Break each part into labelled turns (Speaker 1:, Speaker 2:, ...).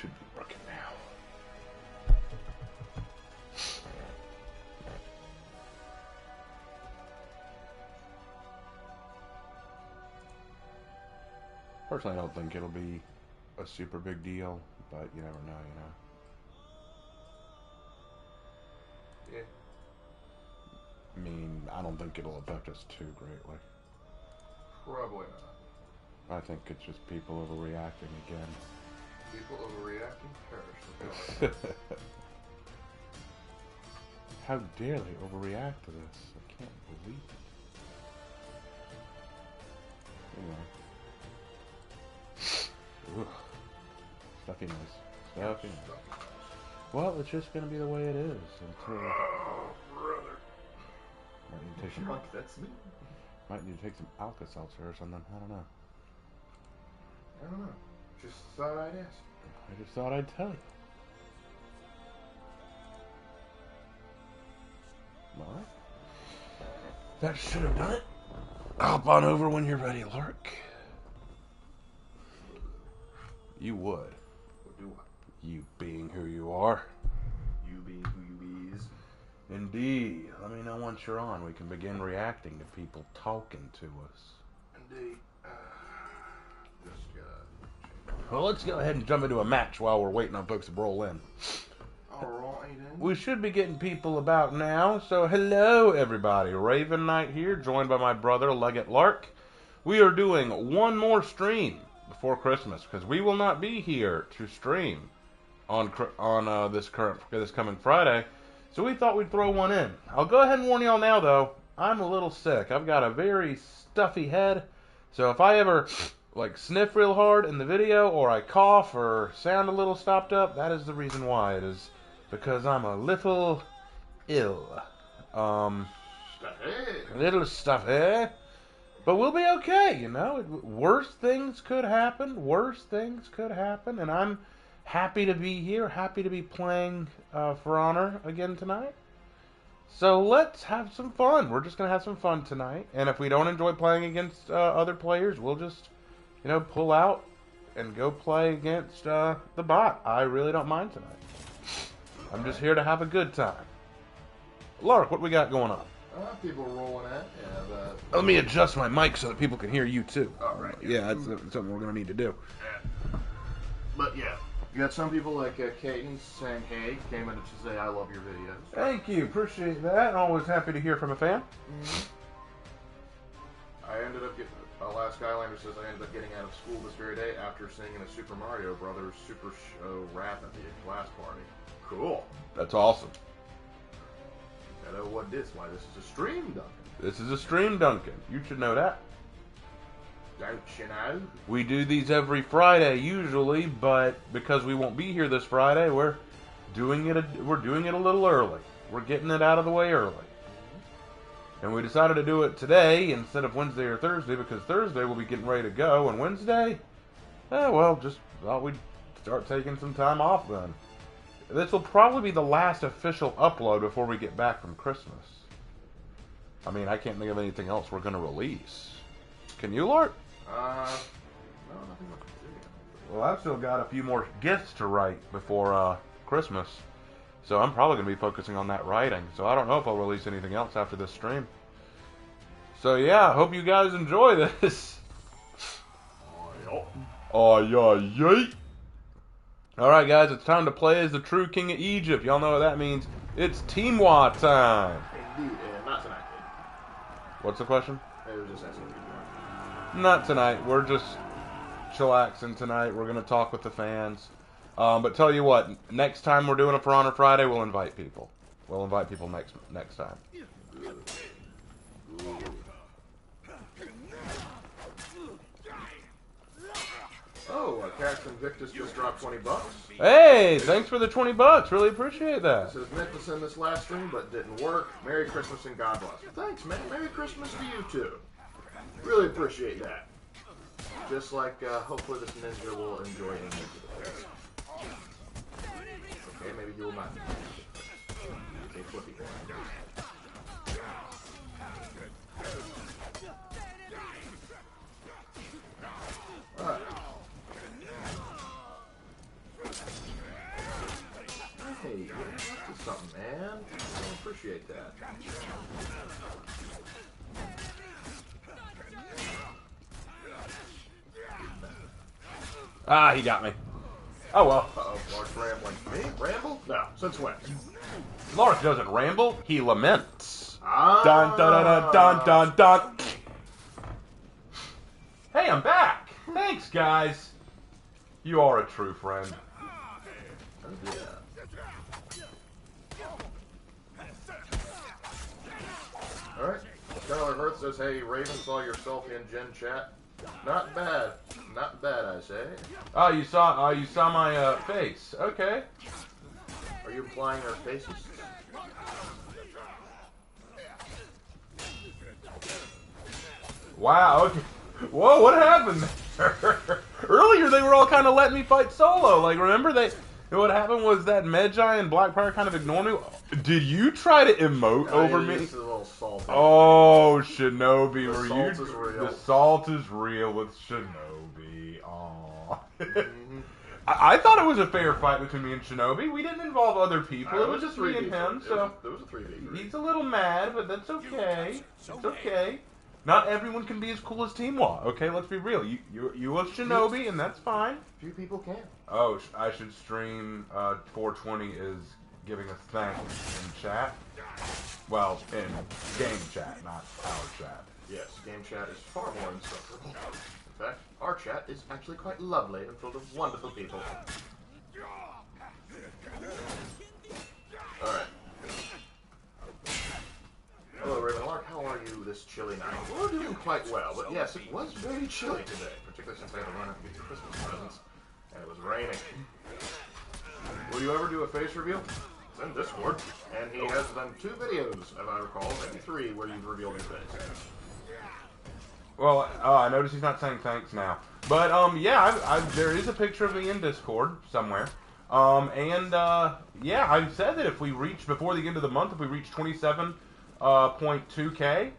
Speaker 1: should be working now. Personally, I don't think it'll be a super big deal, but you never know, you know.
Speaker 2: Yeah.
Speaker 1: I mean, I don't think it'll affect us too greatly.
Speaker 2: Probably not.
Speaker 1: I think it's just people overreacting again.
Speaker 2: People overreacting? Perish.
Speaker 1: How dare they overreact to this? I can't believe it. Anyway. Ugh. Stuffiness. Stuffiness. Well, it's just gonna be the way it is until.
Speaker 2: Oh, brother.
Speaker 1: Might need to take some.
Speaker 2: That's me.
Speaker 1: Might need to take some Alka-Seltzer or something. I don't know.
Speaker 2: I don't know. Just thought I'd ask.
Speaker 1: I just thought I'd tell you. Alright. That should have done it. Hop on over when you're ready, Lark. You would.
Speaker 2: What do I?
Speaker 1: You being who you are.
Speaker 2: You being who you bees.
Speaker 1: Indeed. Let me know once you're on. We can begin reacting to people talking to us.
Speaker 2: Indeed.
Speaker 1: Well, let's go ahead and jump into a match while we're waiting on folks to roll in.
Speaker 2: Alright then.
Speaker 1: We should be getting people about now, so hello everybody. Raven Knight here, joined by my brother Leggett Lark. We are doing one more stream before Christmas, because we will not be here to stream on this coming Friday, so we thought we'd throw one in. I'll go ahead and warn y'all now, though, I'm a little sick. I've got a very stuffy head, so if I ever sniff real hard in the video, or I cough, or sound a little stopped up, that is the reason why. It is because I'm a little ill. A little stuffy. But we'll be okay, you know. Worse things could happen. Worse things could happen. And I'm happy to be here. Happy to be playing For Honor again tonight. So let's have some fun. We're just going to have some fun tonight. And if we don't enjoy playing against other players, we'll just, pull out and go play against the bot. I really don't mind tonight. I'm just here to have a good time. Lark, what we got going on?
Speaker 2: People rolling at. Yeah,
Speaker 1: Let me adjust my mic so that people can hear you too.
Speaker 2: All right.
Speaker 1: Yeah, that's something we're going to need to do.
Speaker 2: Yeah. But yeah, you got some people like Kaden saying, hey, came in to say, I love your videos.
Speaker 1: Thank you. Appreciate that. Always happy to hear from a fan.
Speaker 2: Mm-hmm. I ended up getting, Last Skylander says, I ended up getting out of school this very day after singing a Super Mario Brothers Super Show rap at the class party. Cool.
Speaker 1: That's awesome.
Speaker 2: I know what this. Why this is a stream, Duncan.
Speaker 1: This is a stream, Duncan. You should know that.
Speaker 2: Don't you know?
Speaker 1: We do these every Friday usually, but because we won't be here this Friday, we're doing it a little early. We're getting it out of the way early. And we decided to do it today instead of Wednesday or Thursday, because Thursday we'll be getting ready to go, and Wednesday, just thought we'd start taking some time off then. This will probably be the last official upload before we get back from Christmas. I mean, I can't think of anything else we're going to release. Can you, Lord?
Speaker 2: No, nothing much to do.
Speaker 1: Well, I've still got a few more gifts to write before Christmas. So I'm probably going to be focusing on that writing. So I don't know if I'll release anything else after this stream. So yeah, I hope you guys enjoy this. Oh, yeah. Alright guys, it's time to play as the true king of Egypt. Y'all know what that means. It's Teamwa time.
Speaker 2: Indeed, not tonight.
Speaker 1: What's the question?
Speaker 2: I was just asking if you
Speaker 1: Not tonight. We're just chillaxing tonight. We're going to talk with the fans. But tell you what, next time we're doing a For Honor Friday, we'll invite people. We'll invite people next time.
Speaker 2: Oh, Cash Invictus just dropped $20.
Speaker 1: Hey, thanks for the $20. Really appreciate that.
Speaker 2: It says meant to send this last stream, but didn't work. Merry Christmas and God bless. Thanks, man. Merry Christmas to you too. Really appreciate that. Just like hopefully this ninja will enjoy it. Okay, maybe you will not. Okay, flippy. Alright. Hey, you're up to something, man. I appreciate that.
Speaker 1: Ah, he got me. Oh well.
Speaker 2: Uh-oh, Lark's rambling. Me? Ramble? No. Since when?
Speaker 1: Lark doesn't ramble, he laments.
Speaker 2: Ah.
Speaker 1: Dun dun dun dun dun dun. Hey, I'm back. Thanks, guys. You are a true friend.
Speaker 2: Yeah. Alright. Skylar Hurth says, hey, Raven, saw your selfie in Gen Chat. Not bad. Not bad, I say.
Speaker 1: Oh, you saw my face. Okay.
Speaker 2: Are you implying our faces?
Speaker 1: Wow. Okay. Whoa, what happened there? Earlier they were all kind of letting me fight solo. Like, remember what happened was that Medjay and Blackfire kind of ignored me. Did you try to emote over me?
Speaker 2: It's a little salty.
Speaker 1: Oh, Shinobi,
Speaker 2: the
Speaker 1: were
Speaker 2: salt
Speaker 1: you?
Speaker 2: Is real.
Speaker 1: The salt is real with Shinobi. Aw.
Speaker 2: Mm-hmm.
Speaker 1: I thought it was a fair fight between me and Shinobi. We didn't involve other people. It was just me
Speaker 2: 3v.
Speaker 1: and him. So
Speaker 2: it was a 3v.
Speaker 1: he's a little mad, but that's okay. It's okay. Not everyone can be as cool as Teamwa. Okay, let's be real. You was Shinobi, and that's fine.
Speaker 2: Few people can.
Speaker 1: Oh, I should stream 420 is giving us thanks in chat. Well, in game chat, not our chat.
Speaker 2: Yes, game chat is far more insufferable. In fact, our chat is actually quite lovely and full of wonderful people. Alright. Hello, Ravenlark. How are you this chilly night? We're doing quite well, but yes, it was very chilly today, particularly since I had to run out and get your Christmas presents, and it was raining. Will you ever do a face reveal? It's in Discord, and he has done 2 videos, if I recall, maybe 3, where you've revealed your face.
Speaker 1: Well, I notice he's not saying thanks now. But, yeah, there is a picture of me in Discord somewhere. Yeah, I've said that if we reach, before the end of the month, if we reach 27.2K,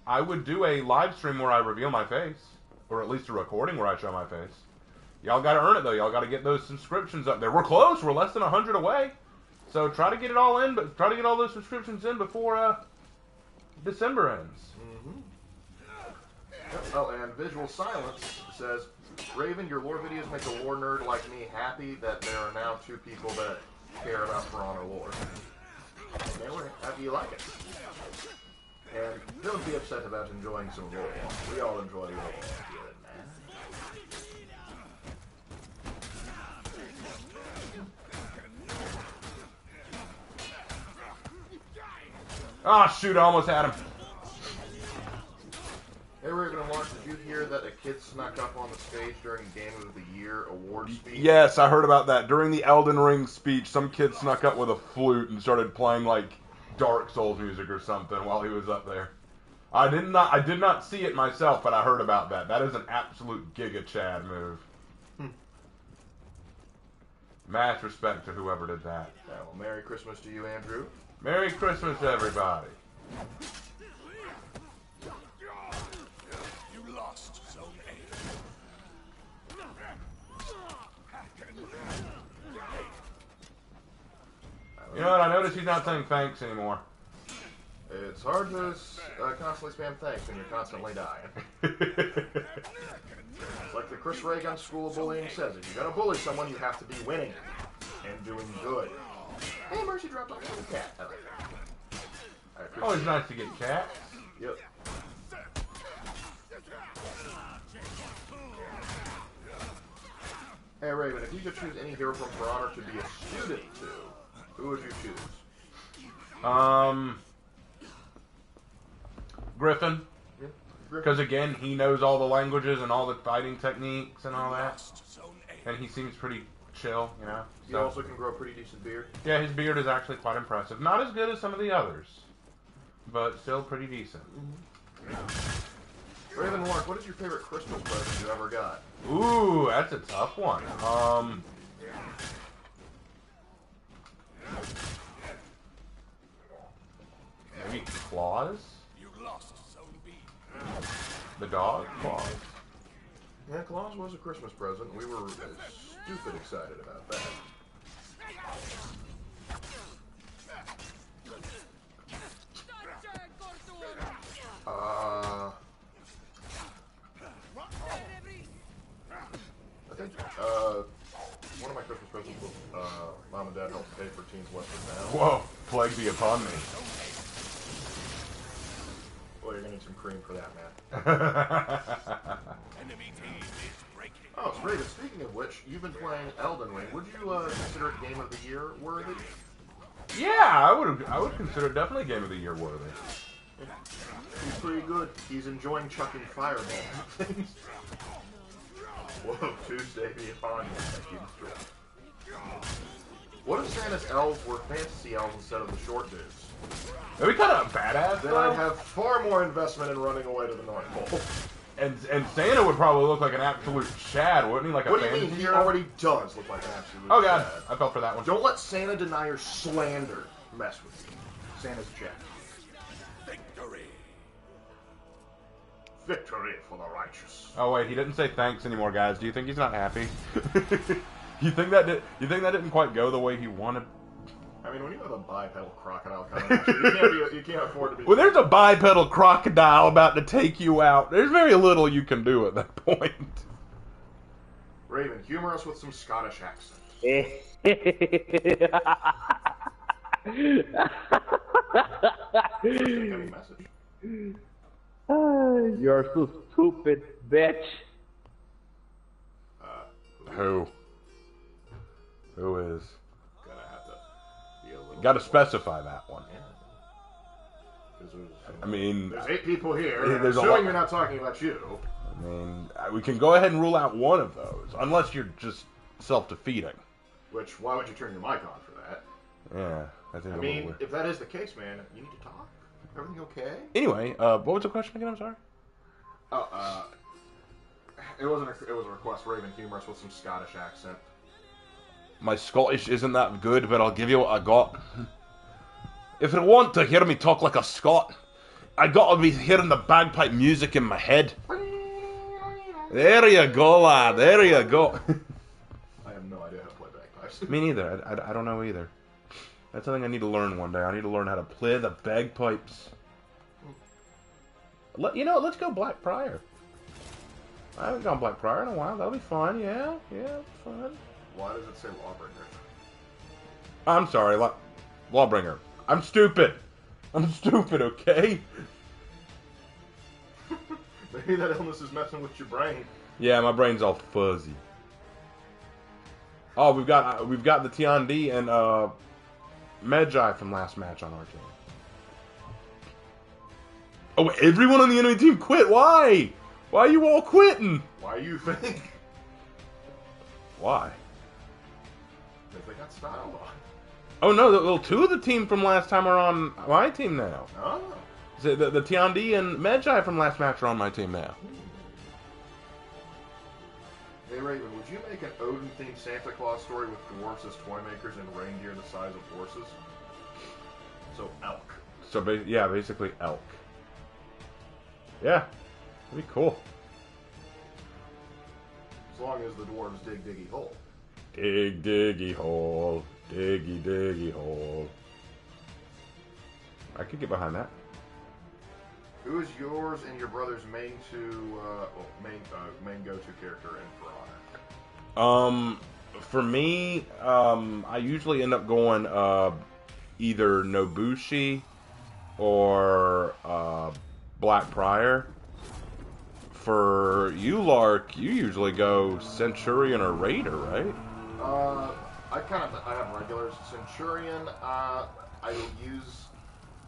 Speaker 1: I would do a live stream where I reveal my face. Or at least a recording where I show my face. Y'all gotta earn it, though. Y'all gotta get those subscriptions up there. We're close. We're less than 100 away. So try to get it all in, but try to get all those subscriptions in before, December ends.
Speaker 2: Mm-hmm. Oh, and Visual Silence says, Raven, your lore videos make a lore nerd like me happy that there are now 2 people that care about For Honor lore. And we're happy you like it. And don't be upset about enjoying some lore. We all enjoy lore. Good, man.
Speaker 1: Ah, shoot, I almost had him.
Speaker 2: Hey, Raven and Lawrence, did you hear that a kid snuck up on the stage during Game of the Year award speech?
Speaker 1: Yes, I heard about that. During the Elden Ring speech, some kid snuck up with a flute and started playing, like, Dark Souls music or something while he was up there. I did not see it myself, but I heard about that. That is an absolute Giga Chad move. Mass respect to whoever did that.
Speaker 2: Yeah, well, Merry Christmas to you, Andrew.
Speaker 1: Merry Christmas, everybody.
Speaker 3: You lost, Zone A.
Speaker 1: You know what? I noticed he's not saying thanks anymore.
Speaker 2: It's hard to constantly spam thanks when you're constantly dying. It's like the Chris Ray Gun School of Bullying says, if you're going to bully someone, you have to be winning and doing good. Hey, Mercy dropped off a little cat. I like that.
Speaker 1: Always nice to get cats.
Speaker 2: Yep. Hey, Raven, if you could choose any hero from For Honor to be a student to, who would you choose?
Speaker 1: Griffin.
Speaker 2: Yeah,
Speaker 1: Because again, he knows all the languages and all the fighting techniques and all that. And he seems pretty chill, you know.
Speaker 2: He also can grow a pretty decent beard.
Speaker 1: Yeah, his beard is actually quite impressive. Not as good as some of the others, but still pretty decent.
Speaker 2: Raven Lark, what is your favorite Christmas present you ever got?
Speaker 1: Ooh, that's a tough one. Maybe Claus?
Speaker 3: You lost, Zone B.
Speaker 1: The dog? Claus.
Speaker 2: Yeah, Claus was a Christmas present. We were stupid excited about that. one of my Christmas presents was Mom and Dad helped pay for Teens Western now.
Speaker 1: Whoa, plague be upon me.
Speaker 2: Well, you're gonna need some cream for that, man.
Speaker 3: Enemy team is breaking.
Speaker 2: Oh, it's great. Speaking of which, you've been playing Elden Ring. Would you consider it Game of the Year worthy?
Speaker 1: Yeah, I would consider it definitely Game of the Year worthy.
Speaker 2: He's pretty good. He's enjoying chucking fireballs at things. Whoa, Tuesday be upon you. Thank you, Mr. What if Santa's elves were fantasy elves instead of the short dudes?
Speaker 1: That'd be kind of badass,
Speaker 2: Then
Speaker 1: though.
Speaker 2: I'd have far more investment in running away to the North Pole.
Speaker 1: And Santa would probably look like an absolute Chad, wouldn't he? Like
Speaker 2: What
Speaker 1: a
Speaker 2: do you mean?
Speaker 1: fantasy
Speaker 2: He
Speaker 1: elf?
Speaker 2: already does look like an absolute
Speaker 1: Oh god,
Speaker 2: Chad.
Speaker 1: I fell for that one.
Speaker 2: Don't let Santa denier slander mess with you. Santa's Jack.
Speaker 3: Victory.
Speaker 2: Victory for the righteous.
Speaker 1: Oh wait, he didn't say thanks anymore, guys. Do you think he's not happy? You think that didn't quite go the way he wanted?
Speaker 2: I mean, when you have a bipedal crocodile coming at you can't afford to be.
Speaker 1: When there's a bipedal crocodile about to take you out, there's very little you can do at that point.
Speaker 2: Raven, humor us with some Scottish accent. Any message?
Speaker 4: You're so stupid, bitch.
Speaker 1: Who? Who is?
Speaker 2: Gonna have to be a little.
Speaker 1: Got to specify that one.
Speaker 2: Yeah. 'Cause
Speaker 1: I mean,
Speaker 2: there's 8 people here.
Speaker 1: Yeah,
Speaker 2: and
Speaker 1: there's a
Speaker 2: assuming
Speaker 1: lot-
Speaker 2: you're not talking about you.
Speaker 1: we can go ahead and rule out one of those, unless you're just self-defeating.
Speaker 2: Which, why would you turn your mic on for that?
Speaker 1: Yeah, I think.
Speaker 2: I
Speaker 1: a little
Speaker 2: mean,
Speaker 1: weird.
Speaker 2: if that is the case, man, you need to talk. Everything okay?
Speaker 1: Anyway, what was the question again? I'm sorry.
Speaker 2: Oh, it wasn't. It was a request. Raven, humor us with some Scottish accent.
Speaker 1: My Scottish isn't that good, but I'll give you what I got. If you want to hear me talk like a Scot, I gotta be hearing the bagpipe music in my head. There you go, lad. There you go.
Speaker 2: I have no idea how to play bagpipes.
Speaker 1: Me neither. I don't know either. That's something I need to learn one day. I need to learn how to play the bagpipes. Let's go Black Prior. I haven't gone Black Prior in a while. That'll be fun. Yeah, fun.
Speaker 2: Why does it say Lawbringer?
Speaker 1: I'm sorry, Lawbringer. I'm stupid. Okay?
Speaker 2: Maybe that illness is messing with your brain.
Speaker 1: Yeah, my brain's all fuzzy. Oh, we've got the Tiandi and Magi from last match on our team. Oh, everyone on the enemy team quit. Why? Why are you all quitting?
Speaker 2: Why you think?
Speaker 1: Why?
Speaker 2: Because they got styled on.
Speaker 1: Oh no, well, 2 of the team from last time are on my team now.
Speaker 2: Oh.
Speaker 1: So the Tiandi and Magi from last match are on my team now.
Speaker 2: Hey Raven, would you make an Odin-themed Santa Claus story with dwarves as toy makers and reindeer the size of horses? So elk.
Speaker 1: So basically elk. Yeah, that'd be cool.
Speaker 2: As long as the dwarves dig diggy hole.
Speaker 1: Dig diggy hole, diggy hole. I could get behind that.
Speaker 2: Who is yours and your brother's main go-to character in For Honor?
Speaker 1: For me, I usually end up going either Nobushi or Black Prior. For you, Lark, you usually go Centurion or Raider, right?
Speaker 2: I have regulars. Centurion, I will use,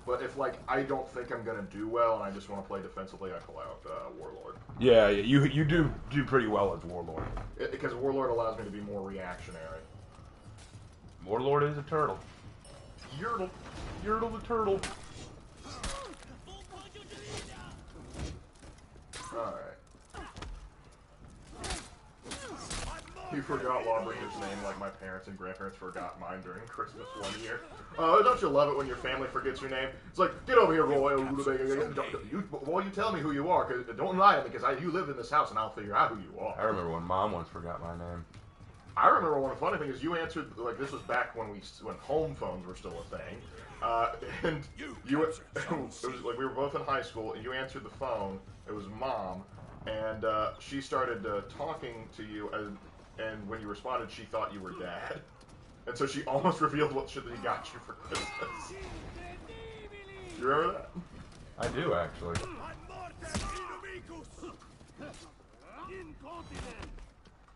Speaker 2: but if I don't think I'm gonna do well and I just want to play defensively, I pull out Warlord.
Speaker 1: Yeah, you do pretty well as Warlord.
Speaker 2: Because Warlord allows me to be more reactionary.
Speaker 1: Warlord is a turtle.
Speaker 2: Yertle.
Speaker 1: Yertle the turtle.
Speaker 2: Alright. You forgot Lawbringer's name like my parents and grandparents forgot mine during Christmas one year. Oh, don't you love it when your family forgets your name? It's like, get over here, Roy. You tell me who you are. Cause, don't lie to me, because you live in this house and I'll figure out who you are.
Speaker 1: I remember when Mom once forgot my name.
Speaker 2: I remember one funny thing is you answered, this was back when home phones were still a thing. And it was we were both in high school, and you answered the phone. It was Mom, and she started talking to you, and when you responded, she thought you were Dad. And so she almost revealed what shit that he got you for Christmas. You remember that?
Speaker 1: I do, actually.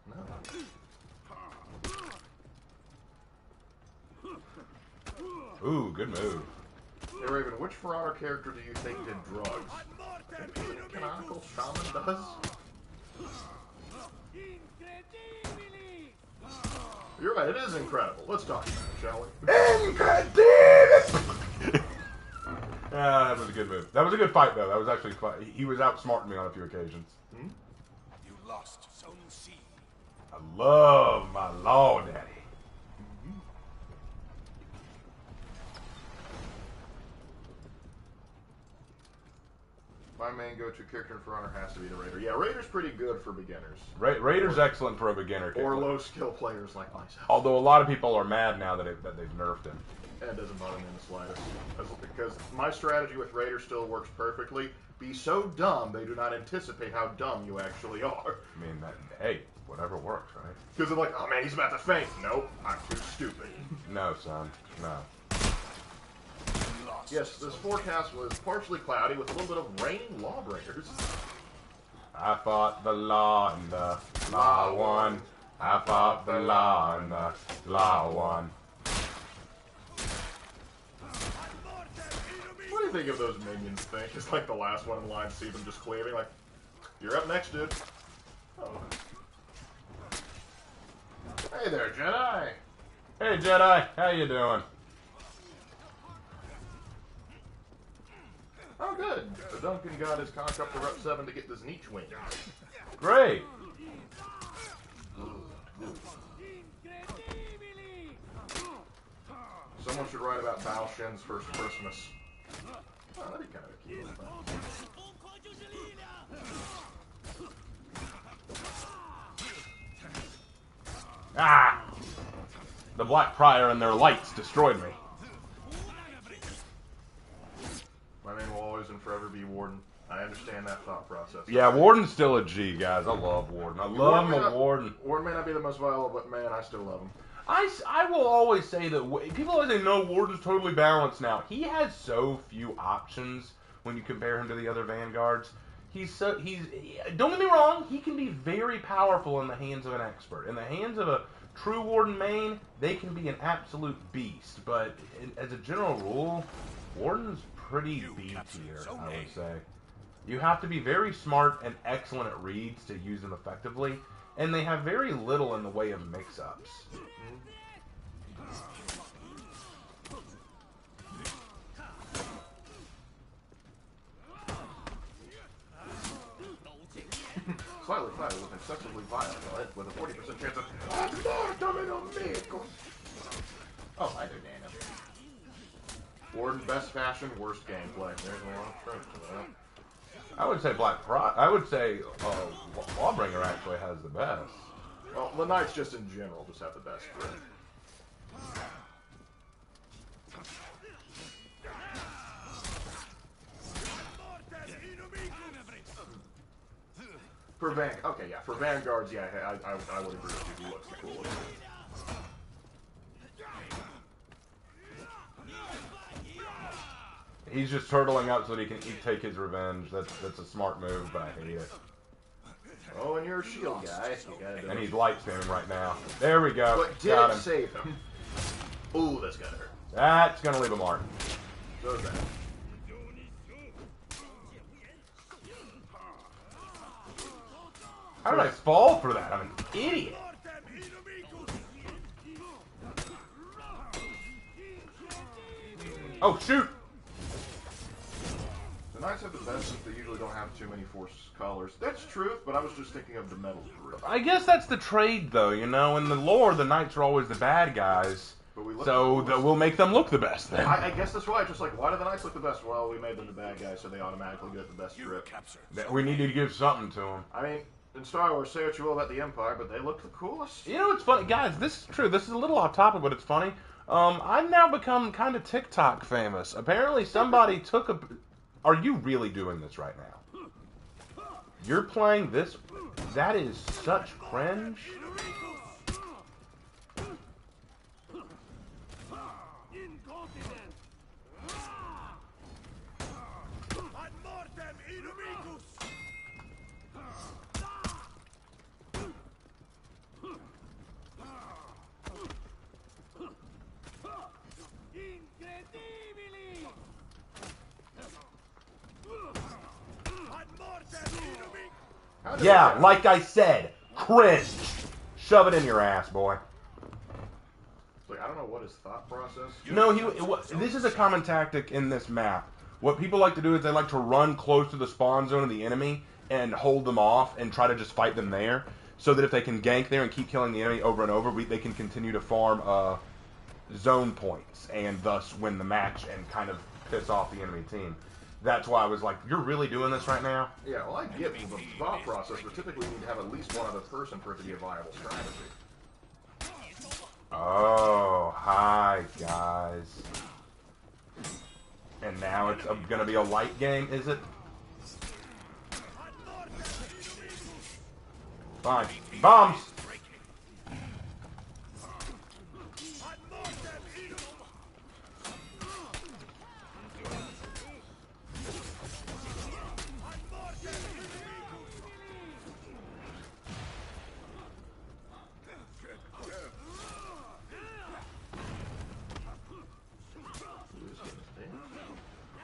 Speaker 2: No.
Speaker 1: Ooh, good move.
Speaker 2: Hey Raven, which For Honor character do you think did drugs? I think the canonical shaman does. You're right, it is incredible. Let's talk about it, shall we?
Speaker 1: Incredible! Yeah, that was a good move. That was a good fight, though. That was actually fun. He was outsmarting me on a few occasions.
Speaker 2: Hmm?
Speaker 3: You lost Zone C.
Speaker 1: I love my law daddy.
Speaker 2: My main go-to character in For Honor has to be the Raider. Yeah, Raider's pretty good for beginners.
Speaker 1: Raider's excellent for a beginner.
Speaker 2: Or low-skill players like myself.
Speaker 1: Although a lot of people are mad now that they've nerfed him.
Speaker 2: And it doesn't bother me in the slightest. Because my strategy with Raider still works perfectly. Be so dumb they do not anticipate how dumb you actually are.
Speaker 1: I mean, hey, whatever works, right?
Speaker 2: Because they're like, oh man, he's about to faint. Nope, I'm too stupid.
Speaker 1: No, son, no.
Speaker 2: Yes, this forecast was partially cloudy with a little bit of raining lawbreakers.
Speaker 1: I fought the law and the law won. I fought the law and the law won.
Speaker 2: What do you think of those minions think? It's like the last one in line, see them just cleaving, like, you're up next, dude. Oh. Hey there, Jedi!
Speaker 1: Hey, Jedi, how you doing?
Speaker 2: Oh, good. The Duncan got his conch up to Rep 7 to get this niche wing.
Speaker 1: Great.
Speaker 2: Someone should write about Bao Shen's first Christmas. Oh, that'd be kind of a cute one.
Speaker 1: Ah! The Black Prior and their lights destroyed me.
Speaker 2: My name will always and forever be Warden. I understand that thought process.
Speaker 1: Yeah, Warden's still a G, guys. I love Warden. I love my Warden.
Speaker 2: Warden may not be the most viable, but man, I still love him.
Speaker 1: I will always say that people always say, no, Warden's totally balanced now. He has so few options when you compare him to the other Vanguards. Don't get me wrong, he can be very powerful in the hands of an expert. In the hands of a true Warden main, they can be an absolute beast. But as a general rule, Warden's pretty B tier, I would say. You have to be very smart and excellent at reads to use them effectively, and they have very little in the way of mix-ups.
Speaker 2: Slightly flattered with excessively violent, with a 40% chance of... Oh, I do, Daniel. Warden, best fashion, worst gameplay. There's a lot of truth to that.
Speaker 1: I would say I would say Lawbringer actually has the best.
Speaker 2: Well, the Knights just in general just have the best grip. For Vanguards, yeah, I would agree with you. He looks the coolest.
Speaker 1: He's just turtling up so that he can take his revenge. That's a smart move, but I hate it.
Speaker 2: Oh, and you're a shield guy. You gotta do
Speaker 1: And
Speaker 2: it.
Speaker 1: he's light spamming right now. There we go.
Speaker 2: But did
Speaker 1: Got
Speaker 2: it
Speaker 1: him.
Speaker 2: save him? Ooh, that's gotta hurt.
Speaker 1: That's gonna leave a mark.
Speaker 2: So is that.
Speaker 1: How did I fall for that? I'm an idiot. Oh, shoot!
Speaker 2: The Knights have the best since they usually don't have too many force colors. That's truth, but I was just thinking of the metal grip.
Speaker 1: I guess that's the trade, though, you know? In the lore, the Knights are always the bad guys.
Speaker 2: But we look
Speaker 1: So we'll make them look the best, then.
Speaker 2: I guess that's right. Just like, why do the Knights look the best? Well, we made them the bad guys, so they automatically get the best grip.
Speaker 1: We need to give something to them.
Speaker 2: I mean, in Star Wars, say what you will about the Empire, but they look the coolest.
Speaker 1: You know what's funny? Guys, this is true. This is a little off topic, but it's funny. I've now become kind of TikTok famous. Apparently somebody took a... Are you really doing this right now? You're playing this? That is such cringe. Yeah, like I said, cringe. Shove it in your ass, boy.
Speaker 2: It's like, I don't know what his thought process.
Speaker 1: No, this is a common tactic in this map. What people like to do is they like to run close to the spawn zone of the enemy and hold them off and try to just fight them there, so that if they can gank there and keep killing the enemy over and over, they can continue to farm zone points and thus win the match and kind of piss off the enemy team. That's why I was like, you're really doing this right now?
Speaker 2: Yeah, well, I get the thought process, but typically you need to have at least one other person for it to be a viable strategy.
Speaker 1: Oh, hi, guys. And now it's going to be a light game, is it? Fine. Bombs!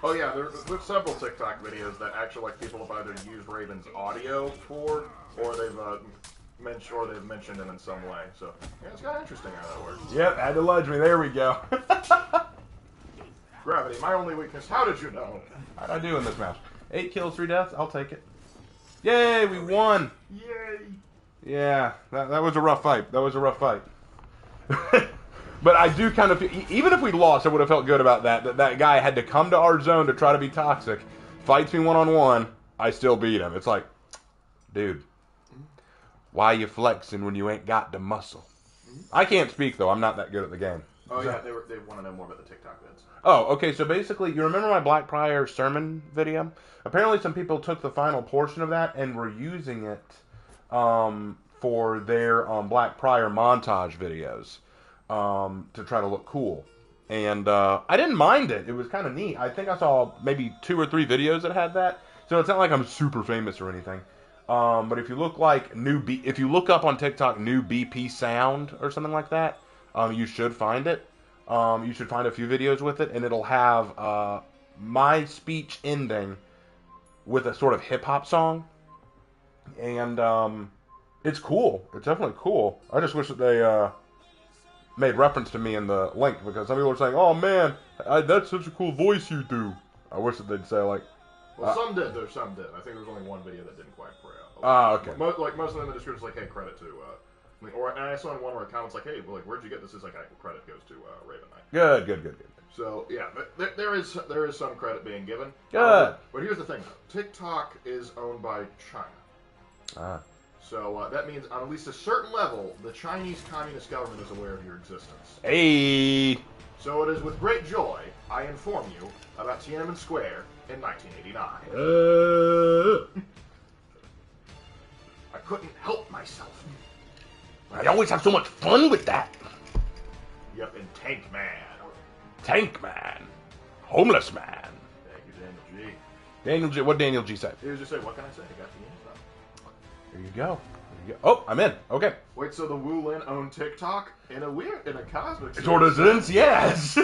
Speaker 2: Oh yeah, there's several TikTok videos that actually like people have either used Raven's audio for, or they've mentioned him in some way. So yeah, it's kind of interesting how that works.
Speaker 1: Yep, had to ludge me. There we go.
Speaker 2: Gravity, my only weakness. How did you know?
Speaker 1: How'd I do in this match? 8 kills, 3 deaths. I'll take it. Yay, we won.
Speaker 2: Yay!
Speaker 1: Yeah, that was a rough fight. That was a rough fight. But I do kind of, even if we lost, I would have felt good about that. That guy had to come to our zone to try to be toxic. Fights me one-on-one, I still beat him. It's like, dude, why you flexing when you ain't got the muscle? I can't speak, though. I'm not that good at the game.
Speaker 2: Oh, yeah, they want to know more about the TikTok vids.
Speaker 1: Oh, okay, so basically, you remember my Blackbriar sermon video? Apparently some people took the final portion of that and were using it for their Blackbriar montage videos. To try to look cool. And I didn't mind it. It was kind of neat. I think I saw maybe 2 or 3 videos that had that. So it's not like I'm super famous or anything. But if you look like if you look up on TikTok new BP sound or something like that, you should find it. You should find a few videos with it, and it'll have my speech ending with a sort of hip hop song. And it's cool. It's definitely cool. I just wish that they made reference to me in the link, because some people are saying, "Oh man, that's such a cool voice you do." I wish that they'd say like,
Speaker 2: well, some did. Some did. I think there was only one video that didn't quite play out.
Speaker 1: Ah, okay.
Speaker 2: Most of them in the description like, "Hey, credit to," or and I saw in one where the comments like, "Hey, well, like, where'd you get this?" It's like, credit goes to Raven Knight.
Speaker 1: Good.
Speaker 2: So yeah, but there is some credit being given.
Speaker 1: Good.
Speaker 2: But here's the thing, though. TikTok is owned by China.
Speaker 1: Ah.
Speaker 2: So that means on at least a certain level, the Chinese Communist government is aware of your existence.
Speaker 1: Hey.
Speaker 2: So it is with great joy I inform you about Tiananmen Square in 1989. I couldn't help myself.
Speaker 1: I always have so much fun with that.
Speaker 2: Yep, and Tank Man.
Speaker 1: Tank Man. Homeless Man.
Speaker 2: Thank you, Daniel G.
Speaker 1: Daniel G. What Daniel G said?
Speaker 2: He was just saying, what can I say? I got the info.
Speaker 1: There you go. Oh, I'm in. Okay.
Speaker 2: Wait, so the Wu Lin owned TikTok in a cosmic sense?
Speaker 1: Sort of sense, yes.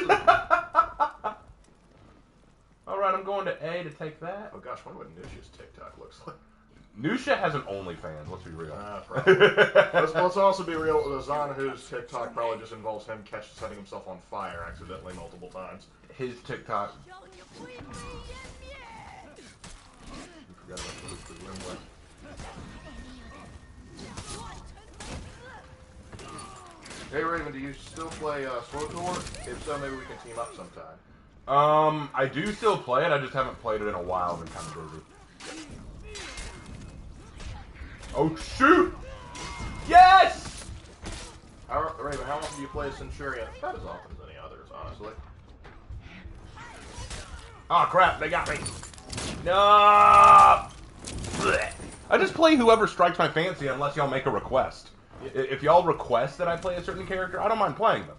Speaker 1: All right, I'm going to A to take that.
Speaker 2: Oh gosh, I wonder what Nusha's TikTok looks like.
Speaker 1: Nusha has an OnlyFans. Let's be real.
Speaker 2: Probably. let's also be real. Zanhu's TikTok probably just involves him setting himself on fire accidentally multiple times.
Speaker 1: His TikTok.
Speaker 2: We forgot about the room. Hey Raven, do you still play SWTOR? If so, maybe we can team up sometime.
Speaker 1: I do still play it. I just haven't played it in a while. I've been kind of busy. Oh shoot! Yes!
Speaker 2: Raven, how often do you play Centurion? Not as often as any others, honestly.
Speaker 1: Oh crap! They got me. No! Blech. I just play whoever strikes my fancy, unless y'all make a request. If y'all request that I play a certain character, I don't mind playing them.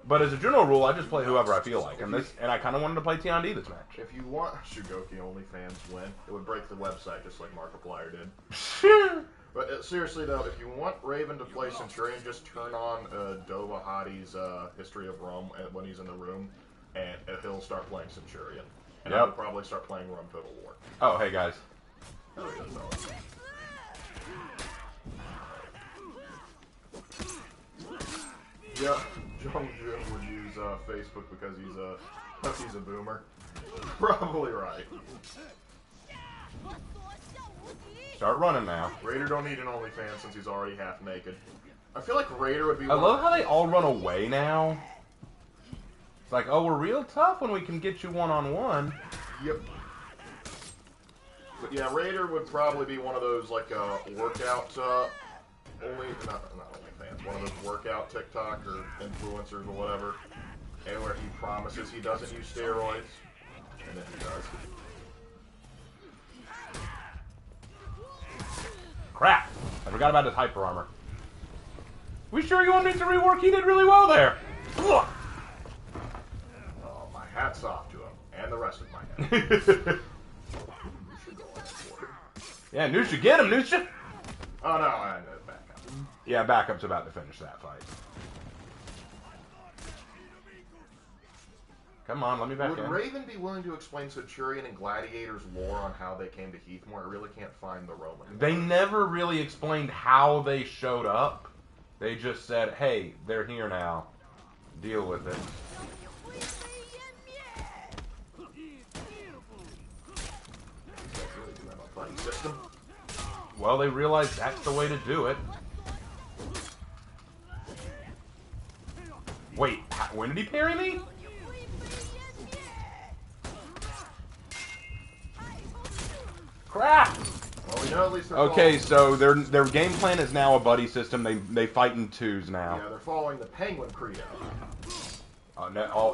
Speaker 1: But as a general rule, I just play whoever I feel like. And I kind of wanted to play Tiandi this match.
Speaker 2: If you want Shugoki OnlyFans win, it would break the website just like Markiplier did. But seriously though, if you want Raven to play Centurion, just turn on Dova Hadi's History of Rome when he's in the room, and he'll start playing Centurion. And I would probably start playing Rome Total War.
Speaker 1: Oh, hey guys.
Speaker 2: Oh, yeah, Yeah, Jung Jun would use Facebook because he's a boomer. Probably right.
Speaker 1: Start running now.
Speaker 2: Raider don't need an OnlyFans since he's already half naked. I feel like Raider would be.
Speaker 1: I love how they all run away now. It's like, oh, we're real tough when we can get you one-on-one.
Speaker 2: Yep. But yeah, Raider would probably be one of those like workout not OnlyFans, one of those workout TikTok or influencers or whatever, and where he promises he doesn't use steroids, and then he does.
Speaker 1: Crap! I forgot about his hyper armor. We sure you want me to rework? He did really well there.
Speaker 2: Oh, my hat's off to him, and the rest of my head.
Speaker 1: Yeah, Nusha, get him, Nusha!
Speaker 2: Oh no, I back up.
Speaker 1: Yeah, backup's about to finish that fight. Come on, let me back
Speaker 2: Would
Speaker 1: in.
Speaker 2: Raven be willing to explain Centurion and Gladiator's lore on how they came to Heathmore? I really can't find the Roman.
Speaker 1: They never really explained how they showed up. They just said, hey, they're here now. Deal with it.
Speaker 2: System.
Speaker 1: Well, they realized that's the way to do it. Wait, when did he parry me? Crap!
Speaker 2: Well, we know at least they're
Speaker 1: Okay, so their game plan is now a buddy system. They fight in twos now.
Speaker 2: Yeah, they're following the Penguin Credo.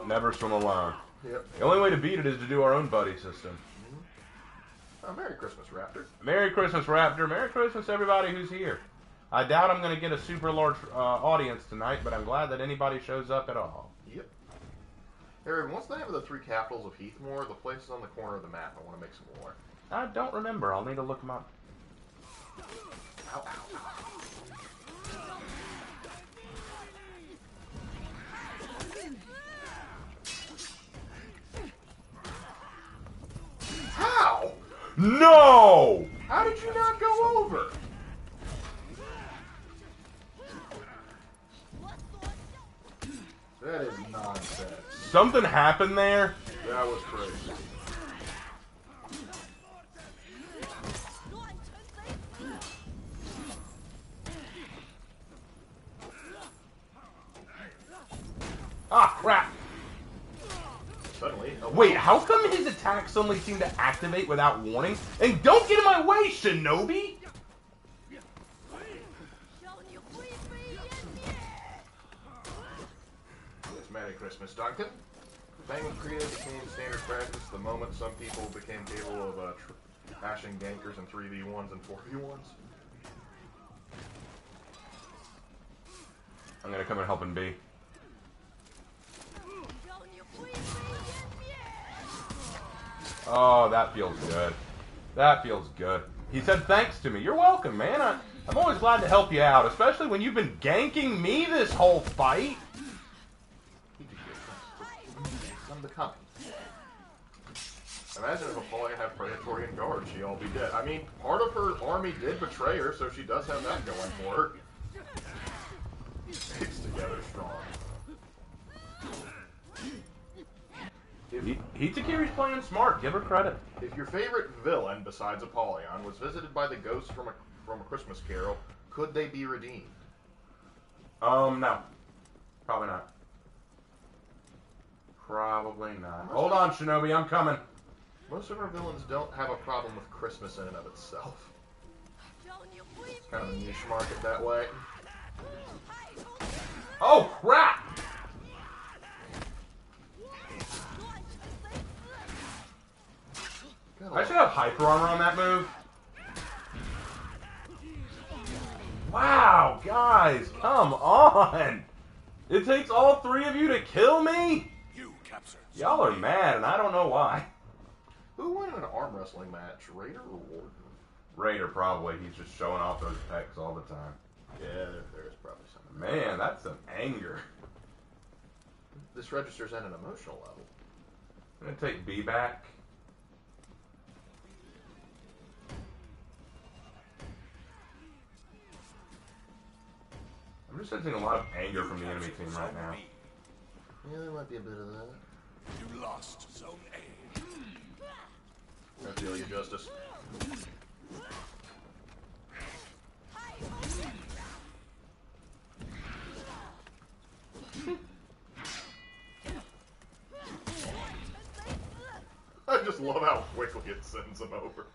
Speaker 1: Never swim alone.
Speaker 2: Yep.
Speaker 1: The only way to beat it is to do our own buddy system.
Speaker 2: Merry Christmas, Raptor.
Speaker 1: Merry Christmas, Raptor. Merry Christmas, everybody who's here. I doubt I'm going to get a super large audience tonight, but I'm glad that anybody shows up at all.
Speaker 2: Yep. Aaron, what's the name of the 3 capitals of Heathmore? The place is on the corner of the map. I want to make some more.
Speaker 1: I don't remember. I'll need to look them up.
Speaker 2: Ow, ow, ow. How?
Speaker 1: No!
Speaker 2: How did you not go over? That is nonsense.
Speaker 1: Something happened there.
Speaker 2: That was crazy.
Speaker 1: Ah, crap.
Speaker 2: Suddenly,
Speaker 1: Wait, how come his attacks suddenly seem to activate without warning? And don't get in my way, Shinobi!
Speaker 2: It's Merry Christmas, Duncan. Penguin Credo became standard practice the moment some people became capable of hashing gankers in 3v1s and 4v1s.
Speaker 1: I'm gonna come and help him B. Oh, that feels good. That feels good. He said thanks to me. You're welcome, man. I'm always glad to help you out, especially when you've been ganking me this whole fight.
Speaker 2: Imagine if Apollo had Praetorian Guard, she'd all be dead. I mean, part of her army did betray her, so she does have that going for her. Sticks together strong.
Speaker 1: Hitakiri's playing smart. Give her credit.
Speaker 2: If your favorite villain, besides Apollyon, was visited by the ghost from a Christmas Carol, could they be redeemed?
Speaker 1: No. Probably not. Probably not. Hold on, Shinobi. I'm coming.
Speaker 2: Most of our villains don't have a problem with Christmas in and of itself. It's kind of a niche market that way.
Speaker 1: Oh, crap! I should have hyper armor on that move. Wow, guys, come on! It takes all 3 of you to kill me?
Speaker 3: You capture.
Speaker 1: Y'all are mad, and I don't know why.
Speaker 2: Who won in an arm wrestling match, Raider or Warden?
Speaker 1: Raider, probably. He's just showing off those pecs all the time.
Speaker 2: Yeah, there is probably something.
Speaker 1: Man, that's some anger.
Speaker 2: This registers at an emotional level.
Speaker 1: I'm going to take B back. I'm just sensing a lot of anger from the enemy team right now.
Speaker 2: Yeah, there might be a bit of that.
Speaker 3: You lost Zone A.
Speaker 2: I feel you, Justice. I just love how quickly it sends them over.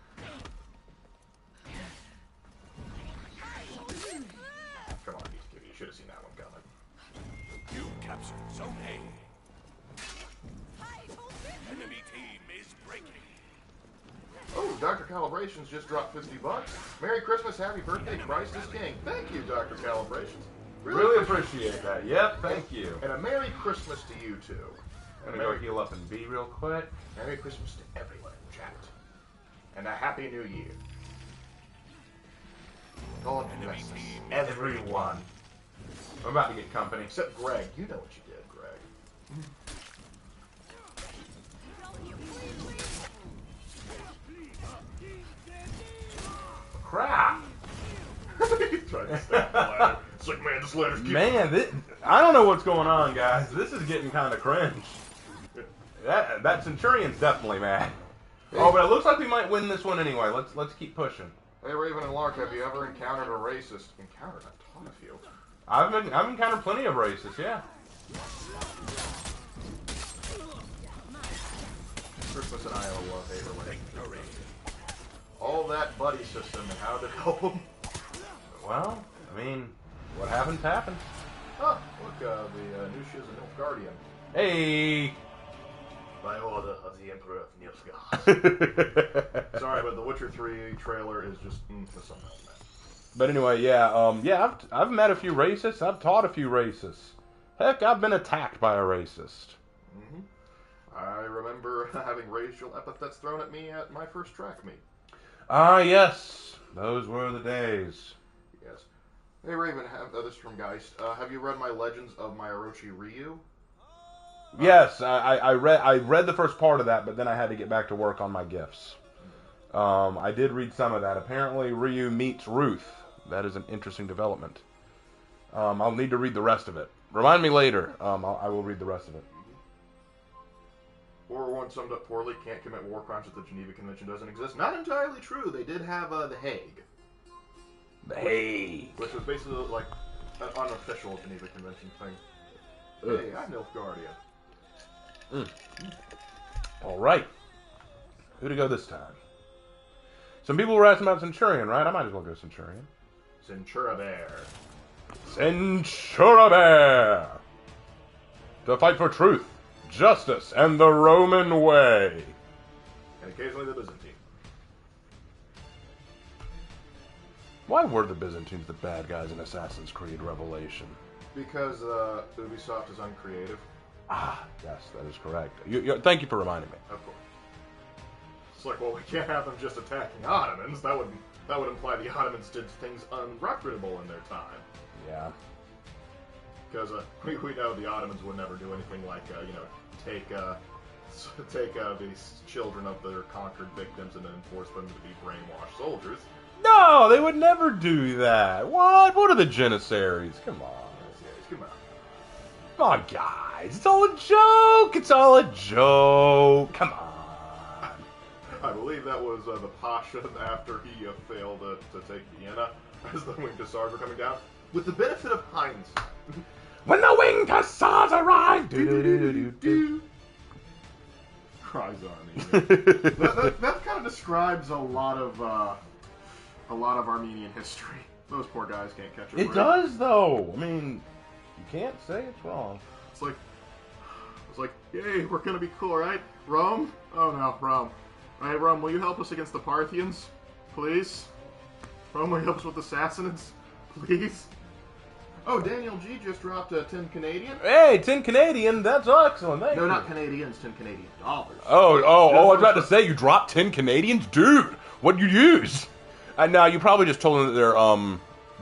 Speaker 2: Come on, you should have seen that one coming.
Speaker 3: You captured Zone A. Enemy team is breaking.
Speaker 2: Oh, Dr. Calibrations just dropped $50. Merry Christmas, Happy Birthday, Christ is King. Thank you, Dr. Calibrations.
Speaker 1: Really appreciate that. Yep, thank you.
Speaker 2: And a Merry Christmas to you, too.
Speaker 1: I'm gonna go heal up and B real quick.
Speaker 2: Merry Christmas to everyone in chat. And a Happy New Year. God bless us.
Speaker 1: Everyone. I'm about to get company.
Speaker 2: Except Greg. You know what you did, Greg.
Speaker 1: Crap.
Speaker 2: He's trying to step the ladder. It's like, man, this ladder's keep
Speaker 1: Man, I don't know what's going on, guys. This is getting kind of cringe. That Centurion's definitely mad. Oh, but it looks like we might win this one anyway. Let's keep pushing.
Speaker 2: Hey, Raven and Lark, have you ever encountered a racist? Encountered a ton of you.
Speaker 1: I've encountered plenty of racists, yeah.
Speaker 2: Christmas and Iowa love-hate relationship. All that buddy system and how to help them.
Speaker 1: Well, I mean, what happens, happens.
Speaker 2: Oh, look, the new shiz and Nilfgaardian.
Speaker 1: Hey!
Speaker 2: By order of the Emperor of Nilfgaard. Sorry, but the Witcher 3 trailer is just something else, man.
Speaker 1: But anyway, yeah, I've met a few racists. I've taught a few racists. Heck, I've been attacked by a racist.
Speaker 2: Mm-hmm. I remember having racial epithets thrown at me at my first track meet.
Speaker 1: Ah, yes. Those were the days.
Speaker 2: Yes. Hey, Raven, this is from Geist. Have you read my Legends of my Orochi Ryu?
Speaker 1: Yes, I read the first part of that, but then I had to get back to work on my gifts. I did read some of that. Apparently, Ryu meets Ruth. That is an interesting development. I'll need to read the rest of it. Remind me later. I will read the rest of it.
Speaker 2: World War I summed up poorly. Can't commit war crimes if the Geneva Convention doesn't exist. Not entirely true. They did have the Hague.
Speaker 1: The Hague.
Speaker 2: Which was basically like an unofficial Geneva Convention thing. Hey, I'm Nilfgaardian.
Speaker 1: All right. Who to go this time? Some people were asking about Centurion, right? I might as well go Centurion.
Speaker 2: Centura Bear.
Speaker 1: Centura Bear! To fight for truth, justice, and the Roman way.
Speaker 2: And occasionally the Byzantine.
Speaker 1: Why were the Byzantines the bad guys in Assassin's Creed Revelation?
Speaker 2: Because Ubisoft is uncreative.
Speaker 1: Ah, yes, that is correct. Thank you for reminding me.
Speaker 2: Of course. It's like, well, we can't have them just attacking Ottomans. That would imply the Ottomans did things unreputable in their time.
Speaker 1: Yeah.
Speaker 2: Because we know the Ottomans would never do anything like, take these children of their conquered victims and then force them to be brainwashed soldiers.
Speaker 1: No, they would never do that. What? What are the Janissaries? Come on.
Speaker 2: Come on.
Speaker 1: Come on, guys. It's all a joke. It's all a joke. Come on.
Speaker 2: I believe that was the Pasha after he failed to take Vienna as the winged hussars were coming down. With the benefit of hindsight.
Speaker 1: When the winged hussars arrive.
Speaker 2: Cries on me. that kind of describes a lot of Armenian history. Those poor guys can't catch a break.
Speaker 1: It does, though. I mean, you can't say it's wrong.
Speaker 2: It's like, yay, we're gonna be cool, right? Rome? Oh no, Rome. Alright, Rome, will you help us against the Parthians? Please? Rome, will you help us with the Sassanids? Please? Oh, Daniel G just dropped 10 Canadian.
Speaker 1: Hey, 10 Canadian, that's excellent. Thank you.
Speaker 2: No, not Canadians, 10 Canadian dollars.
Speaker 1: Oh, I was about to say, you dropped 10 Canadians? Dude, what'd you use? Now, you probably just told them that their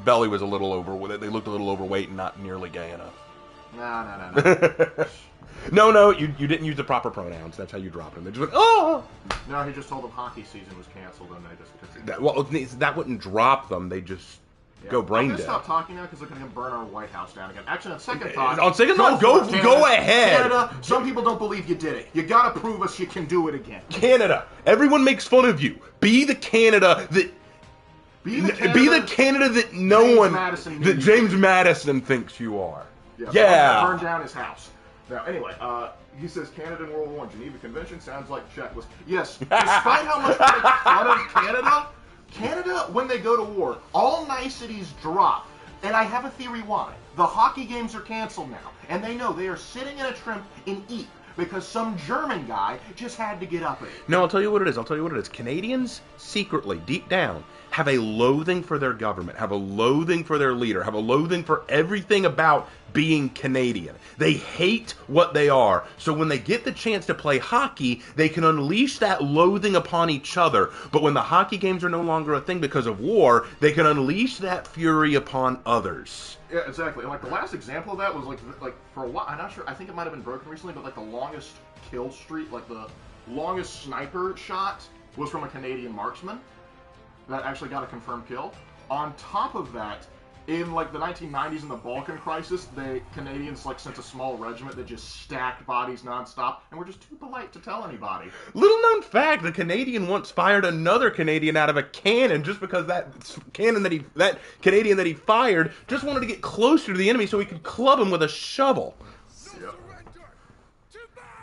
Speaker 1: belly was a little they looked a little overweight and not nearly gay enough.
Speaker 2: No.
Speaker 1: No, you didn't use the proper pronouns. That's how you dropped them. They just went, oh!
Speaker 2: No, he just told them hockey season was canceled and they just...
Speaker 1: That wouldn't drop them. They just go brain
Speaker 2: I'm
Speaker 1: dead.
Speaker 2: gonna stop talking now because they're gonna burn our White House down again. Actually, on second thought,
Speaker 1: On second thought,
Speaker 2: for
Speaker 1: go
Speaker 2: it, Canada.
Speaker 1: go ahead.
Speaker 2: Canada, some people don't believe you did it. You gotta prove us you can do it again.
Speaker 1: Canada. Everyone makes fun of you. Be the Canada that. Be the Canada that James Madison thinks you are. Yeah.
Speaker 2: Burn down his house. Now, anyway, he says Canada in World War I. Geneva Convention sounds like Chet was. Yes, despite how much we make fun of Canada, when they go to war, all niceties drop. And I have a theory why. The hockey games are canceled now, and they know they are sitting in a shrimp in Ypres because some German guy just had to get up it.
Speaker 1: No, I'll tell you what it is. Canadians, secretly, deep down, have a loathing for their government, have a loathing for their leader, have a loathing for everything about being Canadian. They hate what they are. So when they get the chance to play hockey, they can unleash that loathing upon each other. But when the hockey games are no longer a thing because of war, they can unleash that fury upon others.
Speaker 2: Yeah, exactly. Like the last example of that was like for a while. I'm not sure. I think it might have been broken recently, but like the longest kill streak, like the longest sniper shot, was from a Canadian marksman that actually got a confirmed kill. On top of that, in like the 1990s in the Balkan crisis, the Canadians like sent a small regiment that just stacked bodies nonstop, and were just too polite to tell anybody.
Speaker 1: Little known fact: the Canadian once fired another Canadian out of a cannon just because that Canadian that he fired just wanted to get closer to the enemy so he could club him with a shovel.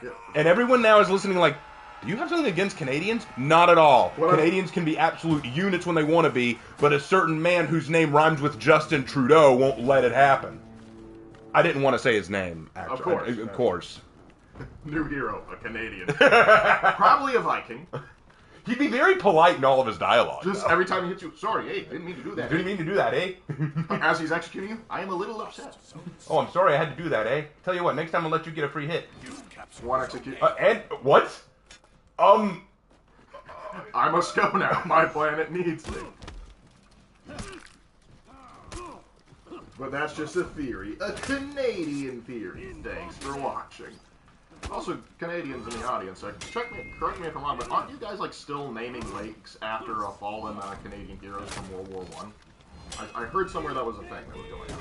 Speaker 2: Yep.
Speaker 1: And everyone now is listening like, do you have something against Canadians? Not at all.
Speaker 2: Well,
Speaker 1: Canadians can be absolute units when they want to be, but a certain man whose name rhymes with Justin Trudeau won't let it happen. I didn't want to say his name, actually. Of course.
Speaker 2: New hero, a Canadian. Probably a Viking.
Speaker 1: He'd be very polite in all of his dialogue.
Speaker 2: Just every time he hits you, sorry, hey, didn't mean to do that.
Speaker 1: Didn't mean to do that, eh?
Speaker 2: As he's executing you, I am a little upset.
Speaker 1: Oh, I'm sorry I had to do that, eh? Tell you what, next time I'll let you get a free hit.
Speaker 2: One execute.
Speaker 1: And what?
Speaker 2: I must go now. My planet needs me. But that's just a theory. A Canadian theory. Thanks for watching. Also, Canadians in the audience, correct me if I'm wrong, but aren't you guys like still naming lakes after fallen Canadian heroes from World War I? I heard somewhere that was a thing that was going on.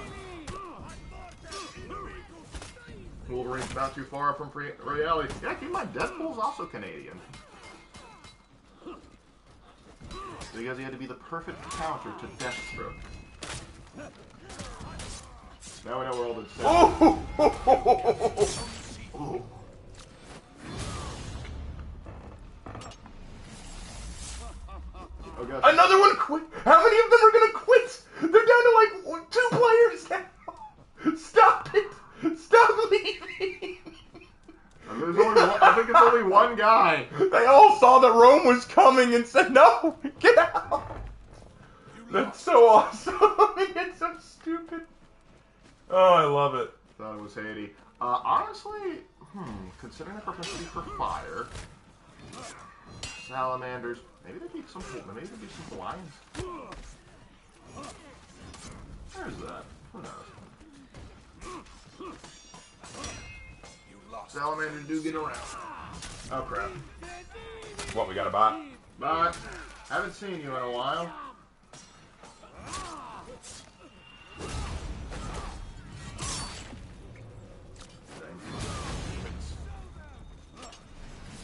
Speaker 2: Wolverine's not too far from reality. Yeah, keep in mind, Deadpool's also Canadian. Because he had to be the perfect counter to Deathstroke. Now we know where all the Ooh. Oh gosh.
Speaker 1: Another one quit! How many of them are gonna quit? They're down to like 2 players now! Stop it! Stop leaving!
Speaker 2: There's only one, I think it's only one guy.
Speaker 1: They all saw that Rome was coming and said, no! Get out! That's so awesome! It's so stupid. Oh, I love it.
Speaker 2: Thought it was Haiti. Honestly, considering the propensity for fire, salamanders, maybe there'd be some lions. There's that. Who knows? Salamanders do get around. Oh crap.
Speaker 1: What, we got a bot?
Speaker 2: Bot, haven't seen you in a while.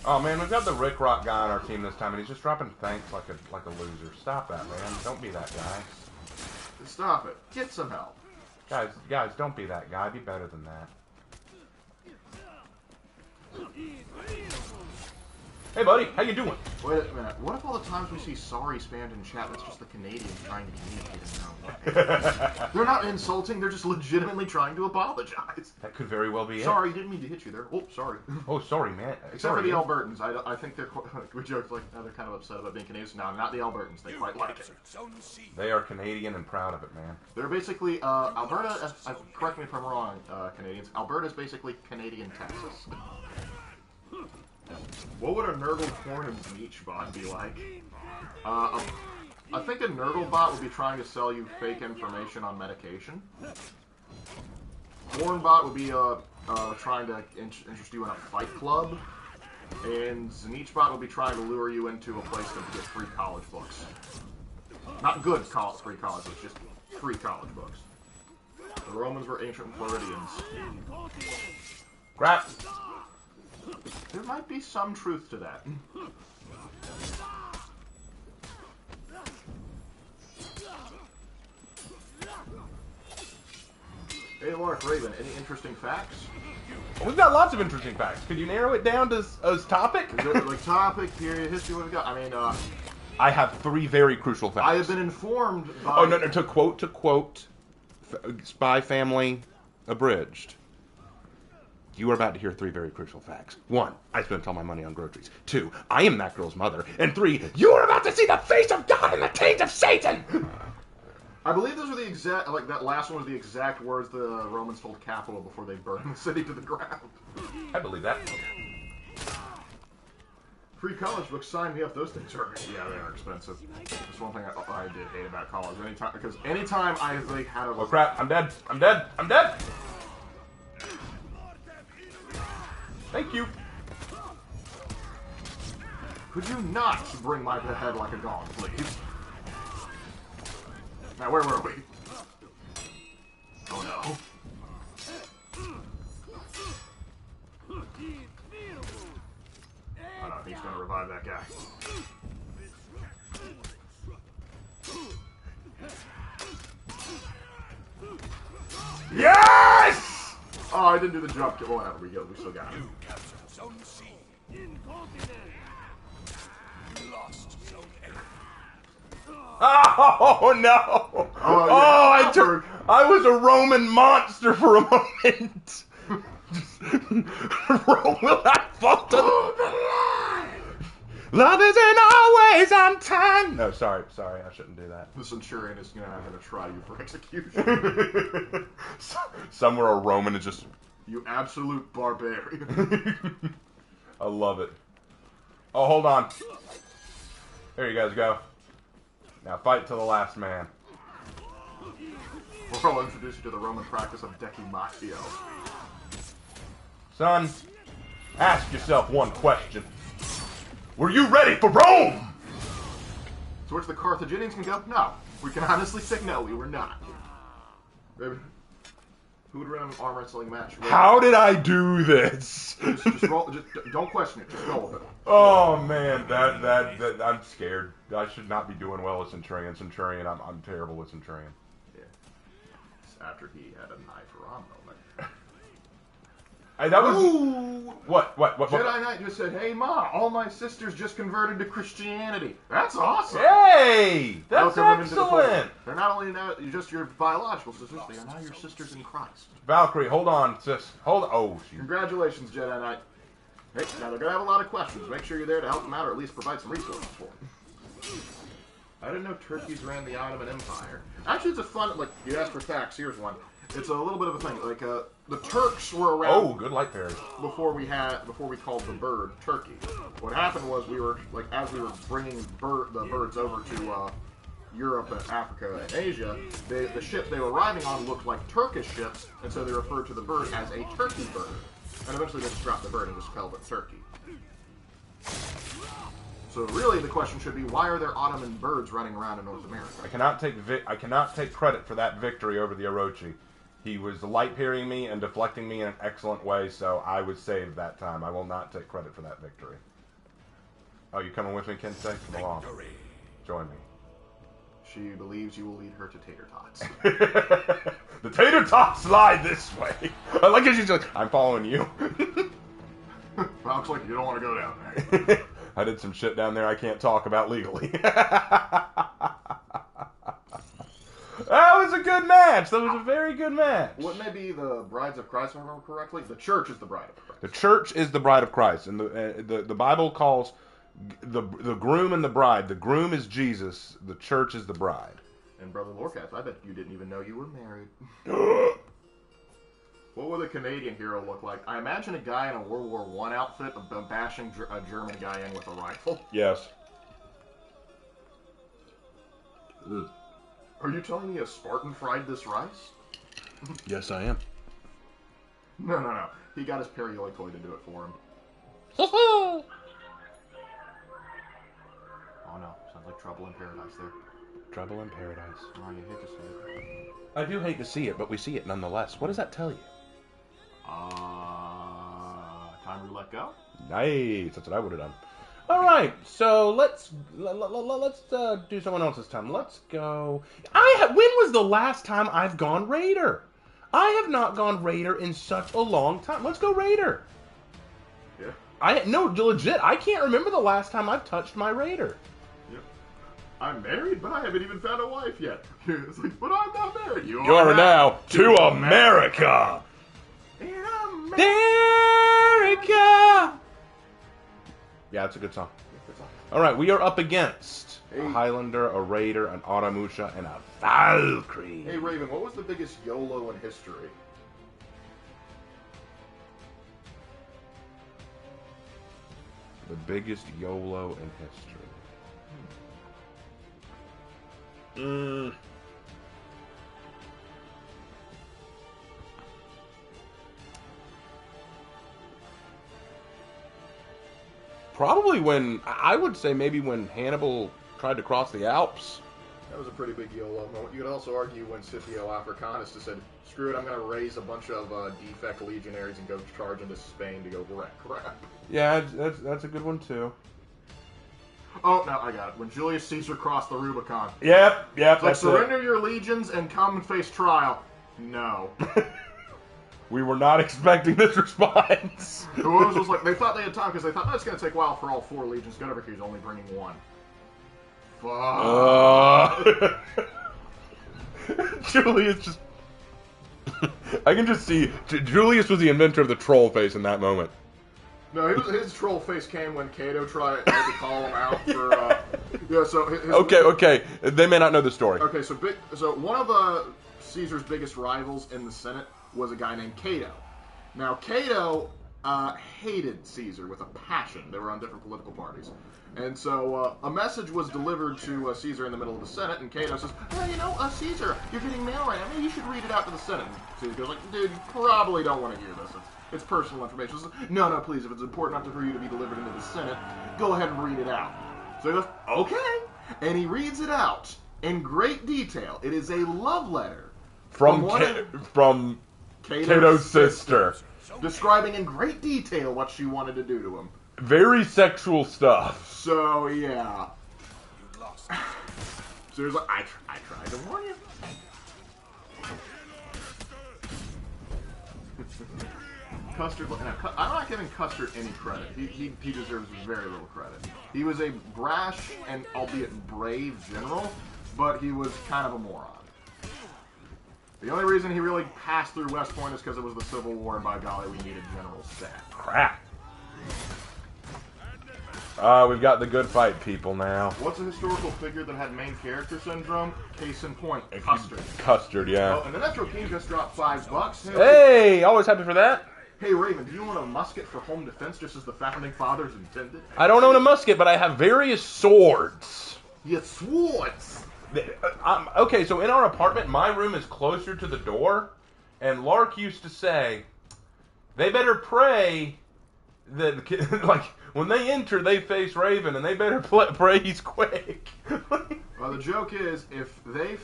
Speaker 1: Oh man, we've got the Rick Rock guy on our team this time, and he's just dropping thanks like a loser. Stop that, man. Don't be that guy.
Speaker 2: Stop it. Get some help.
Speaker 1: Guys, don't be that guy. Be better than that. Hey, buddy, how you doing?
Speaker 2: Wait a minute. What if all the times we see sorry spammed in chat, that's just the Canadians trying to communicate in their own way? They're not insulting, they're just legitimately trying to apologize.
Speaker 1: That could very well be
Speaker 2: Sorry, didn't mean to hit you there. Oh, sorry.
Speaker 1: Oh, sorry, man.
Speaker 2: Except for the Albertans. I think they're, we joke like, they're kind of upset about being Canadians. No, not the Albertans. They quite like it.
Speaker 1: They are Canadian and proud of it, man.
Speaker 2: They're basically, Alberta, correct me if I'm wrong, Canadians. Alberta's basically Canadian Texas. What would a Nurgle Corn and Bleach bot be like? I think a Nurgle bot would be trying to sell you fake information on medication. Corn bot would be trying to interest you in a fight club. And Zanichbot would be trying to lure you into a place to get free college books. Not good free college books, just 3 college books. The Romans were ancient Floridians.
Speaker 1: Crap.
Speaker 2: There might be some truth to that. Hey, Lark Raven, any interesting facts?
Speaker 1: We've got lots of interesting facts. Could you narrow it down to as topic?
Speaker 2: Is it like topic, period, history, what have we got? I mean,
Speaker 1: I have 3 very crucial facts.
Speaker 2: I have been informed by...
Speaker 1: Oh, no, to quote, Spy Family Abridged. You are about to hear 3 very crucial facts. 1, I spent all my money on groceries. 2, I am that girl's mother. And 3, you are about to see the face of God and the taint of Satan!
Speaker 2: I believe those were the exact, like that last one was the exact words the Romans told Capua before they burned the city to the ground.
Speaker 1: I believe that.
Speaker 2: Free college books, sign me up. Those things are, yeah, they are expensive. That's one thing I did hate about college. Anytime I like had a...
Speaker 1: Oh crap, I'm dead. I'm dead. I'm dead. Thank you.
Speaker 2: Could you not bring my head like a gong, please? Now, where were we? Oh no. Oh no, he's gonna revive that guy.
Speaker 1: Yes!
Speaker 2: Oh, I didn't do the jump. Well, whatever, we still got it.
Speaker 3: You captured Zone C. You lost Zone A.
Speaker 1: Oh no!
Speaker 2: Oh,
Speaker 1: I was a Roman monster for a moment. Will I fall to love isn't always on time. No, sorry, I shouldn't do that.
Speaker 2: The Centurion is gonna try you for execution.
Speaker 1: Somewhere a Roman is just...
Speaker 2: You absolute barbarian.
Speaker 1: I love it. Oh, hold on. There you guys go. Now fight to the last man.
Speaker 2: I'll introduce you to the Roman practice of decumatio.
Speaker 1: Son, ask yourself one question. Were you ready for Rome?
Speaker 2: To which the Carthaginians can go, no. We can honestly say no, we were not. Who would run an arm wrestling match?
Speaker 1: How did I do this?
Speaker 2: Just roll, don't question it, just go with it.
Speaker 1: Oh man, that I'm scared. I should not be doing well with Centurion. I'm terrible with Centurion.
Speaker 2: Yeah. After he had a knife around moment.
Speaker 1: That was...
Speaker 2: Ooh!
Speaker 1: What?
Speaker 2: Jedi Knight just said, hey Ma, all my sisters just converted to Christianity. That's awesome.
Speaker 1: Hey! That's
Speaker 2: Welcome them into the fold.
Speaker 1: excellent!
Speaker 2: They're not only now just your biological sisters, they are now your sisters in Christ.
Speaker 1: Valkyrie, hold on, sis. Hold on. Oh, shoot.
Speaker 2: Congratulations, Jedi Knight. Hey, now they're going to have a lot of questions. Make sure you're there to help them out or at least provide some resources for them. I didn't know Turkeys ran the Ottoman Empire. Actually, it's a fun, like, you asked for facts, here's one. It's a little bit of a thing. Like, the Turks were around...
Speaker 1: Oh, good light parry.
Speaker 2: Before we called the bird turkey. What happened was we were, like, as we were bringing the birds over to Europe and Africa and Asia, the ship they were arriving on looked like Turkish ships, and so they referred to the bird as a turkey bird. And eventually they just dropped the bird and just called it turkey. So really the question should be, why are there Ottoman birds running around in North America?
Speaker 1: I cannot take credit for that victory over the Orochi. He was light parrying me and deflecting me in an excellent way, so I was saved that time. I will not take credit for that victory. Oh, you coming with me, Kensei? Come along. Join me.
Speaker 2: She believes you will lead her to tater tots.
Speaker 1: The tater tots lie this way. I like it. She's like, I'm following you.
Speaker 2: Well, looks like you don't want to go down there.
Speaker 1: I did some shit down there I can't talk about legally. That was a good match. That was a very good match.
Speaker 2: Wouldn't they be the brides of Christ, if I remember correctly? The church is the bride of Christ.
Speaker 1: The church is the bride of Christ, and the Bible calls the groom and the bride. The groom is Jesus. The church is the bride.
Speaker 2: And Brother Lorcath, I bet you didn't even know you were married. What would a Canadian hero look like? I imagine a guy in a World War I outfit bashing a German guy in with a rifle.
Speaker 1: Yes.
Speaker 2: Ugh. Are you telling me a Spartan fried this rice?
Speaker 1: Yes, I am.
Speaker 2: No. He got his Perioli toy to do it for him. Oh no, sounds like trouble in paradise there.
Speaker 1: Trouble in paradise.
Speaker 2: Oh, you hate to see it.
Speaker 1: I do hate to see it, but we see it nonetheless. What does that tell you?
Speaker 2: Time to let go?
Speaker 1: Nice. That's what I would have done. All right, so let's do someone else's time. Let's go. When was the last time I've gone Raider? I have not gone Raider in such a long time. Let's go Raider.
Speaker 2: Yeah.
Speaker 1: No, legit. I can't remember the last time I've touched my Raider.
Speaker 2: Yep. I'm married, but I haven't even found a wife yet. It's like, but I'm not married. You
Speaker 1: are now to America. America. Yeah, it's a good song. All right, we are up against a Highlander, a Raider, an Automusha, and a Valkyrie.
Speaker 2: Hey, Raven, what was the biggest YOLO in history?
Speaker 1: The biggest YOLO in history. Probably I would say maybe when Hannibal tried to cross the Alps.
Speaker 2: That was a pretty big YOLO moment. You could also argue when Scipio Africanus just said, screw it, I'm going to raise a bunch of defect legionaries and go charge into Spain to go wreck crap.
Speaker 1: Yeah, that's a good one too.
Speaker 2: Oh, no, I got it. When Julius Caesar crossed the Rubicon.
Speaker 1: Yep.
Speaker 2: It's like, surrender your legions and come and face trial. No.
Speaker 1: We were not expecting this response.
Speaker 2: The Romans was like, they thought they had time because they thought, it's going to take a while for all 4 legions. Get over here, he's only bringing 1. Fuck.
Speaker 1: Julius just... I can just see... Julius was the inventor of the troll face in that moment.
Speaker 2: No, his troll face came when Cato tried to call him out for... yeah, so...
Speaker 1: Okay. They may not know the story.
Speaker 2: Okay, so one of Caesar's biggest rivals in the Senate was a guy named Cato. Now, Cato hated Caesar with a passion. They were on different political parties. And so a message was delivered to Caesar in the middle of the Senate, and Cato says, well, Caesar, you're getting mail right now. Maybe you should read it out to the Senate. And Caesar goes like, dude, you probably don't want to hear this. It's personal information. Says, no, please, if it's important enough for you to be delivered into the Senate, go ahead and read it out. So he goes, okay. And he reads it out in great detail. It is a love letter
Speaker 1: from Cato's sister,
Speaker 2: describing in great detail what she wanted to do to him.
Speaker 1: Very sexual stuff.
Speaker 2: So, yeah. So he was like, I tried to warn you. Custer, I'm not giving Custer any credit. He deserves very little credit. He was a brash and albeit brave general, but he was kind of a moron. The only reason he really passed through West Point is because it was the Civil War, and by golly, we needed General Stat.
Speaker 1: Crap. We've got the good fight people now.
Speaker 2: What's a historical figure that had main character syndrome? Case in point, Custard.
Speaker 1: Custard, yeah.
Speaker 2: Oh, and the Metro King just dropped $5.
Speaker 1: Hey, always happy for that.
Speaker 2: Hey, Raven, do you want a musket for home defense just as the Founding Fathers intended?
Speaker 1: I don't own a musket, but I have various swords.
Speaker 2: Yeah, swords!
Speaker 1: Okay, so in our apartment, my room is closer to the door, and Lark used to say, they better pray that, like, when they enter, they face Raven, and they better pray he's quick.
Speaker 2: Well, the joke is, if they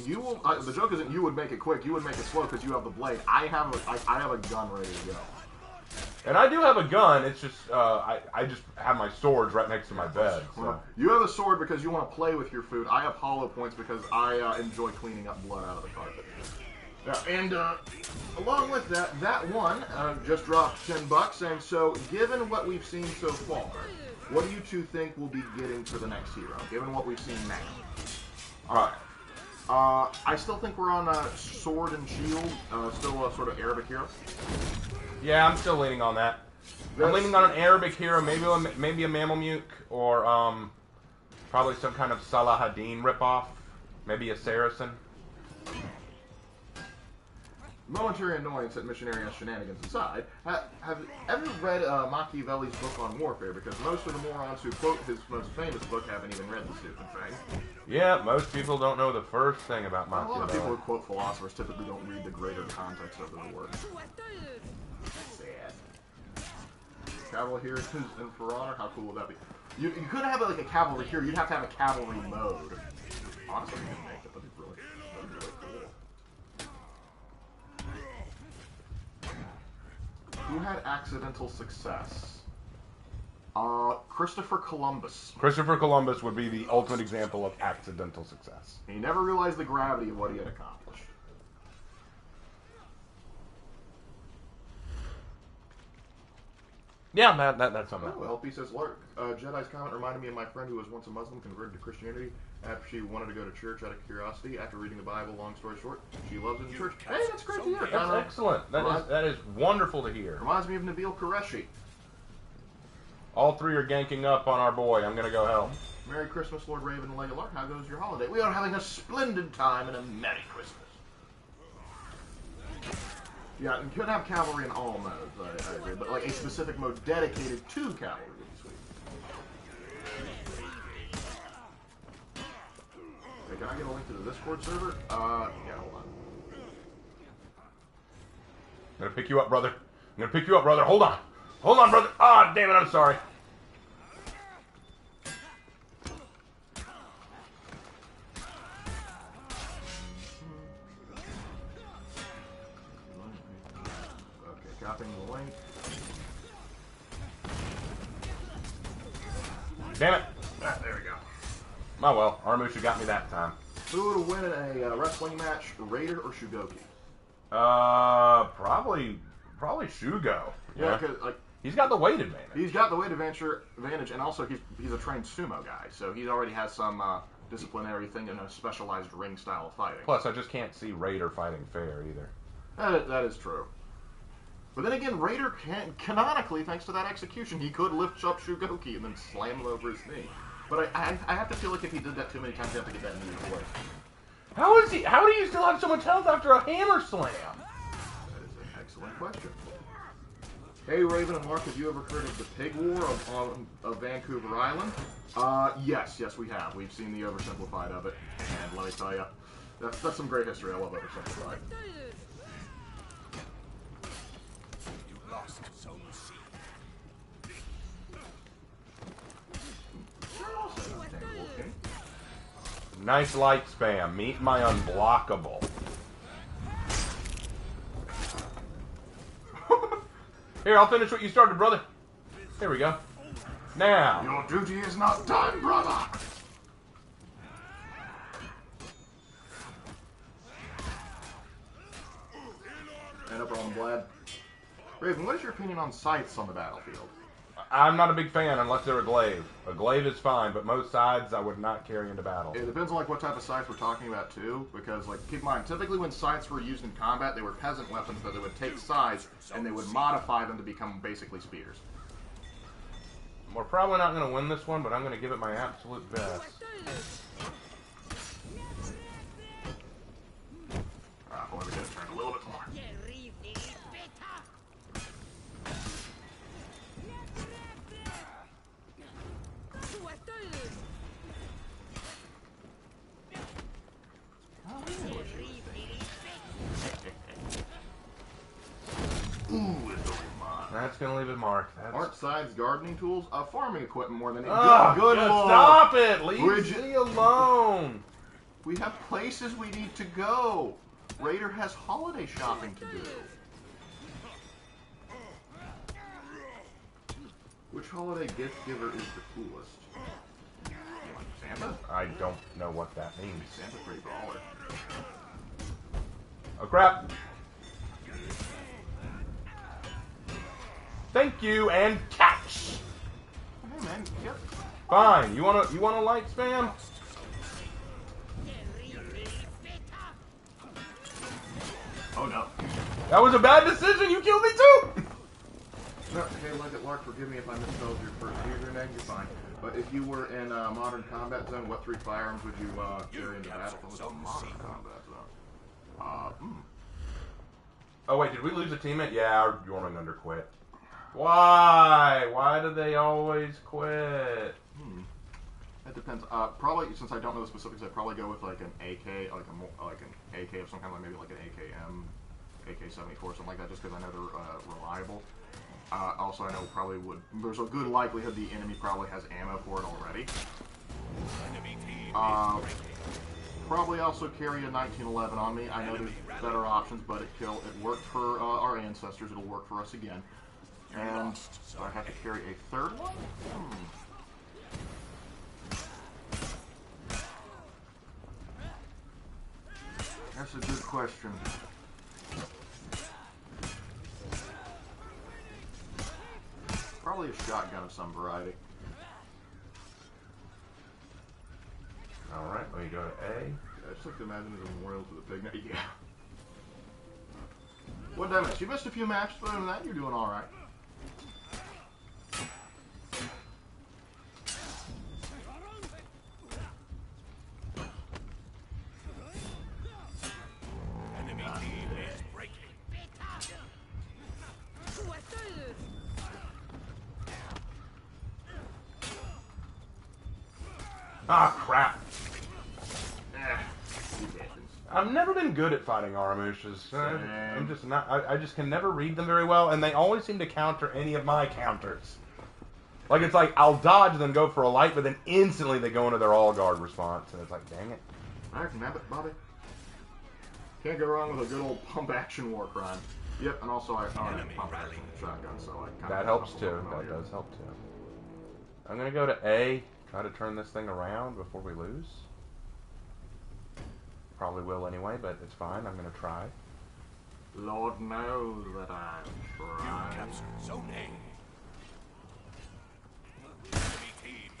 Speaker 2: you will. The joke isn't you would make it quick. You would make it slow because you have the blade. I have a gun ready to go.
Speaker 1: And I do have a gun. It's just I just have my swords right next to my bed. So.
Speaker 2: Well, you have a sword because you want to play with your food. I have hollow points because I enjoy cleaning up blood out of the carpet. Yeah, and along with that one just dropped $10, and so given what we've seen so far, what do you two think we'll be getting for the next hero? Given what we've seen now. All right. I still think we're on sword and shield, still a sort of Arabic hero.
Speaker 1: Yeah, I'm still leaning on that. I'm leaning on an Arabic hero, maybe a Mameluke, or probably some kind of Salahadin ripoff, maybe a Saracen.
Speaker 2: Momentary annoyance at missionary shenanigans aside, have ever read Machiavelli's book on warfare? Because most of the morons who quote his most famous book haven't even read the stupid thing.
Speaker 1: Yeah, most people don't know the first thing about Machiavelli.
Speaker 2: A lot of people who quote philosophers typically don't read the greater context of their work. Sad. Cavalry here and For Honor, how cool would that be? You couldn't have like a cavalry here, you'd have to have a cavalry mode. Honestly, you can make it. That'd be really cool. Who had accidental success? Christopher Columbus.
Speaker 1: Christopher Columbus would be the ultimate example of accidental success.
Speaker 2: He never realized the gravity of what he had accomplished.
Speaker 1: Yeah, that's something.
Speaker 2: Oh, LP says, Lark, Jedi's comment reminded me of my friend who was once a Muslim, converted to Christianity after she wanted to go to church out of curiosity. After reading the Bible, long story short, she loves it in church. Hey, that's great to hear.
Speaker 1: That's excellent. That is wonderful to hear.
Speaker 2: Reminds me of Nabil Qureshi.
Speaker 1: All three are ganking up on our boy. I'm going to go help.
Speaker 2: Merry Christmas, Lord Raven and Lady Lark. How goes your holiday? We are having a splendid time and a Merry Christmas. Yeah, you could have cavalry in all modes, I agree, but like a specific mode dedicated to cavalry would be sweet. Hey, can I get a link to the Discord server? Yeah, hold on.
Speaker 1: I'm going to pick you up, brother. I'm going to pick you up, brother. Hold on. Hold on, brother. Ah, damn it, I'm sorry.
Speaker 2: Okay, copying the link.
Speaker 1: Damn it.
Speaker 2: Ah, there we go.
Speaker 1: Oh well, Armusha got me that time.
Speaker 2: Who would win in a wrestling match, Raider or Shugoki?
Speaker 1: Probably Shugo.
Speaker 2: Yeah, because like
Speaker 1: he's got the weight advantage.
Speaker 2: he's got the weight advantage, and also he's a trained sumo guy, so he already has some disciplinary thing and a specialized ring style of fighting.
Speaker 1: Plus, I just can't see Raider fighting fair either.
Speaker 2: That is true. But then again, Raider canonically, thanks to that execution, he could lift up Shugoki and then slam him over his knee. But I have to feel like if he did that too many times, he'd have to get that knee replaced.
Speaker 1: How do you still have so much health after a hammer slam?
Speaker 2: That is an excellent question. Hey, Raven and Mark, have you ever heard of the Pig War of Vancouver Island? Yes, we have. We've seen the oversimplified of it, and let me tell you, that's some great history. I love oversimplified.
Speaker 3: You lost Zone C.
Speaker 1: Nice light spam. Meet my unblockable. Here, I'll finish what you started, brother. Here we go. Now.
Speaker 2: Your duty is not done, brother! And up on Vlad. Raven, what is your opinion on sights on the battlefield?
Speaker 1: I'm not a big fan unless they're a glaive. A glaive is fine, but most sides I would not carry into battle.
Speaker 2: It depends on like what type of sights we're talking about too, because like keep in mind, typically when sights were used in combat, they were peasant weapons that they would take sides and they would modify them to become basically spears.
Speaker 1: We're probably not going to win this one, but I'm going to give it my absolute best.
Speaker 2: Boy, we gotta turn a little bit more. Ooh, it's over mine.
Speaker 1: That's going to leave a mark.
Speaker 2: Art sides, gardening tools, farming equipment more than it.
Speaker 1: Oh,
Speaker 2: Good lord.
Speaker 1: stop it! Leave
Speaker 2: Bridget.
Speaker 1: me alone!
Speaker 2: We have places we need to go. Raider has holiday shopping to do. Which holiday gift giver is the coolest? You like Santa?
Speaker 1: I don't know what that means.
Speaker 2: Santa's pretty baller.
Speaker 1: Oh crap! Thank you and catch.
Speaker 2: Hey man, yep.
Speaker 1: Fine. You wanna light spam?
Speaker 2: Oh no.
Speaker 1: That was a bad decision. You killed me too.
Speaker 2: No, hey, look at Lark. Forgive me if I misspelled your first username. You're fine. But if you were in a modern combat zone, what 3 firearms would you carry into battle? What was a modern combat zone?
Speaker 1: Oh wait, did we lose a teammate? Yeah, our Yorman under quit. Why? Why do they always quit?
Speaker 2: It depends. Probably since I don't know the specifics, I'd probably go with like an AK, like an AK of some kind, like maybe like an AKM, AK-74, something like that, just because I know they're reliable. Also, I know probably there's a good likelihood the enemy probably has ammo for it already. Probably also carry a 1911 on me. I know there's better options, but it worked for our ancestors. It'll work for us again. And do I have to carry a third one? That's a good question. Probably a shotgun of some variety.
Speaker 1: Alright, we go to A.
Speaker 2: I just like to imagine there's a memorial to the pig. Yeah. What did I miss? You missed a few matches, but other than that, you're doing alright.
Speaker 1: Ah, crap. I've never been good at fighting Aramushes. I'm just not. I just can never read them very well, and they always seem to counter any of my counters. Like, it's like, I'll dodge then go for a light, but then instantly they go into their all-guard response, and it's like, dang it.
Speaker 2: Alright, nab it, Bobby. Can't go wrong with a good old pump action war crime. Yep, and also I pump action shotgun, so I kind of...
Speaker 1: That helps too. That does help too. I'm gonna go to A, try to turn this thing around before we lose. Probably will anyway, but it's fine. I'm gonna try.
Speaker 2: Lord knows that I'm trying.
Speaker 3: Capture Zone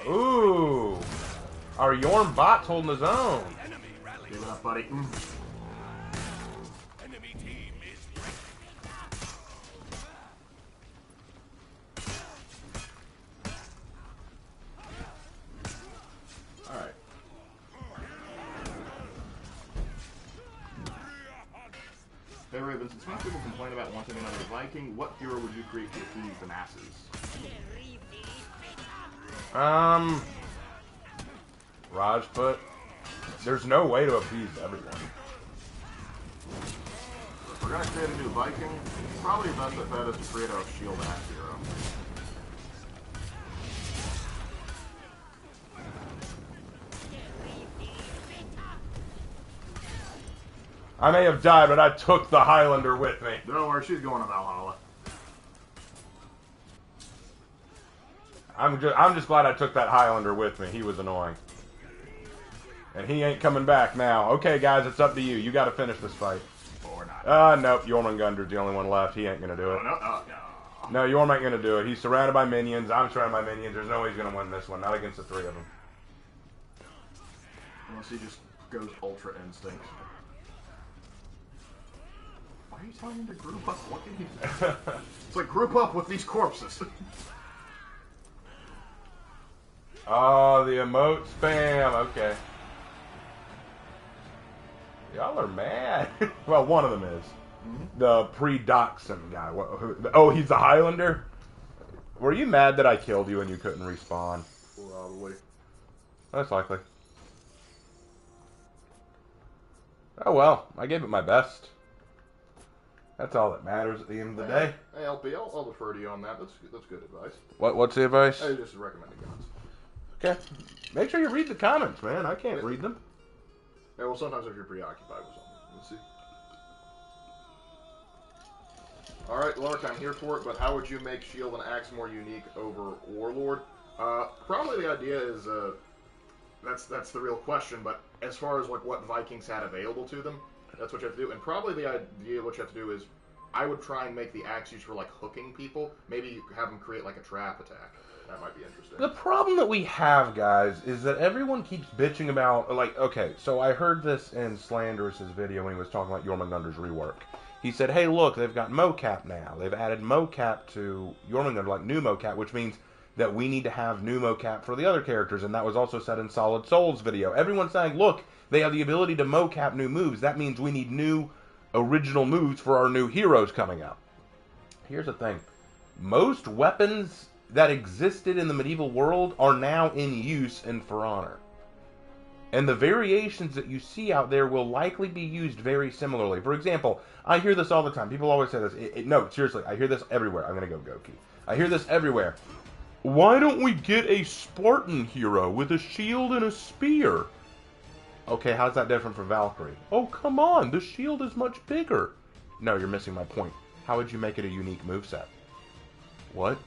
Speaker 3: A.
Speaker 1: Ooh! Our Yorm bot's holding his own.
Speaker 3: Enemy rally.
Speaker 2: Give it up, buddy.
Speaker 3: Enemy team is breaking.
Speaker 2: Alright. Hey Raven, since most people complain about wanting another Viking, what hero would you create to appease the masses?
Speaker 1: Rajput. There's no way to appease everyone.
Speaker 2: If we're gonna create a new Viking, probably the best bet is to create a shield axe hero.
Speaker 1: I may have died, but I took the Highlander with me.
Speaker 2: Don't worry, she's going to Valhalla.
Speaker 1: I'm just glad I took that Highlander with me. He was annoying. And he ain't coming back now. Okay, guys, it's up to you. You got to finish this fight.
Speaker 2: Or not.
Speaker 1: Nope. Jormungandr's the only one left. He ain't going to do it.
Speaker 2: No.
Speaker 1: No, Jorm ain't going to do it. He's surrounded by minions. I'm surrounded by minions. There's no way he's going to win this one. Not against the three of them.
Speaker 2: Unless he just goes Ultra Instinct. Why are you telling him to group up? What can he do? It's like, group up with these corpses.
Speaker 1: Oh, the emote spam. Okay. Y'all are mad. Well, one of them is. The pre-Doxon guy. Oh, he's the Highlander? Were you mad that I killed you and you couldn't respawn?
Speaker 2: Probably.
Speaker 1: Most likely. Oh well, I gave it my best. That's all that matters at the end of the day.
Speaker 2: Hey, LP, I'll defer to you on that. That's good advice.
Speaker 1: What's the advice?
Speaker 2: I just recommended guns.
Speaker 1: Okay. Make sure you read the comments, man. I can't read them.
Speaker 2: Yeah, well, sometimes if you're preoccupied with something. Let's see. Alright, Lark, I'm here for it, but how would you make Shield and Axe more unique over Warlord? Probably the idea is, that's the real question, but as far as like what Vikings had available to them, that's what you have to do. And probably the idea what you have to do is, I would try and make the axe used for like hooking people. Maybe have them create like a trap attack. That might be interesting.
Speaker 1: The problem that we have, guys, is that everyone keeps bitching about, like, okay, so I heard this in Slanderous's video when he was talking about Jormungandr's rework. He said, hey, look, they've got mocap now. They've added mocap to Jormungandr, like new mocap, which means that we need to have new mocap for the other characters, and that was also said in Solid Soul's video. Everyone's saying, look, they have the ability to mocap new moves. That means we need new original moves for our new heroes coming out. Here's the thing. Most weapons that existed in the medieval world are now in use in For Honor. And the variations that you see out there will likely be used very similarly. For example, I hear this all the time. People always say this. No, seriously, I hear this everywhere. I'm going to go Goki. I hear this everywhere. Why don't we get a Spartan hero with a shield and a spear? Okay, how's that different from Valkyrie? Oh, come on, the shield is much bigger. No, you're missing my point. How would you make it a unique moveset? What?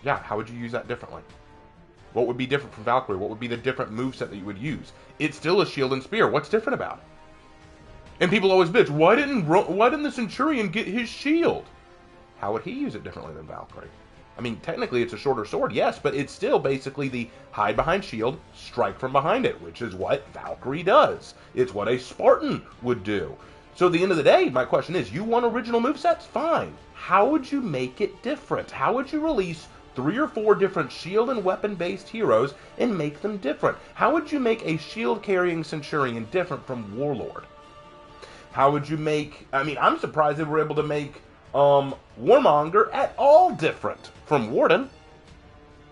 Speaker 1: Yeah, how would you use that differently? What would be different from Valkyrie? What would be the different moveset that you would use? It's still a shield and spear. What's different about it? And people always bitch, why didn't the Centurion get his shield? How would he use it differently than Valkyrie? I mean, technically it's a shorter sword, yes, but it's still basically the hide behind shield, strike from behind it, which is what Valkyrie does. It's what a Spartan would do. So at the end of the day, my question is, you want original movesets? Fine. How would you make it different? How would you release 3 or 4 different shield and weapon-based heroes and make them different? How would you make a shield-carrying Centurion different from Warlord? How would you make... I mean, I'm surprised they were able to make Warmonger at all different from Warden.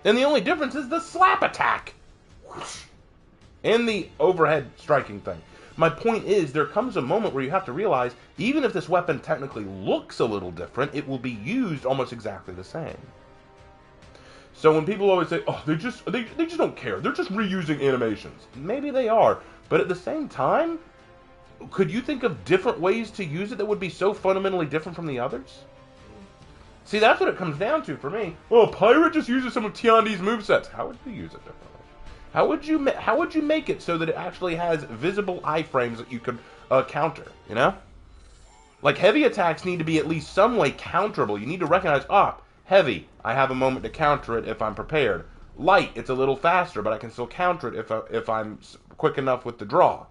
Speaker 1: And the only difference is the slap attack. Whoosh. And the overhead striking thing. My point is, there comes a moment where you have to realize, even if this weapon technically looks a little different, it will be used almost exactly the same. So when people always say, oh, they just don't care, they're just reusing animations. Maybe they are, but at the same time, could you think of different ways to use it that would be so fundamentally different from the others? See, that's what it comes down to for me. Oh, Pirate just uses some of Tiandi's movesets. How would you use it differently? How would you make it so that it actually has visible iframes that you could counter, you know? Like, heavy attacks need to be at least some way counterable. You need to recognize, heavy, I have a moment to counter it if I'm prepared. Light, it's a little faster, but I can still counter it if I'm quick enough with the draw.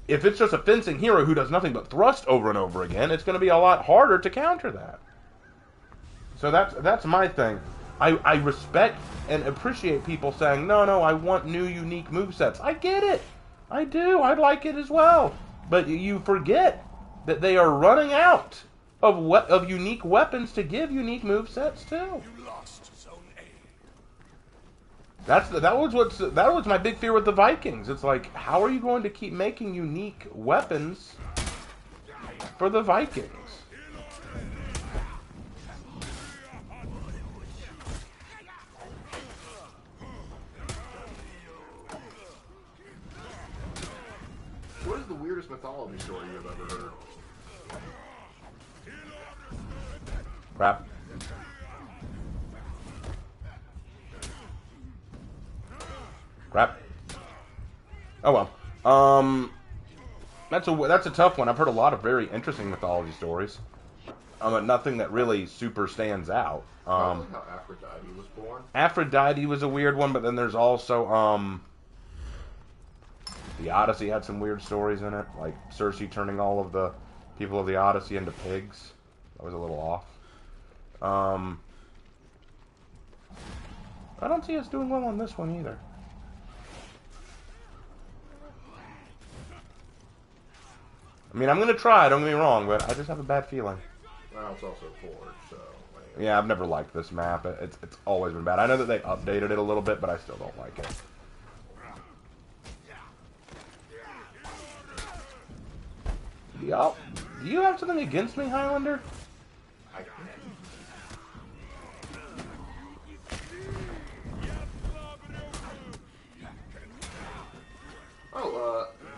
Speaker 1: If it's just a fencing hero who does nothing but thrust over and over again, it's going to be a lot harder to counter that. So that's my thing. I respect and appreciate people saying, no, I want new, unique movesets. I get it. I do. I'd like it as well. But you forget that they are running out of unique weapons to give unique movesets too.
Speaker 3: You lost Zone A.
Speaker 1: That was my big fear with the Vikings. It's like, how are you going to keep making unique weapons for the Vikings?
Speaker 2: What is the weirdest mythology story you've ever heard?
Speaker 1: Crap. Oh well. That's a tough one. I've heard a lot of very interesting mythology stories. But nothing that really super stands out.
Speaker 2: Probably how Aphrodite was born.
Speaker 1: Aphrodite was a weird one, but then there's also the Odyssey had some weird stories in it, like Circe turning all of the people of the Odyssey into pigs. That was a little off. I don't see us doing well on this one either. I mean, I'm going to try, don't get me wrong, but I just have a bad feeling.
Speaker 2: Well, it's also Forge, so...
Speaker 1: Yeah, I've never liked this map. It's always been bad. I know that they updated it a little bit, but I still don't like it. Yo, do you have something against me, Highlander?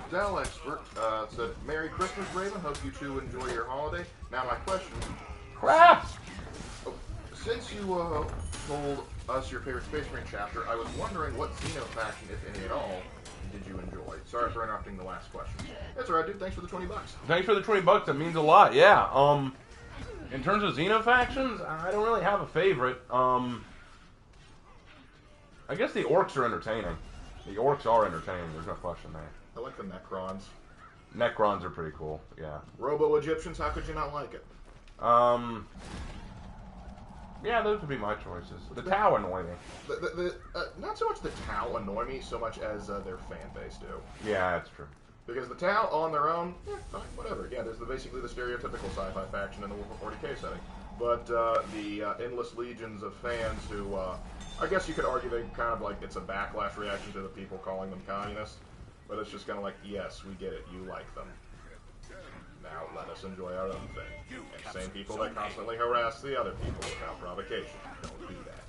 Speaker 2: Dell Expert said, Merry Christmas, Raven. Hope you two enjoy your holiday. Now my question.
Speaker 1: Crap!
Speaker 2: Since you told us your favorite Space Marine chapter, I was wondering what Xeno faction, if any at all, did you enjoy? Sorry for interrupting the last question. That's alright, dude. Thanks for the $20.
Speaker 1: Thanks for the $20. That means a lot. Yeah. In terms of Xeno factions, I don't really have a favorite. I guess the orcs are entertaining. The orcs are entertaining. There's no question there.
Speaker 2: I like the Necrons.
Speaker 1: Necrons are pretty cool. Yeah.
Speaker 2: Robo-Egyptians. How could you not like it?
Speaker 1: Yeah, those would be my choices. The Tau annoy me.
Speaker 2: Not so much the Tau annoy me, so much as their fan base do.
Speaker 1: Yeah, that's true.
Speaker 2: Because the Tau, on their own, fine, whatever. Yeah, there's basically the stereotypical sci-fi faction in the Wolf of 40K setting. But the endless legions of fans who, I guess you could argue they kind of like, it's a backlash reaction to the people calling them communists. But it's just kind of like, yes, we get it, you like them. Now let us enjoy our own thing. And same people that constantly harass the other people without provocation. Don't do that.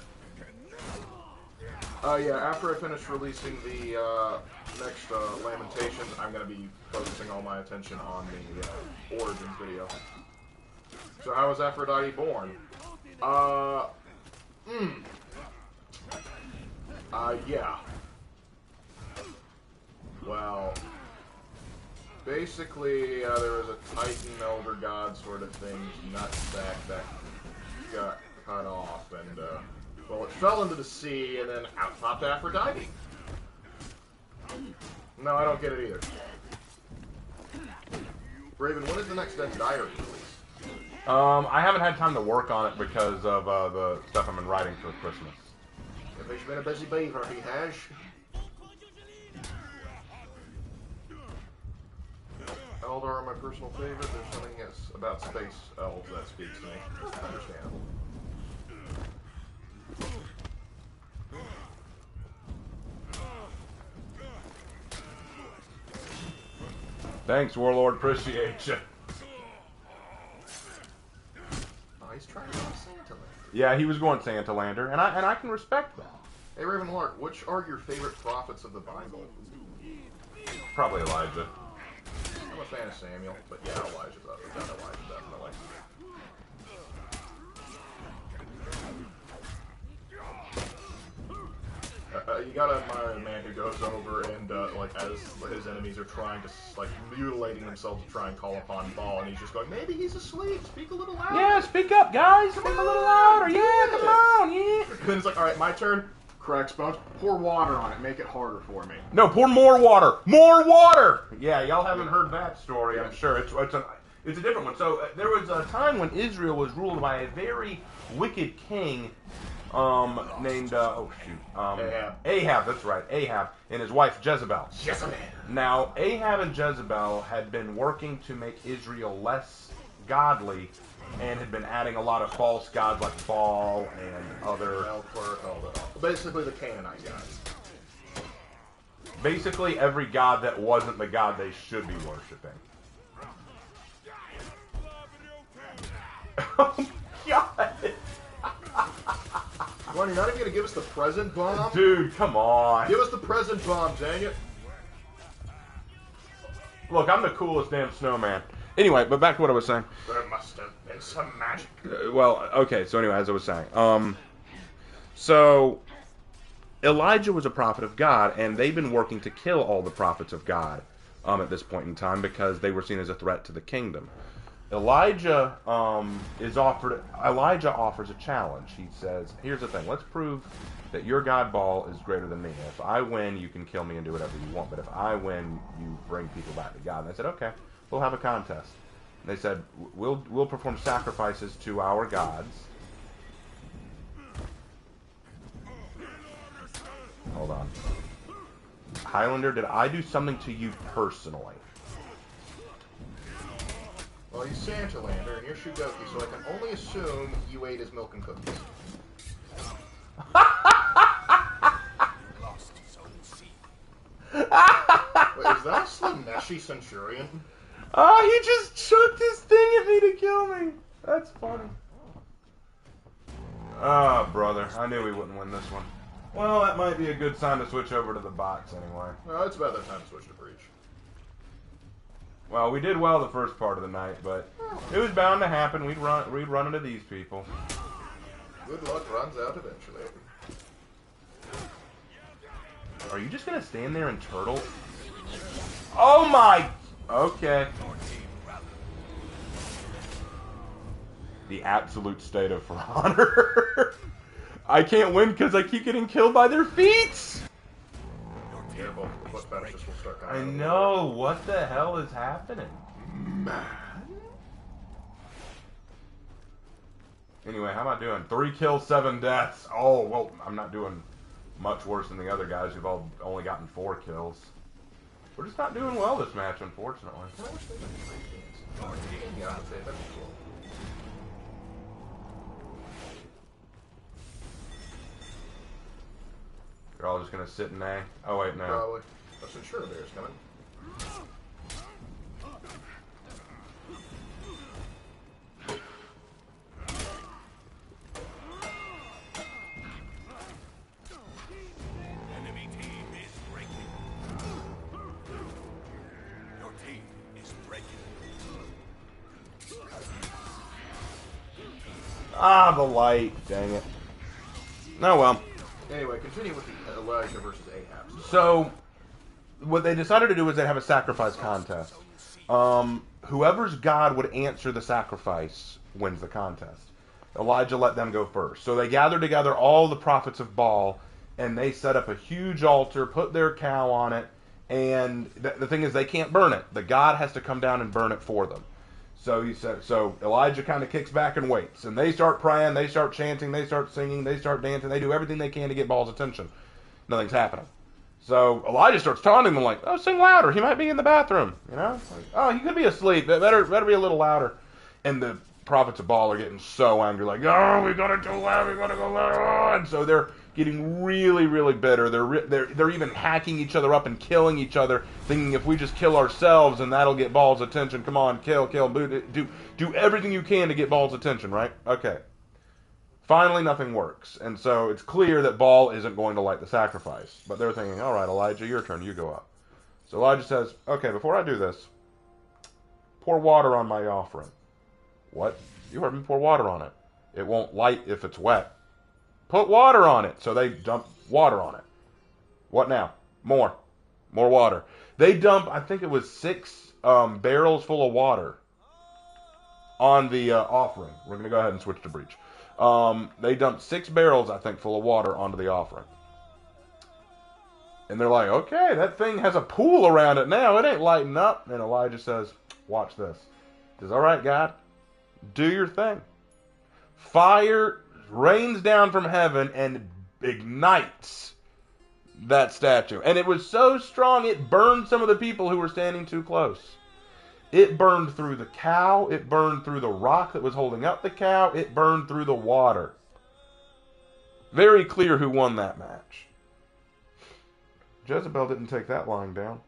Speaker 2: Yeah, after I finish releasing the next Lamentations, I'm going to be focusing all my attention on the Origins video. So how was Aphrodite born? Yeah. Well, basically, there was a Titan elder god sort of thing's nutsack that got cut off, and, well, it fell into the sea, and then out popped Aphrodite. No, I don't get it either. Raven, when is the next Dead Diary release?
Speaker 1: I haven't had time to work on it because of the stuff I've been writing for Christmas.
Speaker 2: If he's been a busy beaver, he has. Eldar are my personal favorite. There's something about space elves that speaks to me. Understandable.
Speaker 1: Thanks, Warlord. Appreciate you.
Speaker 2: Oh, he's trying to go Santa Land.
Speaker 1: Yeah, he was going Santa Lander, and I can respect that.
Speaker 2: Hey, Raven Lark, which are your favorite prophets of the Bible?
Speaker 1: Probably Elijah.
Speaker 2: I'm a fan of Samuel, but yeah, Elijah's up. Elijah, definitely. You gotta admire a man who goes over and, like, as his enemies are trying to, like, mutilating themselves to try and call upon Baal, and he's just going, maybe he's asleep, speak a little louder.
Speaker 1: Yeah, speak up, guys. Speak a little louder. Yeah, come on, yeah.
Speaker 2: And then it's like, alright, my turn. Cracks bones. Pour water on it. Make it harder for me.
Speaker 1: No, pour more water. More water. Yeah, y'all haven't heard that story, I'm sure. It's a different one. So there was a time when Israel was ruled by a very wicked king named
Speaker 2: Ahab.
Speaker 1: Ahab. That's right, Ahab, and his wife Jezebel.
Speaker 2: Jezebel.
Speaker 1: Now Ahab and Jezebel had been working to make Israel less godly, and had been adding a lot of false gods like Baal and other.
Speaker 2: Basically, the Canaanite gods.
Speaker 1: Basically, every god that wasn't the god they should be worshiping. Oh God!
Speaker 2: Ron, you're not even gonna give us the present bomb?
Speaker 1: Dude, come on.
Speaker 2: Give us the present bomb, dang it.
Speaker 1: Look, I'm the coolest damn snowman. Anyway, but back to what I was saying.
Speaker 2: There must have been some magic.
Speaker 1: Well, okay, so anyway, as I was saying. So, Elijah was a prophet of God, and they've been working to kill all the prophets of God at this point in time because they were seen as a threat to the kingdom. Elijah offers a challenge. He says, here's the thing, let's prove that your god Baal is greater than me. If I win, you can kill me and do whatever you want, but if I win, you bring people back to God. And they said, okay, we'll have a contest. And they said, we'll perform sacrifices to our gods. Hold on. Highlander, did I do something to you personally?
Speaker 2: Well, he's Santa Lander, and you're Shugoki, so I can only assume you ate his milk and cookies.
Speaker 3: Lost his own seed.
Speaker 2: Wait, is that a Slaneshi Centurion?
Speaker 1: Oh, he just chucked his thing at me to kill me. That's funny. Ah, brother. I knew we wouldn't win this one. Well, that might be a good sign to switch over to the bots anyway.
Speaker 2: Well, it's about that time to switch to Breach.
Speaker 1: Well, we did well the first part of the night, but it was bound to happen. We'd run into these people.
Speaker 2: Good luck runs out eventually.
Speaker 1: Are you just gonna stand there and turtle? Oh my... Okay. The absolute state of For Honor. I can't win because I keep getting killed by their feet!
Speaker 2: Careful, the foot fetishes will start coming
Speaker 1: I
Speaker 2: out of the
Speaker 1: know, what the hell is happening?
Speaker 2: Man.
Speaker 1: Anyway, how am I doing? 3 kills, 7 deaths. Oh, well, I'm not doing much worse than the other guys who've all only gotten 4 kills. We're just not doing well this match, unfortunately.
Speaker 2: I wish they did trade games. Yeah, that'd be cool.
Speaker 1: You're all just gonna sit in A? Oh, wait, no.
Speaker 2: Probably. That's sure bear's coming.
Speaker 1: Ah, the light. Dang it. Oh, well.
Speaker 2: Anyway, continue with the Elijah versus Ahab.
Speaker 1: So, what they decided to do was they have a sacrifice contest. Whoever's God would answer the sacrifice wins the contest. Elijah let them go first. So they gathered together all the prophets of Baal, and they set up a huge altar, put their cow on it, and the thing is they can't burn it. The God has to come down and burn it for them. So he said. So Elijah kind of kicks back and waits, and they start praying, they start chanting, they start singing, they start dancing, they do everything they can to get Baal's attention. Nothing's happening. So Elijah starts taunting them like, "Oh, sing louder! He might be in the bathroom." You know? Like, "Oh, he could be asleep. Better be a little louder." And the prophets of Baal are getting so angry, like, "Oh, we gotta do loud. We gotta go louder." And so they're getting really, really bitter. They're even hacking each other up and killing each other, thinking if we just kill ourselves and that'll get Baal's attention. Come on, kill, do everything you can to get Baal's attention, right? Okay. Finally, nothing works, and so it's clear that Baal isn't going to light the sacrifice. But they're thinking, all right, Elijah, your turn, you go up. So Elijah says, okay, before I do this, pour water on my offering. What? You heard me, pour water on it. It won't light if it's wet. Put water on it. So they dump water on it. What now? More water. They dump, I think it was 6 barrels full of water on the offering. We're going to go ahead and switch to breach. They dumped 6 barrels, I think, full of water onto the offering. And they're like, okay, that thing has a pool around it now. It ain't lighting up. And Elijah says, watch this. He says, all right, God, do your thing. Fire rains down from heaven and ignites that statue. And it was so strong, it burned some of the people who were standing too close. It burned through the cow. It burned through the rock that was holding up the cow. It burned through the water. Very clear who won that match. Jezebel didn't take that lying down.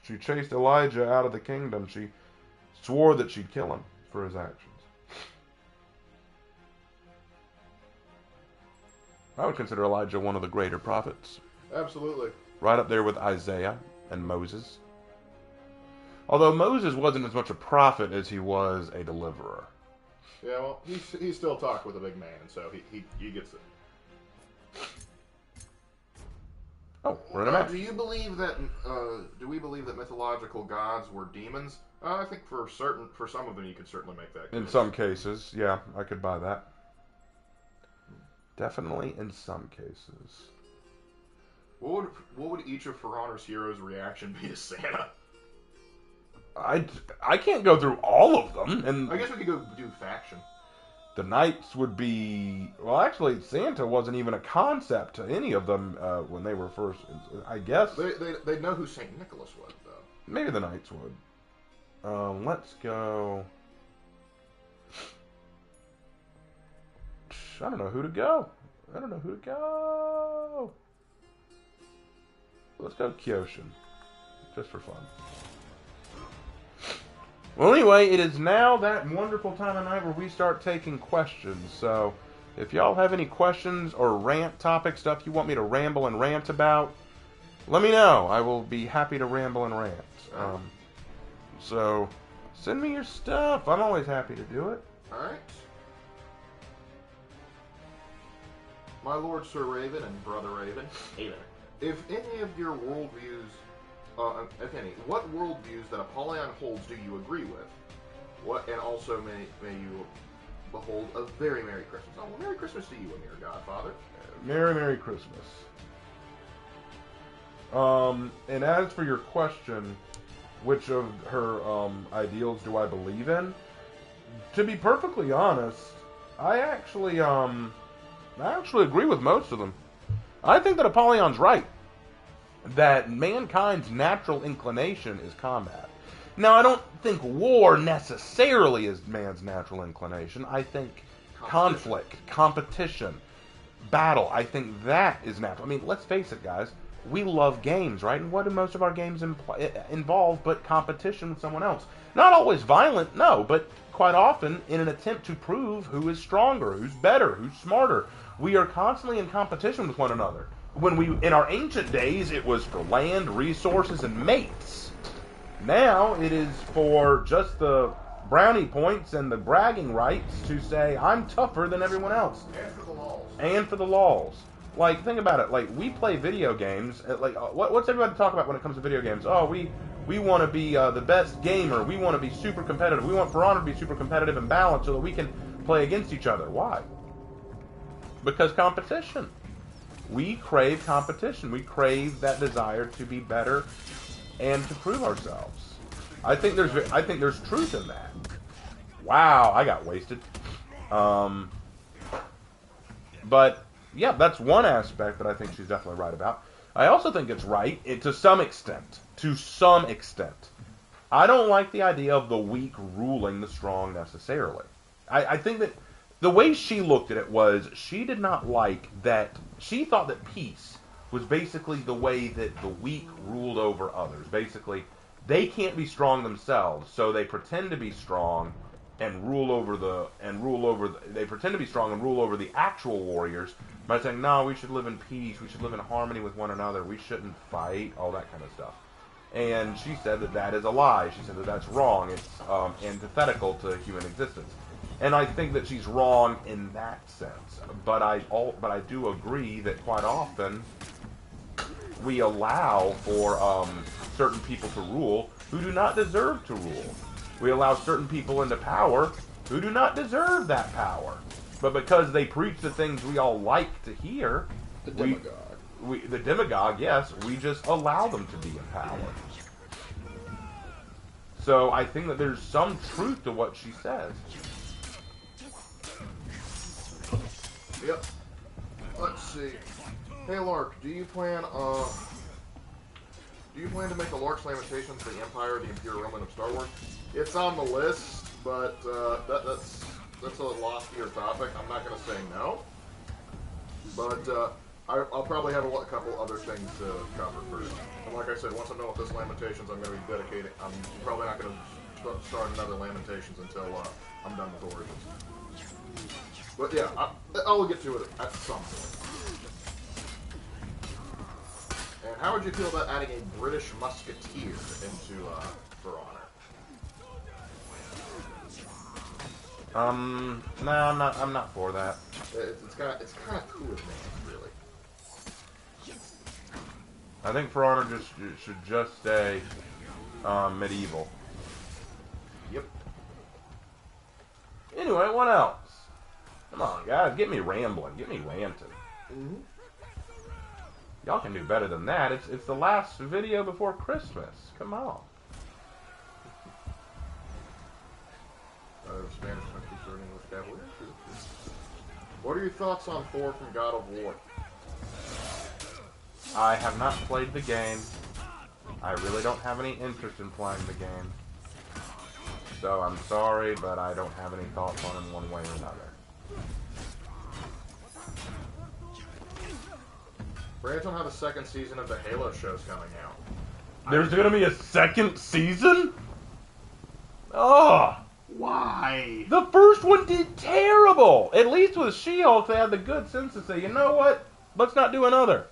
Speaker 1: She chased Elijah out of the kingdom. She swore that she'd kill him for his actions. I would consider Elijah one of the greater prophets.
Speaker 2: Absolutely.
Speaker 1: Right up there with Isaiah and Moses. Although Moses wasn't as much a prophet as he was a deliverer.
Speaker 2: Yeah, well, he still talked with a big man, so he gets it.
Speaker 1: Oh, we're in a match.
Speaker 2: Do you believe that? Do we believe that mythological gods were demons? I think for some of them, you could certainly make that case.
Speaker 1: In some cases, yeah, I could buy that. Definitely in some cases.
Speaker 2: What would each of For Honor's heroes' reaction be to Santa?
Speaker 1: I can't go through all of them, and
Speaker 2: I guess we could go do faction.
Speaker 1: The knights would be... Well, actually, Santa wasn't even a concept to any of them when they were first... I guess...
Speaker 2: They'd know who St. Nicholas was, though.
Speaker 1: Maybe the knights would. Let's go... I don't know who to go. Let's go Kyoshin. Just for fun. Well, anyway, it is now that wonderful time of night where we start taking questions. So, if y'all have any questions or rant topic stuff you want me to ramble and rant about, let me know. I will be happy to ramble and rant. So, send me your stuff. I'm always happy to do it.
Speaker 2: Alright. My Lord Sir Raven and Brother Raven, hey there. If any of your worldviews, if any, what worldviews that Apollyon holds do you agree with? What, and also may you behold a very Merry Christmas. Oh, well, Merry Christmas to you, Amir Godfather.
Speaker 1: Merry Christmas. And as for your question, which of her ideals do I believe in? To be perfectly honest, I actually agree with most of them. I think that Apollyon's right. That mankind's natural inclination is combat. Now, I don't think war necessarily is man's natural inclination. I think conflict, competition, battle, I think that is natural. I mean, let's face it, guys. We love games, right? And what do most of our games involve but competition with someone else? Not always violent, no, but quite often in an attempt to prove who is stronger, who's better, who's smarter. We are constantly in competition with one another. In our ancient days, it was for land, resources, and mates. Now, it is for just the brownie points and the bragging rights to say, I'm tougher than everyone else.
Speaker 2: And for the laws.
Speaker 1: And for the laws. Like, think about it. Like, we play video games. Like, what's everybody talk about when it comes to video games? Oh, we want to be the best gamer. We want to be super competitive. We want For Honor to be super competitive and balanced so that we can play against each other. Why? Because competition. We crave competition. We crave that desire to be better and to prove ourselves. I think there's truth in that. Wow, I got wasted. But yeah, that's one aspect that I think she's definitely right about. I also think it's right to some extent. To some extent. I don't like the idea of the weak ruling the strong necessarily. I think that the way she looked at it was she did not like that. She thought that peace was basically the way that the weak ruled over others. Basically, they can't be strong themselves, so they pretend to be strong and they pretend to be strong and rule over the actual warriors by saying, no, we should live in peace, we should live in harmony with one another, we shouldn't fight, all that kind of stuff. And she said that that is a lie. She said that that's wrong. It's antithetical to human existence. And I think that she's wrong in that sense. But I do agree that quite often we allow for certain people to rule who do not deserve to rule. We allow certain people into power who do not deserve that power. But because they preach the things we all like to hear,
Speaker 2: The demagogue.
Speaker 1: the demagogue, yes, we just allow them to be in power. So I think that there's some truth to what she says.
Speaker 2: Yep. Let's see. Hey, Lark, do you plan to make the Lark's Lamentations the Empire, the Imperial Roman of Star Wars? It's on the list, but that's a loftier topic. I'm not going to say no, but I'll probably have a couple other things to cover first. And like I said, once I'm done with this Lamentations, I'm going to be dedicating. I'm probably not going to start another Lamentations until I'm done with Origins. But yeah, I'll get to it at some point. And how would you feel about adding a British musketeer into For Honor?
Speaker 1: No, I'm not for that.
Speaker 2: It's kind of cool with me, really.
Speaker 1: I think For Honor should just stay medieval.
Speaker 2: Yep.
Speaker 1: Anyway, what else? Come on, guys, get me rambling, get me ranting.
Speaker 2: Mm-hmm.
Speaker 1: Y'all can do better than that. It's the last video before Christmas. Come on.
Speaker 2: Spanish country starting with Cavalier. What are your thoughts on Thor from God of War?
Speaker 1: I have not played the game. I really don't have any interest in playing the game. So I'm sorry, but I don't have any thoughts on him one way or another.
Speaker 2: Rant on how the second season of the Halo show's coming out.
Speaker 1: There's going to be a second season? Oh,
Speaker 2: Why?
Speaker 1: the first one did terrible. At least with She-Hulk, they had the good sense to say, you know what? Let's not do another.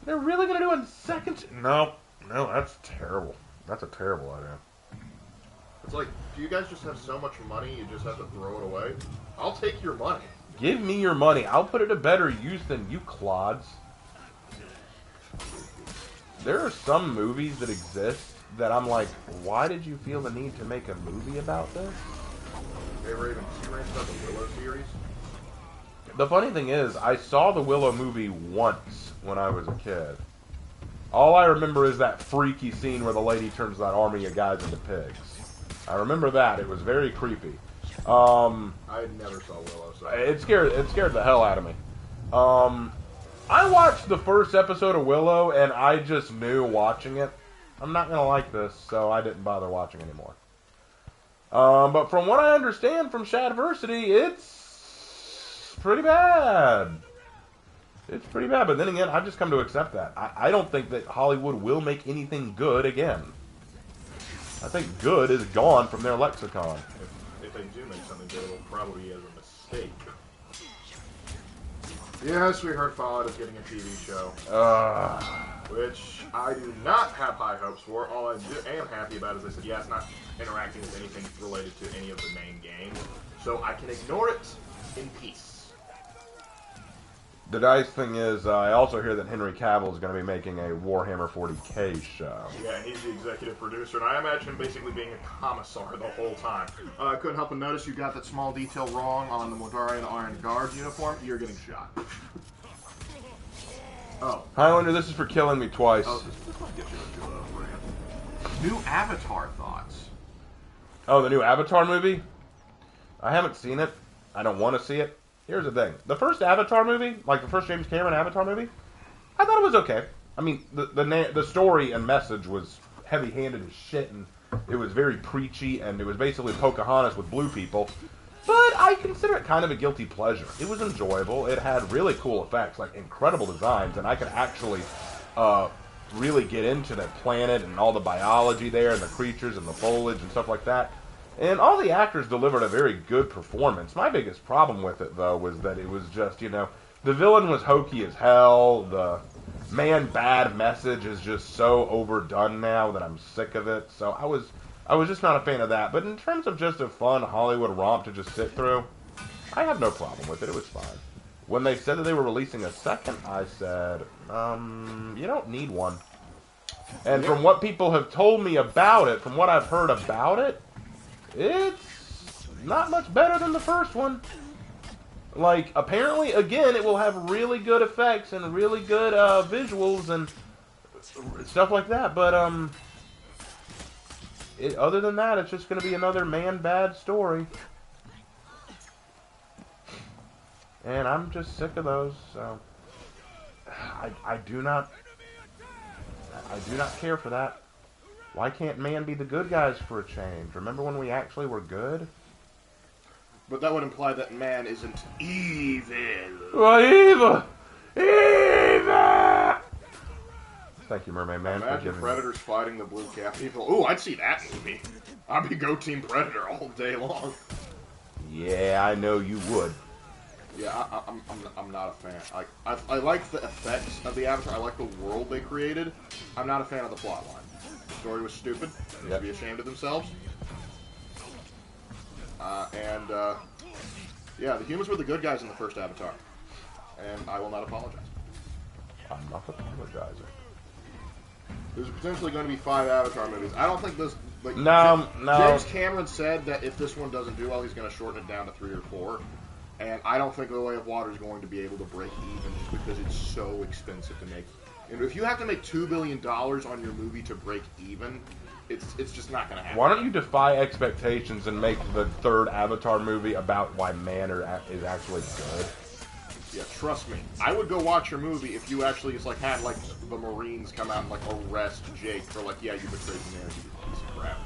Speaker 1: They're really going to do a second? No, that's terrible. That's a terrible idea.
Speaker 2: It's like, do you guys just have so much money you just have to throw it away? I'll take your money.
Speaker 1: Give me your money. I'll put it to better use than you clods. There are some movies that exist that I'm like, why did you feel the need to make a movie about this?
Speaker 2: Hey, Raven, did you rant about the Willow series?
Speaker 1: The funny thing is, I saw the Willow movie once when I was a kid. All I remember is that freaky scene where the lady turns that army of guys into pigs. I remember that. It was very creepy.
Speaker 2: I never saw Willow, so...
Speaker 1: It scared the hell out of me. I watched the first episode of Willow, and I just knew watching it, I'm not going to like this, so I didn't bother watching anymore. But from what I understand from Shadversity, it's pretty bad. It's pretty bad, but then again, I've just come to accept that. I don't think that Hollywood will make anything good again. I think good is gone from their lexicon.
Speaker 2: If they do make something good, it'll probably be as a mistake. Yes, we heard Fallout is getting a TV show. which I do not have high hopes for. All I am happy about is they said, yeah, it's not interacting with anything related to any of the main games, so I can ignore it in peace.
Speaker 1: The nice thing is, I also hear that Henry Cavill is going to be making a Warhammer 40k show.
Speaker 2: Yeah, and he's the executive producer, and I imagine him basically being a commissar the whole time. I couldn't help but notice you got that small detail wrong on the Mordarian Iron Guard uniform. You're getting shot. Oh.
Speaker 1: Highlander, this is for killing me twice.
Speaker 2: Oh, this might get you into a rant. New Avatar thoughts.
Speaker 1: Oh, the new Avatar movie? I haven't seen it. I don't want to see it. Here's the thing. The first Avatar movie, like the first James Cameron Avatar movie, I thought it was okay. I mean, the story and message was heavy-handed as shit, and it was very preachy, and it was basically Pocahontas with blue people. But I consider it kind of a guilty pleasure. It was enjoyable. It had really cool effects, like incredible designs, and I could actually really get into the planet and all the biology there, and the creatures and the foliage and stuff like that. And all the actors delivered a very good performance. My biggest problem with it, though, was that it was just, you know, the villain was hokey as hell. The man-bad message is just so overdone now that I'm sick of it. So I was just not a fan of that. But in terms of just a fun Hollywood romp to just sit through, I have no problem with it. It was fine. When they said that they were releasing a second, I said, you don't need one. And from what people have told me about it, from what I've heard about it, it's not much better than the first one. Like, apparently, again, it will have really good effects and really good visuals and stuff like that. But, other than that, it's just going to be another man-bad story. And I'm just sick of those, so I do not care for that. Why can't man be the good guys for a change? Remember when we actually were good?
Speaker 2: But that would imply that man isn't evil.
Speaker 1: Well, evil! Evil! Thank you, Mermaid Man, for
Speaker 2: Imagine
Speaker 1: giving
Speaker 2: Predators fighting the blue cap people. Ooh, I'd see that movie. I'd be Go Team Predator all day long.
Speaker 1: Yeah, I know you would.
Speaker 2: Yeah, I'm not a fan. I like the effects of the Avatar. I like the world they created. I'm not a fan of the plot line. The story was stupid. They should be ashamed of themselves. Yeah, the humans were the good guys in the first Avatar. And I will not apologize.
Speaker 1: I'm not apologizing.
Speaker 2: There's potentially going to be 5 Avatar movies. I don't think this... Like,
Speaker 1: No.
Speaker 2: James Cameron said that if this one doesn't do well, he's going to shorten it down to 3 or 4. And I don't think The Way of Water is going to be able to break even just because it's so expensive to make. And if you have to make $2 billion on your movie to break even, it's just not going to happen.
Speaker 1: Why don't you defy expectations and make the third Avatar movie about why man is actually good?
Speaker 2: Yeah, trust me. I would go watch your movie if you actually just had the Marines come out and arrest Jake for yeah, you betrayed humanity, you piece of crap.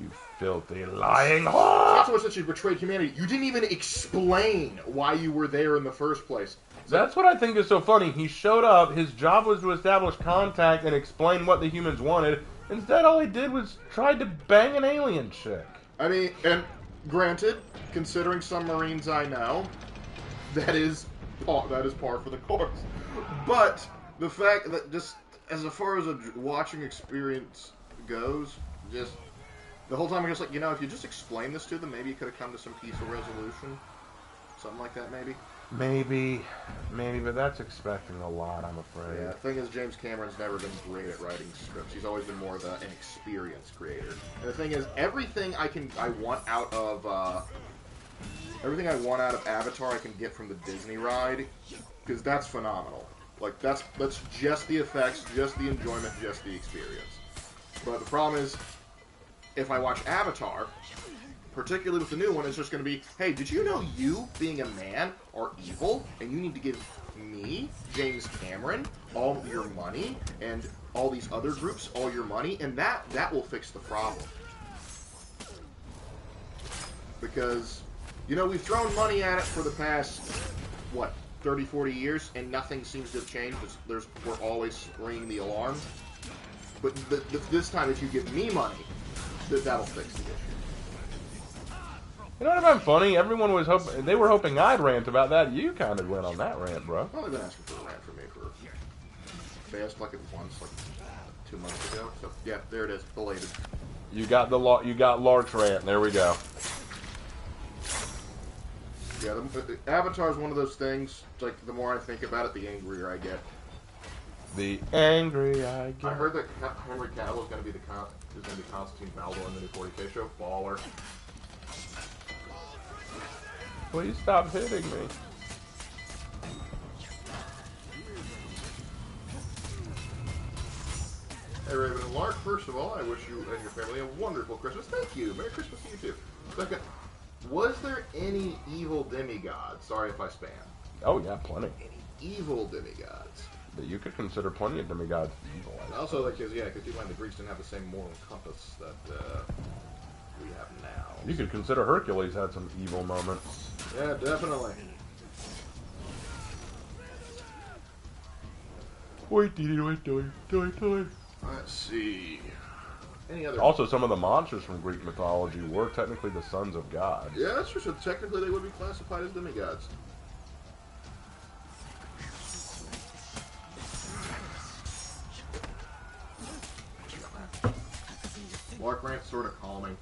Speaker 1: You filthy lying whore!
Speaker 2: Not so much that you betrayed humanity. You didn't even explain why you were there in the first place.
Speaker 1: That's what I think is so funny. He showed up, his job was to establish contact and explain what the humans wanted. Instead, all he did was tried to bang an alien chick.
Speaker 2: I mean, and granted, considering some Marines I know, that is par for the course. But the fact that just as far as a watching experience goes, just the whole time I'm just if you just explain this to them, maybe you could have come to some peaceful resolution. Something like that, maybe.
Speaker 1: Maybe, but that's expecting a lot, I'm afraid.
Speaker 2: Yeah, the thing is, James Cameron's never been great at writing scripts. He's always been more of an experienced creator. And the thing is, everything I want out of Avatar, I can get from the Disney ride, because that's phenomenal. That's just the effects, just the enjoyment, just the experience. But the problem is, if I watch Avatar, particularly with the new one, it's just going to be, hey, did you know you, being a man, are evil, and you need to give me, James Cameron, all your money, and all these other groups all your money, and that will fix the problem. Because, we've thrown money at it for the past, 30, 40 years, and nothing seems to have changed. We're always ringing the alarm. But this time, if you give me money, that'll fix the issue.
Speaker 1: You know what I find funny? Everyone was they were hoping I'd rant about that. You kind of went on that rant, bro.
Speaker 2: Well, they've been asking for a rant from me fast like it once, like 2 months ago. So yeah, there it is, belated.
Speaker 1: You got Lark's rant. There we go.
Speaker 2: Yeah, the Avatar is one of those things. Like the more I think about it, the angrier I get.
Speaker 1: The angry I get.
Speaker 2: I heard that Henry Cavill is going to be Constantine Baldor in the new 40K show. Baller.
Speaker 1: Please stop hitting me.
Speaker 2: Hey Raven and Lark, first of all, I wish you and your family a wonderful Christmas. Thank you. Merry Christmas to you too. Second, was there any evil demigods? Sorry if I spam.
Speaker 1: Oh yeah, plenty.
Speaker 2: Any evil demigods?
Speaker 1: But you could consider plenty of demigods evil.
Speaker 2: Also, like, because you find the Greeks didn't have the same moral compass that we have now.
Speaker 1: You could consider Hercules had some evil moments.
Speaker 2: Yeah, definitely. Let's see. Any other?
Speaker 1: Also, some of the monsters from Greek mythology were technically the sons of God.
Speaker 2: Yeah, that's true. So technically, they would be classified as demigods. Lark rant's sort of calming.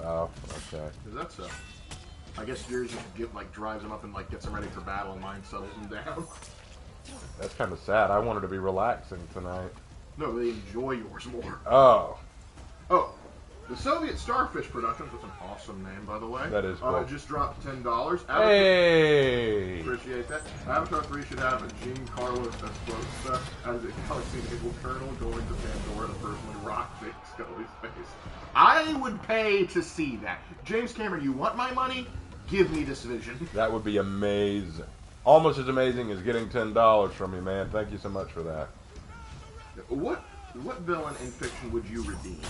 Speaker 1: Oh, okay.
Speaker 2: That's I guess yours just drives them up and gets them ready for battle, and mine settles them down.
Speaker 1: That's kind of sad. I wanted to be relaxing tonight.
Speaker 2: No, they enjoy yours more.
Speaker 1: Oh.
Speaker 2: Oh, the Soviet Starfish Productions, that's an awesome name, by the way.
Speaker 1: That is cool.
Speaker 2: Just dropped $10.
Speaker 1: Hey!
Speaker 2: Appreciate that. Avatar 3 should have a Giancarlo Esposito as a galaxy naval colonel going to Pandora to personally rock Jake Scully's face. I would pay to see that. James Cameron, you want my money? Give me this vision.
Speaker 1: That would be amazing. Almost as amazing as getting $10 from you, man. Thank you so much for that.
Speaker 2: What villain in fiction would you redeem?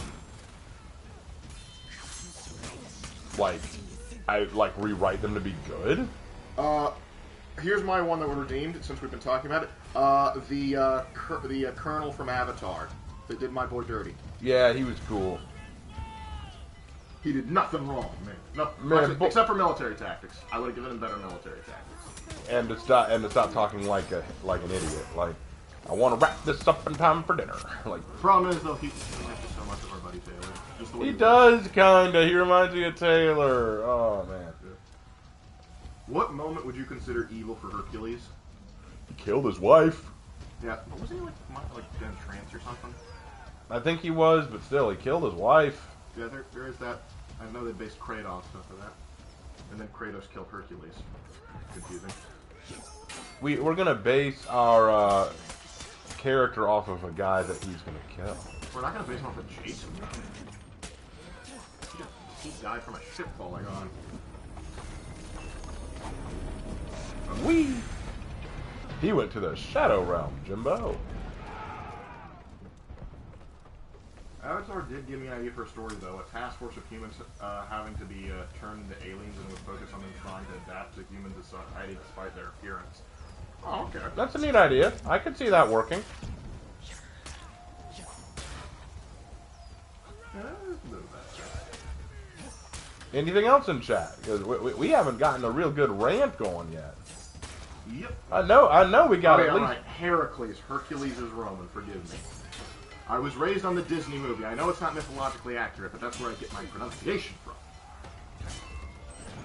Speaker 1: I rewrite them to be good?
Speaker 2: Here's my one that was redeemed, since we've been talking about it. The Colonel from Avatar that did my boy dirty.
Speaker 1: Yeah, he was cool.
Speaker 2: He did nothing wrong, man. Except for military tactics. I would have given him better military tactics.
Speaker 1: And to stop talking like an idiot. Like, I want to wrap this up in time for dinner. Like,
Speaker 2: problem is though, he reminds me so much of our buddy Taylor. Just the way
Speaker 1: he does kinda. He reminds me of Taylor. Oh man.
Speaker 2: What moment would you consider evil for Hercules?
Speaker 1: He killed his wife.
Speaker 2: Yeah, but wasn't he like in a trance or something?
Speaker 1: I think he was, but still, he killed his wife.
Speaker 2: Yeah, there is that. I know they based Kratos off of that, and then Kratos killed Hercules. Confusing.
Speaker 1: We're gonna base our character off of a guy that he's gonna kill.
Speaker 2: We're not gonna base him off of Jason. He died from a ship falling on.
Speaker 1: Wee! He went to the Shadow Realm, Jimbo.
Speaker 2: Avatar did give me an idea for a story, though. A task force of humans having to be turned into aliens and would focus on them trying to adapt to human society despite their appearance. Oh, okay.
Speaker 1: That's a neat idea. I could see that working. Anything else in chat? Because we haven't gotten a real good rant going yet.
Speaker 2: Yep.
Speaker 1: I know we got at least...
Speaker 2: Right. Heracles, Hercules is Roman, forgive me. I was raised on the Disney movie. I know it's not mythologically accurate, but that's where I get my pronunciation from.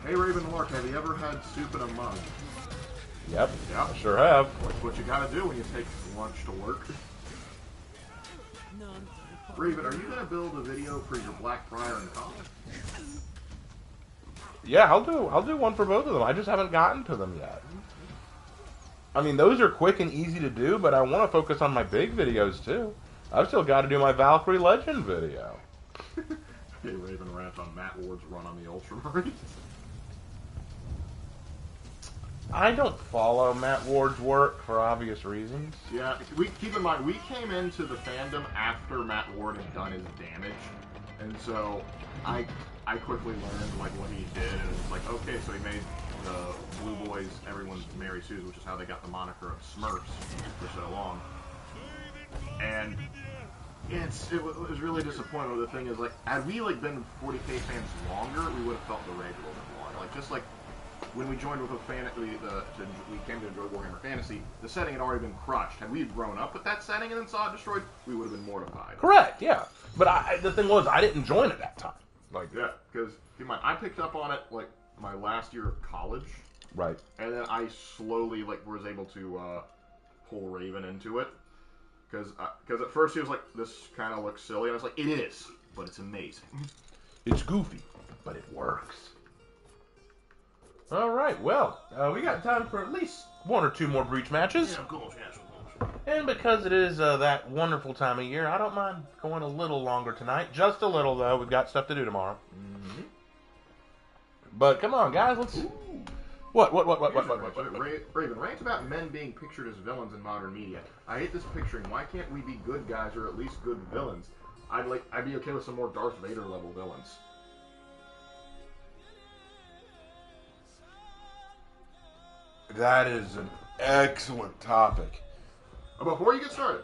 Speaker 2: Hey, Raven and Lark, have you ever had soup in a mug?
Speaker 1: Yep,
Speaker 2: Yep.
Speaker 1: I sure have.
Speaker 2: That's what you gotta do when you take lunch to work. Raven, are you gonna build a video for your Blackbriar and College?
Speaker 1: Yeah, I'll do one for both of them. I just haven't gotten to them yet. I mean, those are quick and easy to do, but I want to focus on my big videos too. I've still got to do my Valkyrie Legend video.
Speaker 2: Hey, Raven rant on Matt Ward's run on the Ultramarines.
Speaker 1: I don't follow Matt Ward's work for obvious reasons.
Speaker 2: Yeah, keep in mind, we came into the fandom after Matt Ward had done his damage, and so I quickly learned what he did, and it was like, okay, so he made the Blue Boys everyone's Mary Sue's, which is how they got the moniker of Smurfs for so long. And it was really disappointing. The thing is, had we been 40K fans longer, we would have felt the rage a little bit more. Just when we joined with we came to enjoy Warhammer Fantasy, the setting had already been crushed. Had we grown up with that setting and then saw it destroyed, we would have been mortified.
Speaker 1: Correct, yeah. But the thing was, I didn't join at that time. Like,
Speaker 2: yeah, because I picked up on it like my last year of college.
Speaker 1: Right.
Speaker 2: And then I slowly was able to pull Raven into it. Because at first he was like, this kind of looks silly. And I was like, it is, but it's amazing.
Speaker 1: It's goofy, but it works. All right, well, we got time for at least one or two more breach matches.
Speaker 2: Yeah, of course.
Speaker 1: And because it is that wonderful time of year, I don't mind going a little longer tonight. Just a little, though. We've got stuff to do tomorrow.
Speaker 2: Mm-hmm.
Speaker 1: But come on, guys, let's...
Speaker 2: Ooh.
Speaker 1: What?
Speaker 2: Raven, rant about men being pictured as villains in modern media. I hate this picturing. Why can't we be good guys or at least good villains? I'd be okay with some more Darth Vader level villains.
Speaker 1: That is an excellent topic.
Speaker 2: Before you get started,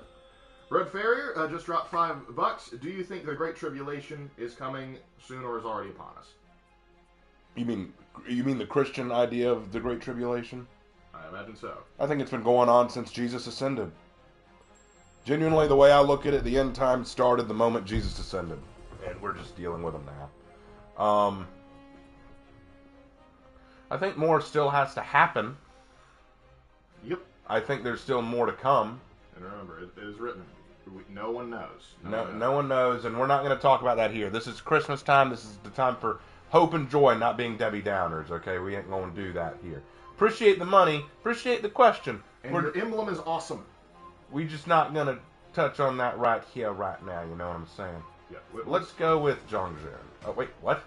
Speaker 2: Red Farrier just dropped $5. Do you think the Great Tribulation is coming soon or is already upon us?
Speaker 1: You mean the Christian idea of the Great Tribulation?
Speaker 2: I imagine so. I
Speaker 1: think it's been going on since Jesus ascended. Genuinely, the way I look at it, the end time started the moment Jesus ascended. And we're just dealing with them now. I think more still has to happen.
Speaker 2: Yep.
Speaker 1: I think there's still more to come.
Speaker 2: And remember, it is written. No one knows.
Speaker 1: No one knows, and we're not going to talk about that here. This is Christmas time. This is the time for hope and joy, not being Debbie Downers, okay? We ain't going to do that here. Appreciate the money. Appreciate the question.
Speaker 2: And your emblem is awesome.
Speaker 1: We just not going to touch on that right here, right now. You know what I'm saying?
Speaker 2: Yeah.
Speaker 1: Let's go with Zhongjin. Oh, wait, what?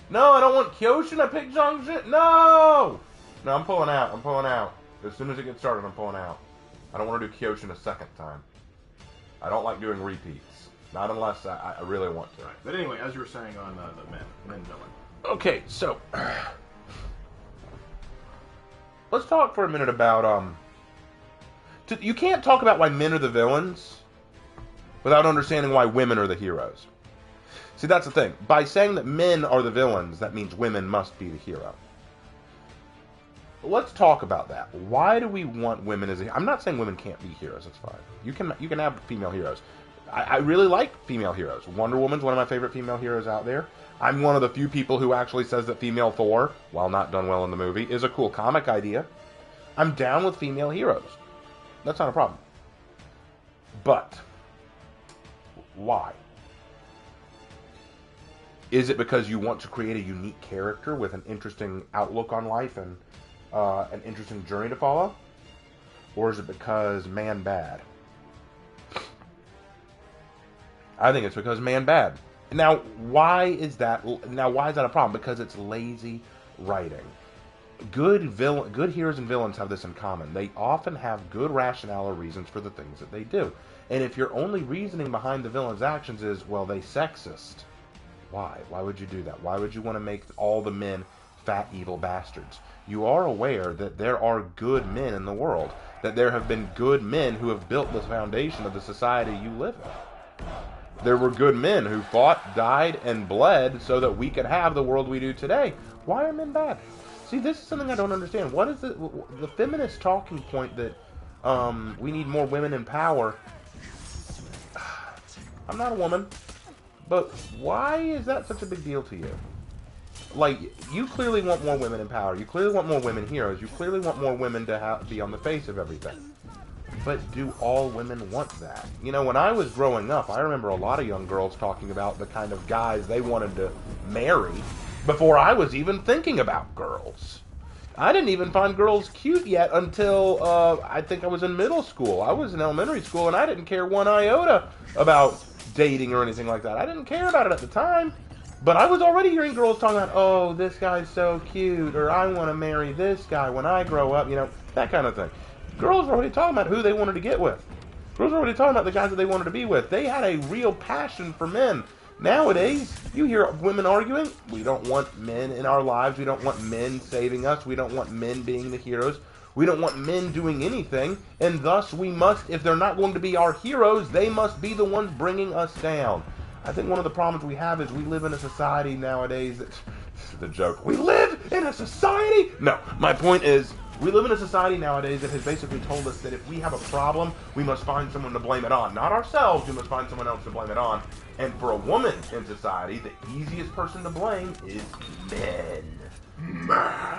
Speaker 1: No, I don't want Kyoshin. I picked Zhongjin. No! No, I'm pulling out. As soon as it gets started, I'm pulling out. I don't want to do Kyoshin a second time. I don't like doing repeats. Not unless I really want to.
Speaker 2: Right. But anyway, as you were saying on the men villain.
Speaker 1: Okay, so let's talk for a minute about you can't talk about why men are the villains without understanding why women are the heroes. See, that's the thing. By saying that men are the villains, that means women must be the hero. Let's talk about that. Why do we want women as I'm not saying women can't be heroes. That's fine. You can have female heroes. I really like female heroes. Wonder Woman's one of my favorite female heroes out there. I'm one of the few people who actually says that female Thor, while not done well in the movie, is a cool comic idea. I'm down with female heroes. That's not a problem. But why? Is it because you want to create a unique character with an interesting outlook on life and an interesting journey to follow? Or is it because man bad? I think it's because man bad. Now, why is that a problem? Because it's lazy writing. Good heroes and villains have this in common. They often have good rationale or reasons for the things that they do. And if your only reasoning behind the villain's actions is, well, they sexist, why? Why would you do that? Why would you want to make all the men fat, evil bastards? You are aware that there are good men in the world, that there have been good men who have built the foundation of the society you live in. There were good men who fought, died, and bled so that we could have the world we do today. Why are men bad? See, this is something I don't understand. What is the feminist talking point that we need more women in power? I'm not a woman, but why is that such a big deal to you? Like, you clearly want more women in power. You clearly want more women heroes. You clearly want more women to be on the face of everything. But do all women want that? You know, when I was growing up, I remember a lot of young girls talking about the kind of guys they wanted to marry before I was even thinking about girls. I didn't even find girls cute yet until I think I was in middle school. I was in elementary school, and I didn't care one iota about dating or anything like that. I didn't care about it at the time. But I was already hearing girls talking about, oh, this guy's so cute, or I want to marry this guy when I grow up, you know, that kind of thing. Girls were already talking about who they wanted to get with. Girls were already talking about the guys that they wanted to be with. They had a real passion for men. Nowadays, you hear women arguing, we don't want men in our lives, we don't want men saving us, we don't want men being the heroes, we don't want men doing anything, and thus we must, if they're not going to be our heroes, they must be the ones bringing us down. I think one of the problems we have is we live in a society nowadays that's The joke. We live in a society. No, my point is, we live in a society nowadays that has basically told us that if we have a problem, we must find someone to blame it on. Not ourselves, we must find someone else to blame it on. And for a woman in society, the easiest person to blame is men.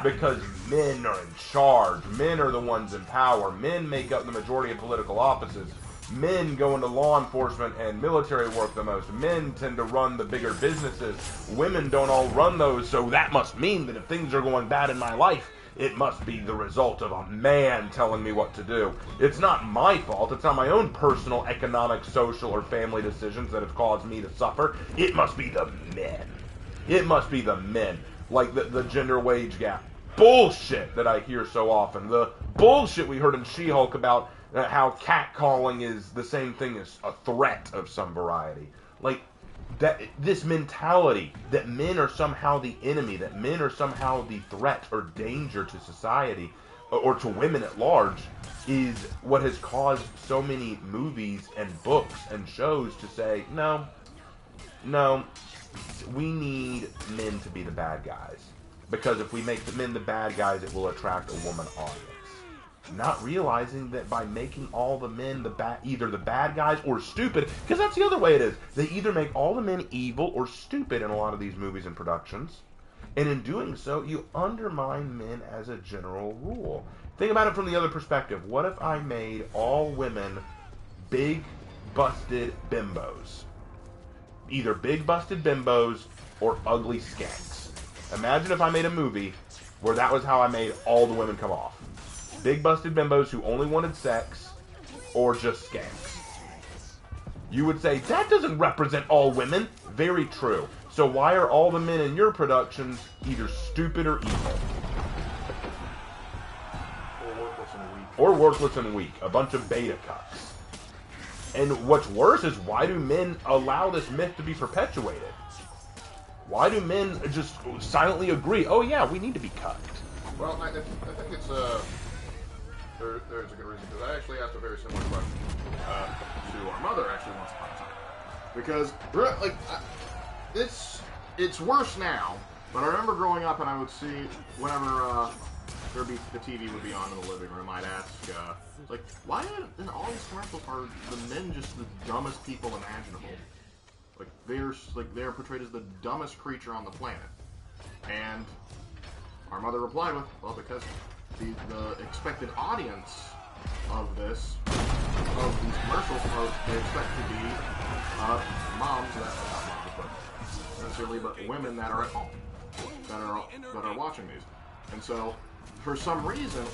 Speaker 1: Because men are in charge. Men are the ones in power. Men make up the majority of political offices. Men go into law enforcement and military work the most. Men tend to run the bigger businesses. Women don't all run those, so that must mean that if things are going bad in my life, it must be the result of a man telling me what to do. It's not my fault. It's not my own personal, economic, social, or family decisions that have caused me to suffer. It must be the men. It must be the men. Like the gender wage gap. Bullshit that I hear so often. The bullshit we heard in She-Hulk about how catcalling is the same thing as a threat of some variety. Like, that this mentality that men are somehow the enemy, that men are somehow the threat or danger to society or to women at large, is what has caused so many movies and books and shows to say, no, we need men to be the bad guys. Because if we make the men the bad guys, it will attract a woman audience. Not realizing that by making all the men either the bad guys or stupid, because that's the other way it is. They either make all the men evil or stupid in a lot of these movies and productions, and in doing so, you undermine men as a general rule. Think about it from the other perspective. What if I made all women big, busted bimbos? Either big, busted bimbos or ugly skanks. Imagine if I made a movie where that was how I made all the women come off. Big busted bimbos who only wanted sex, or just skanks. You would say, that doesn't represent all women. Very true. So why are all the men in your productions either stupid or evil? Or worthless and weak. A bunch of beta cucks. And what's worse is, why do men allow this myth to be perpetuated? Why do men just silently agree, oh yeah, we need to be cucked?
Speaker 2: Well, I think it's there's a good reason, because I actually asked a very similar question to our mother actually once upon a time. Because like it's worse now, but I remember growing up and I would see whenever the TV would be on in the living room, I'd ask like, why in all these commercials are the men just the dumbest people imaginable? Like they're portrayed as the dumbest creature on the planet. And our mother replied with, well, because the expected audience of these commercials they expect to be moms, not moms, but sincerely, but women that are at home, that are watching these. And so, for some reason,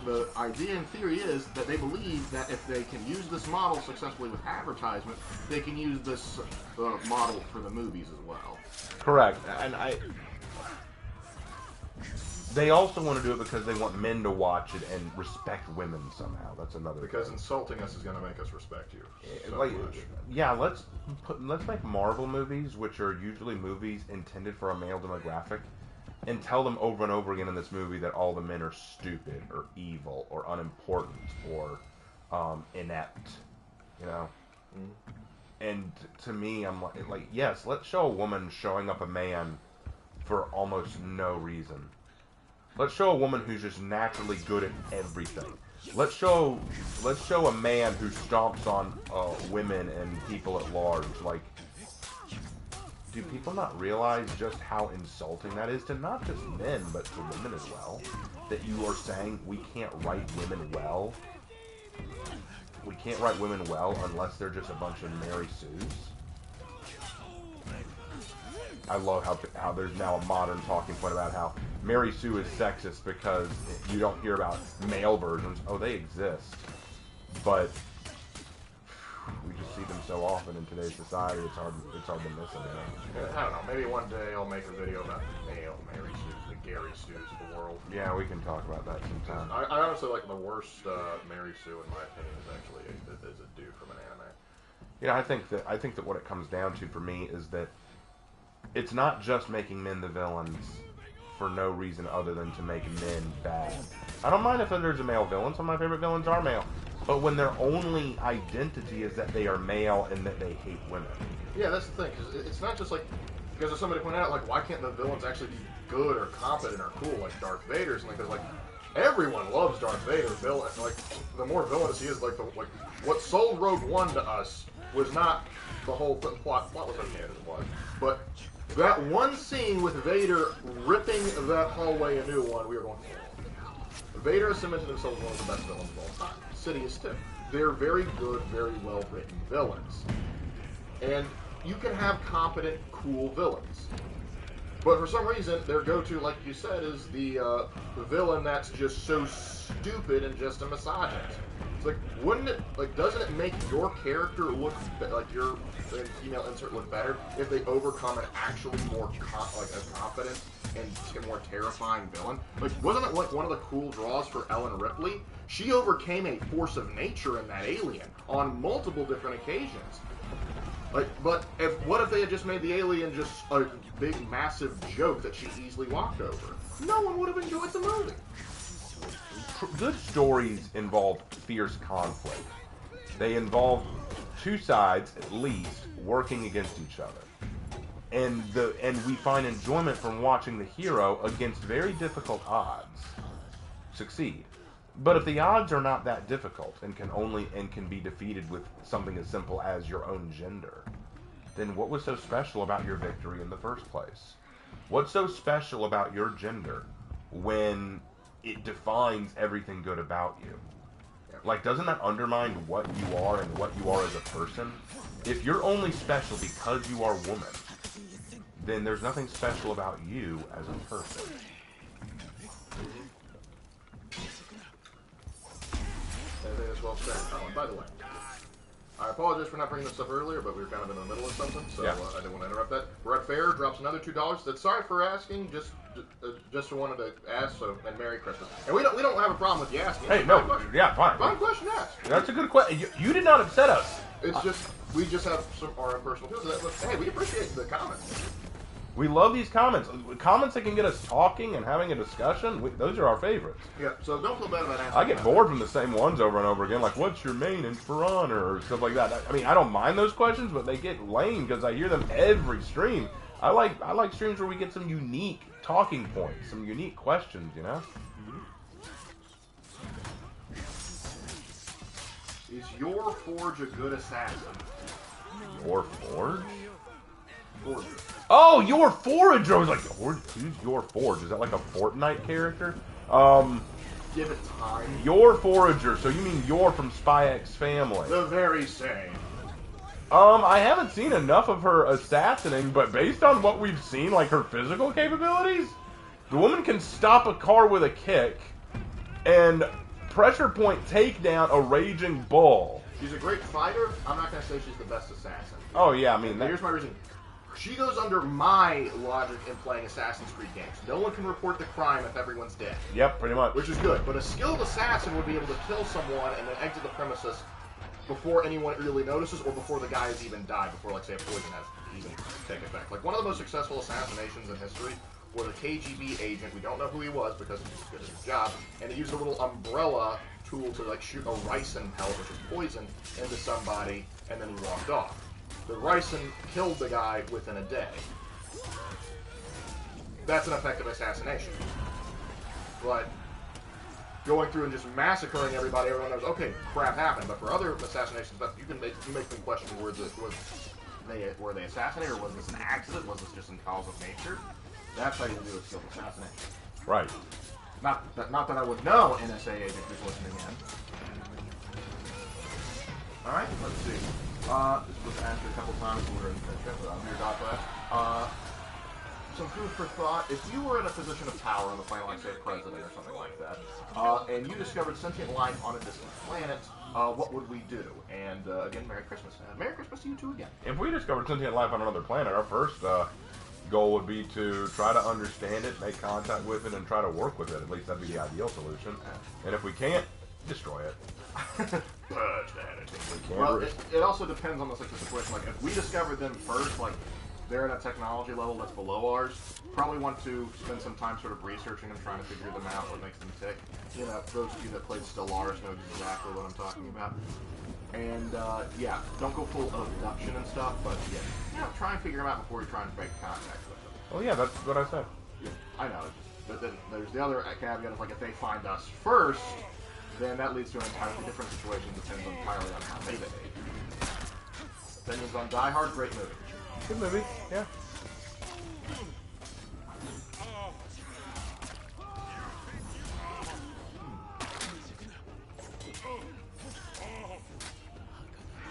Speaker 2: the idea and theory is that they believe that if they can use this model successfully with advertisement, they can use this model for the movies as well.
Speaker 1: Correct. And they also want to do it because they want men to watch it and respect women somehow. That's another
Speaker 2: because
Speaker 1: thing.
Speaker 2: Insulting us is going to make us respect you so
Speaker 1: like,
Speaker 2: much.
Speaker 1: Yeah, let's make Marvel movies, which are usually movies intended for a male demographic, and tell them over and over again in this movie that all the men are stupid or evil or unimportant or inept, you know.
Speaker 2: Mm-hmm.
Speaker 1: And to me, I'm like, yes, let's show a woman showing up a man for almost no reason. Let's show a woman who's just naturally good at everything. Let's show a man who stomps on women and people at large. Like, do people not realize just how insulting that is to not just men, but to women as well? That you are saying we can't write women well? We can't write women well unless they're just a bunch of Mary Sues? I love how there's now a modern talking point about how Mary Sue is sexist because you don't hear about male versions. Oh, they exist. But we just see them so often in today's society, it's hard to miss them.
Speaker 2: I don't know, maybe one day I'll make a video about the male Mary Sues, the Gary Sues of the world.
Speaker 1: Yeah, we can talk about that sometime.
Speaker 2: I honestly like the worst Mary Sue, in my opinion, is actually is a dude from an anime.
Speaker 1: Yeah, I think that what it comes down to for me is that it's not just making men the villains for no reason other than to make men bad. I don't mind if there's a male villain. Some of my favorite villains are male. But when their only identity is that they are male and that they hate women.
Speaker 2: Yeah, that's the thing. 'Cause it's not just like Because if somebody pointed out, like, why can't the villains actually be good or competent or cool like Darth Vader's? And because, like, everyone loves Darth Vader. Like, the more villainous he is, like, what sold Rogue One to us was not the whole plot. Plot was okay as it was, but that one scene with Vader ripping that hallway a new one, we were going, Vader has cemented himself as one of the best villains of all time. Sidious too. They're very good, very well written villains, and you can have competent, cool villains. But for some reason, their go-to, like you said, is the villain that's just so stupid and just a misogynist. It's like, wouldn't it, like, doesn't it make your character look, like your female insert look better if they overcome an actually more, a confident and more terrifying villain? Like, wasn't it like one of the cool draws for Ellen Ripley? She overcame a force of nature in that alien on multiple different occasions. Like, but what if they had just made the alien just a big, massive joke that she easily walked over? No one would have enjoyed the movie.
Speaker 1: Good stories involve fierce conflict. They involve two sides, at least, working against each other. And we find enjoyment from watching the hero against very difficult odds succeed. But if the odds are not that difficult and can be defeated with something as simple as your own gender, then what was so special about your victory in the first place? What's so special about your gender when it defines everything good about you? Like, doesn't that undermine what you are and what you are as a person? If you're only special because you are a woman, then there's nothing special about you as a person.
Speaker 2: I think that's well said. Oh, and by the way, I apologize for not bringing this up earlier, but we were kind of in the middle of something, so
Speaker 1: Yeah.
Speaker 2: I didn't want to interrupt that. Brett Fair drops another $2. That's sorry for asking, just wanted to ask. So, and Merry Christmas. And we don't have a problem with you asking.
Speaker 1: Hey, no, yeah, fine.
Speaker 2: Fine question asked.
Speaker 1: That's a good question. You did not upset us.
Speaker 2: It's just we just have our own personal feelings. But hey, we appreciate the comments.
Speaker 1: We love these comments. Comments that can get us talking and having a discussion, those are our favorites.
Speaker 2: Yeah, so don't feel bad about asking.
Speaker 1: I get bored from the same ones over and over again, like, what's your main and for honor, or stuff like that. I mean, I don't mind those questions, but they get lame because I hear them every stream. I like streams where we get some unique talking points, some unique questions, you know?
Speaker 2: Is your Forge a good assassin?
Speaker 1: Your Forge?
Speaker 2: Forge.
Speaker 1: Oh, your Forager! I was like, who's your Forge? Is that like a Fortnite character?
Speaker 2: Give it time.
Speaker 1: Your Forager, so you mean you're from Spy X Family.
Speaker 2: The very same.
Speaker 1: I haven't seen enough of her assassinating, but based on what we've seen, like her physical capabilities, the woman can stop a car with a kick and pressure point take down a raging bull.
Speaker 2: She's a great fighter. I'm not going to say she's the best assassin.
Speaker 1: Oh, yeah, I mean...
Speaker 2: Here's my reason. She goes under my logic in playing Assassin's Creed games. No one can report the crime if everyone's dead.
Speaker 1: Yep, pretty much.
Speaker 2: Which is good. But a skilled assassin would be able to kill someone and then exit the premises before anyone really notices or before the guy has even died, before, like, say, a poison has even taken effect. Like, one of the most successful assassinations in history was a KGB agent. We don't know who he was because he was good at his job. And he used a little umbrella tool to, like, shoot a ricin pellet, which is poison, into somebody, and then he walked off. The ricin killed the guy within a day. That's an effective assassination. But going through and just massacring everybody, everyone knows, okay, crap happened. But for other assassinations, you make them question, were they assassinated, or was this an accident? Was this just in cause of nature? That's how you do a skilled assassination.
Speaker 1: Right.
Speaker 2: Not that I would know, NSA agent who's listening in. Alright, let's see. This was answered a couple times when we were in your dot class. Some food for thought. If you were in a position of power on the planet, like say a president or something like that, and you discovered sentient life on a distant planet, what would we do? And again, Merry Christmas. Merry Christmas to you too again.
Speaker 1: If we discovered sentient life on another planet, our first goal would be to try to understand it, make contact with it, and try to work with it. At least that'd be the ideal solution. And if we can't, destroy it.
Speaker 2: Well, it also depends on the situation. Like, if we discovered them first, like, they're at a technology level that's below ours, probably want to spend some time sort of researching them, trying to figure them out, what makes them tick. You know, those of you that played Stellaris know exactly what I'm talking about. And, yeah, don't go full abduction and stuff, but, yeah, try and figure them out before you try and break contact with them.
Speaker 1: Oh yeah, that's what I said.
Speaker 2: Yeah, I know. But then there's the other caveat of, like, if they find us first, then that leads to an entirely different situation. Depends entirely on how they behave. Opinions on Die Hard, great movie.
Speaker 1: Good movie, yeah.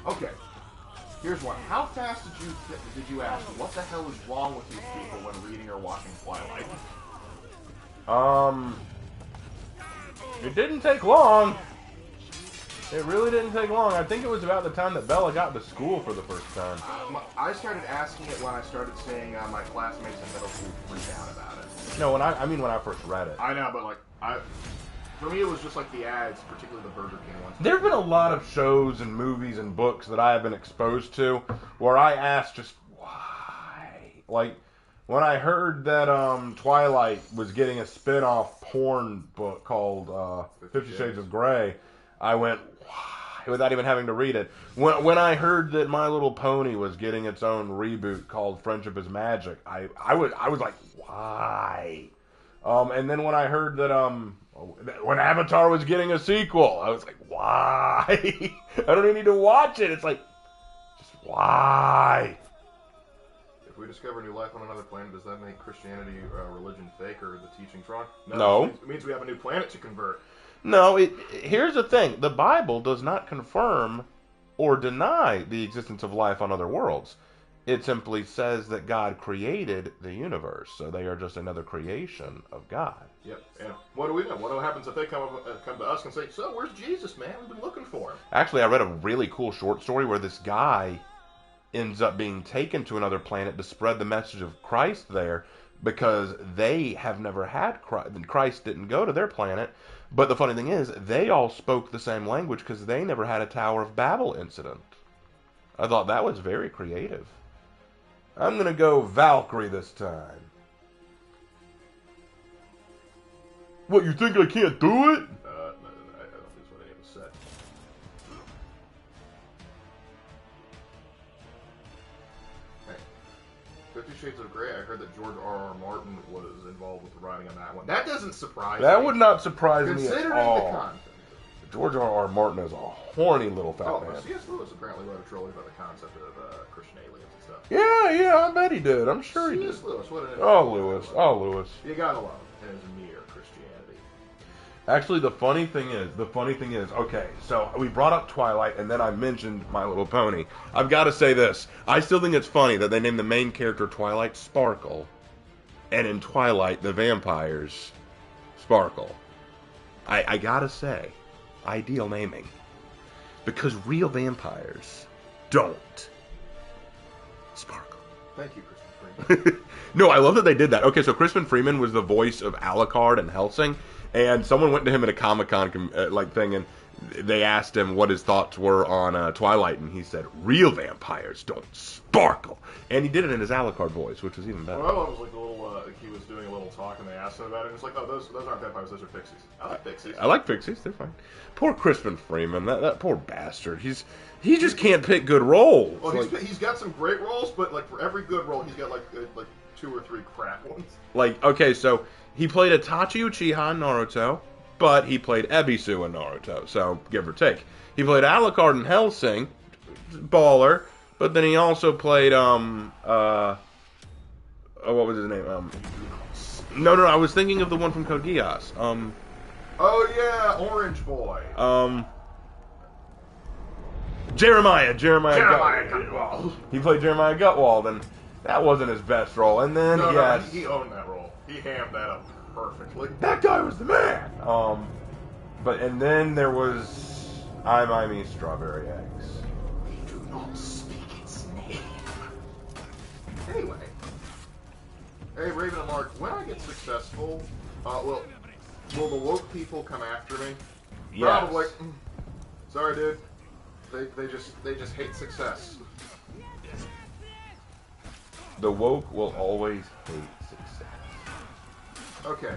Speaker 2: Okay, here's one. How fast did you ask what the hell is wrong with these people when reading or watching Twilight?
Speaker 1: It didn't take long. It really didn't take long. I think it was about the time that Bella got to school for the first time.
Speaker 2: I started asking it when I started seeing my classmates in middle school freak out about it.
Speaker 1: No, when I first read it.
Speaker 2: I know, but like for me, it was just like the ads, particularly the Burger King ones.
Speaker 1: There have been a lot of shows and movies and books that I have been exposed to where I asked just why. Like, when I heard that Twilight was getting a spin-off porn book called 50 Shades of Grey, I went, why? Without even having to read it. When I heard that My Little Pony was getting its own reboot called Friendship is Magic, I was like, why? And then when I heard that when Avatar was getting a sequel, I was like, why? I don't even need to watch it. It's like, just why?
Speaker 2: If we discover new life on another planet, does that make Christianity religion fake or the teachings wrong?
Speaker 1: No.
Speaker 2: It means we have a new planet to convert.
Speaker 1: No, here's the thing. The Bible does not confirm or deny the existence of life on other worlds. It simply says that God created the universe, so they are just another creation of God.
Speaker 2: Yep. And what do we know? What happens if they come to us and say, "So, where's Jesus, man? We've been looking for him."
Speaker 1: Actually, I read a really cool short story where this guy ends up being taken to another planet to spread the message of Christ there because they have never had Christ. Christ didn't go to their planet. But the funny thing is, they all spoke the same language because they never had a Tower of Babel incident. I thought that was very creative. I'm going to go Valkyrie this time. What, you think I can't do it?
Speaker 2: No, I don't think that's what any of us said. Hey, 50 Shades of Grey, I heard that George R.R. Martin was involved with the writing on that one. That doesn't surprise me.
Speaker 1: That would not surprise me
Speaker 2: Considering
Speaker 1: at all.
Speaker 2: the content.
Speaker 1: George R.R. Martin is a horny little fat man.
Speaker 2: C.S. Lewis apparently wrote a trilogy about the concept of Christian aliens and stuff.
Speaker 1: Yeah, I bet he did. I'm sure he did.
Speaker 2: C.S. Lewis, what an
Speaker 1: Oh, Lewis.
Speaker 2: You gotta love him and his mere Christianity.
Speaker 1: Actually, the funny thing is, okay, so we brought up Twilight, and then I mentioned My Little Pony. I've got to say this. I still think it's funny that they named the main character Twilight Sparkle, and in Twilight, the vampires Sparkle. I gotta say, ideal naming. Because real vampires don't sparkle.
Speaker 2: Thank you, Christian Freeman.
Speaker 1: No, I love that they did that. Okay, so Crispin Freeman was the voice of Alucard and Helsing, and someone went to him at a Comic-Con thing, and they asked him what his thoughts were on Twilight, and he said, real vampires don't sparkle. And he did it in his Alucard voice, which was even better.
Speaker 2: Well, it was like a little, he was doing a little talk, and they asked him about it, and it's like, oh, those aren't vampires, those are pixies. I like pixies.
Speaker 1: I like pixies, they're fine. Poor Crispin Freeman, that poor bastard. He just can't pick good roles.
Speaker 2: Well, he's got some great roles, but like for every good role, he's got like 2 or 3 crap ones.
Speaker 1: Like, okay, so he played Itachi Uchiha in Naruto, but he played Ebisu in Naruto, so give or take. He played Alucard in Hellsing, baller, but then he also played, what was his name? No, I was thinking of the one from Code Geass.
Speaker 2: Oh yeah, Orange Boy.
Speaker 1: Jeremiah
Speaker 2: Gutwald.
Speaker 1: He played Jeremiah Gutwald, and that wasn't his best role. And then
Speaker 2: he owned that role. He hammed that up perfectly.
Speaker 1: That guy was the man. And then there was I Me Strawberry Eggs.
Speaker 2: We do not speak its name. Anyway, hey Raven and Mark, when I get successful, will the woke people come after me?
Speaker 1: Yes.
Speaker 2: Probably. Sorry, dude. They just hate success.
Speaker 1: The woke will always hate success.
Speaker 2: Okay.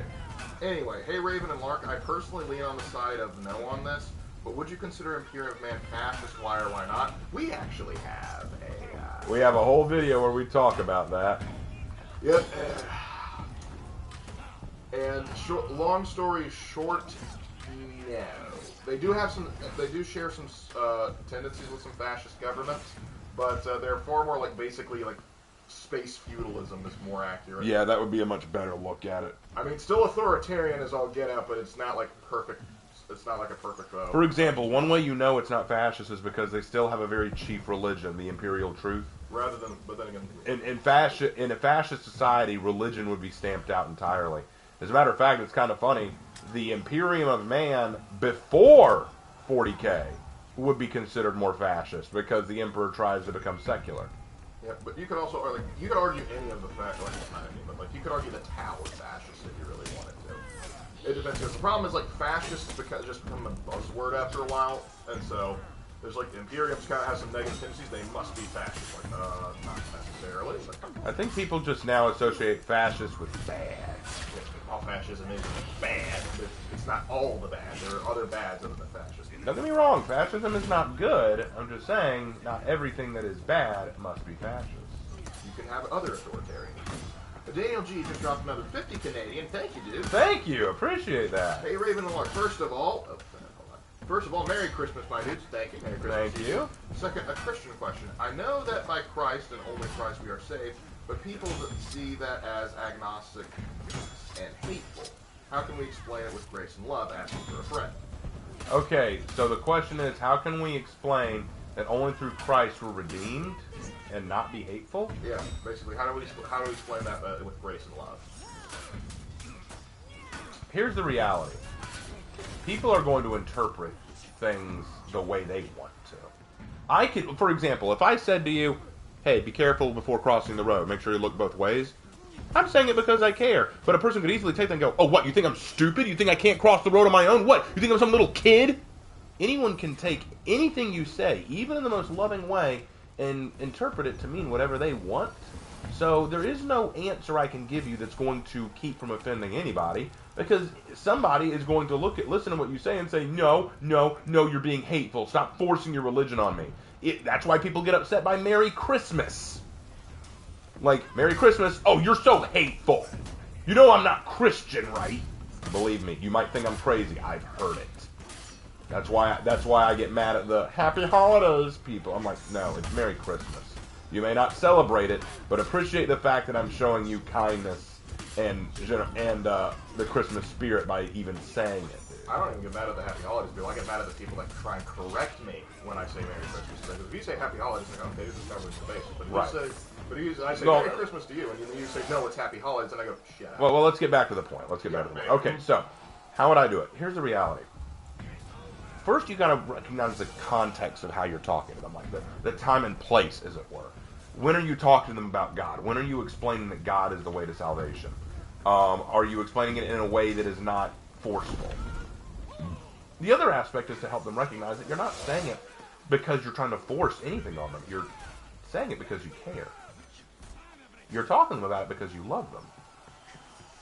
Speaker 2: Anyway, hey Raven and Lark, I personally lean on the side of no on this. But would you consider Imperium of Man fascist? Why or why not? We actually have a...
Speaker 1: We have a whole video where we talk about that.
Speaker 2: Yep. And long story short, no. They do have some. They do share some tendencies with some fascist governments, but they're far more like basically like space feudalism is more accurate.
Speaker 1: Yeah, that would be a much better look at it.
Speaker 2: I mean, still authoritarian as all get out, but it's not like perfect. It's not like a perfect.
Speaker 1: For example, one way you know it's not fascist is because they still have a very cheap religion, the imperial truth.
Speaker 2: Rather than, but then again,
Speaker 1: in a fascist society, religion would be stamped out entirely. As a matter of fact, it's kind of funny. The Imperium of Man before 40K would be considered more fascist because the Emperor tries to become secular.
Speaker 2: Yeah, but you could also like you could argue any of the fact like not any, but like you could argue the Tau was fascist if you really wanted to. It depends. Because the problem is like fascists because just become a buzzword after a while, and so there's like Imperiums kind of have some negative tendencies. They must be fascist. Like not necessarily. Like,
Speaker 1: I think people just now associate fascist with bad.
Speaker 2: all fascism is bad. It's not all the bad. There are other bads other than fascism.
Speaker 1: Don't get me wrong, fascism is not good. I'm just saying, not everything that is bad must be fascist.
Speaker 2: You can have other authoritarians. Daniel G just dropped another 50 Canadian. Thank you, dude.
Speaker 1: Thank you, appreciate that.
Speaker 2: Hey, Raven and Lark. First of all, Merry Christmas, my dudes. Thank you. Merry Christmas.
Speaker 1: Thank you.
Speaker 2: Second, a Christian question. I know that by Christ and only Christ we are saved, but people that see that as agnostic and hateful. How can we explain it with grace and love, asking for a friend?
Speaker 1: Okay, so the question is, how can we explain that only through Christ we're redeemed and not be hateful?
Speaker 2: Yeah, basically, how do we explain that with grace and love?
Speaker 1: Here's the reality. People are going to interpret things the way they want to. I could, for example, if I said to you, hey, be careful before crossing the road, make sure you look both ways, I'm saying it because I care. But a person could easily take that and go, oh, what, you think I'm stupid? You think I can't cross the road on my own? What, you think I'm some little kid? Anyone can take anything you say, even in the most loving way, and interpret it to mean whatever they want. So there is no answer I can give you that's going to keep from offending anybody, because somebody is going to listen to what you say and say, no, you're being hateful. Stop forcing your religion on me. That's why people get upset by Merry Christmas. Like, Merry Christmas, oh, you're so hateful. You know I'm not Christian, right? Believe me, you might think I'm crazy. I've heard it. That's why I get mad at the Happy Holidays people. I'm like, no, it's Merry Christmas. You may not celebrate it, but appreciate the fact that I'm showing you kindness and the Christmas spirit by even saying it. Dude.
Speaker 2: I don't even get mad at the Happy Holidays people. I get mad at the people that try and correct me when I say Merry Christmas. Because if you say Happy Holidays, I'm like, okay, this is covering the bases. But if
Speaker 1: right.
Speaker 2: I say Merry Christmas to you, and you say, no, it's Happy Holidays, and I go, shut up.
Speaker 1: Well, let's get back to the point. Okay, so, how would I do it? Here's the reality. First, you got to recognize the context of how you're talking to them, like the time and place, as it were. When are you talking to them about God? When are you explaining that God is the way to salvation? Are you explaining it in a way that is not forceful? The other aspect is to help them recognize that you're not saying it because you're trying to force anything on them. You're saying it because you care. You're talking to them about it because you love them.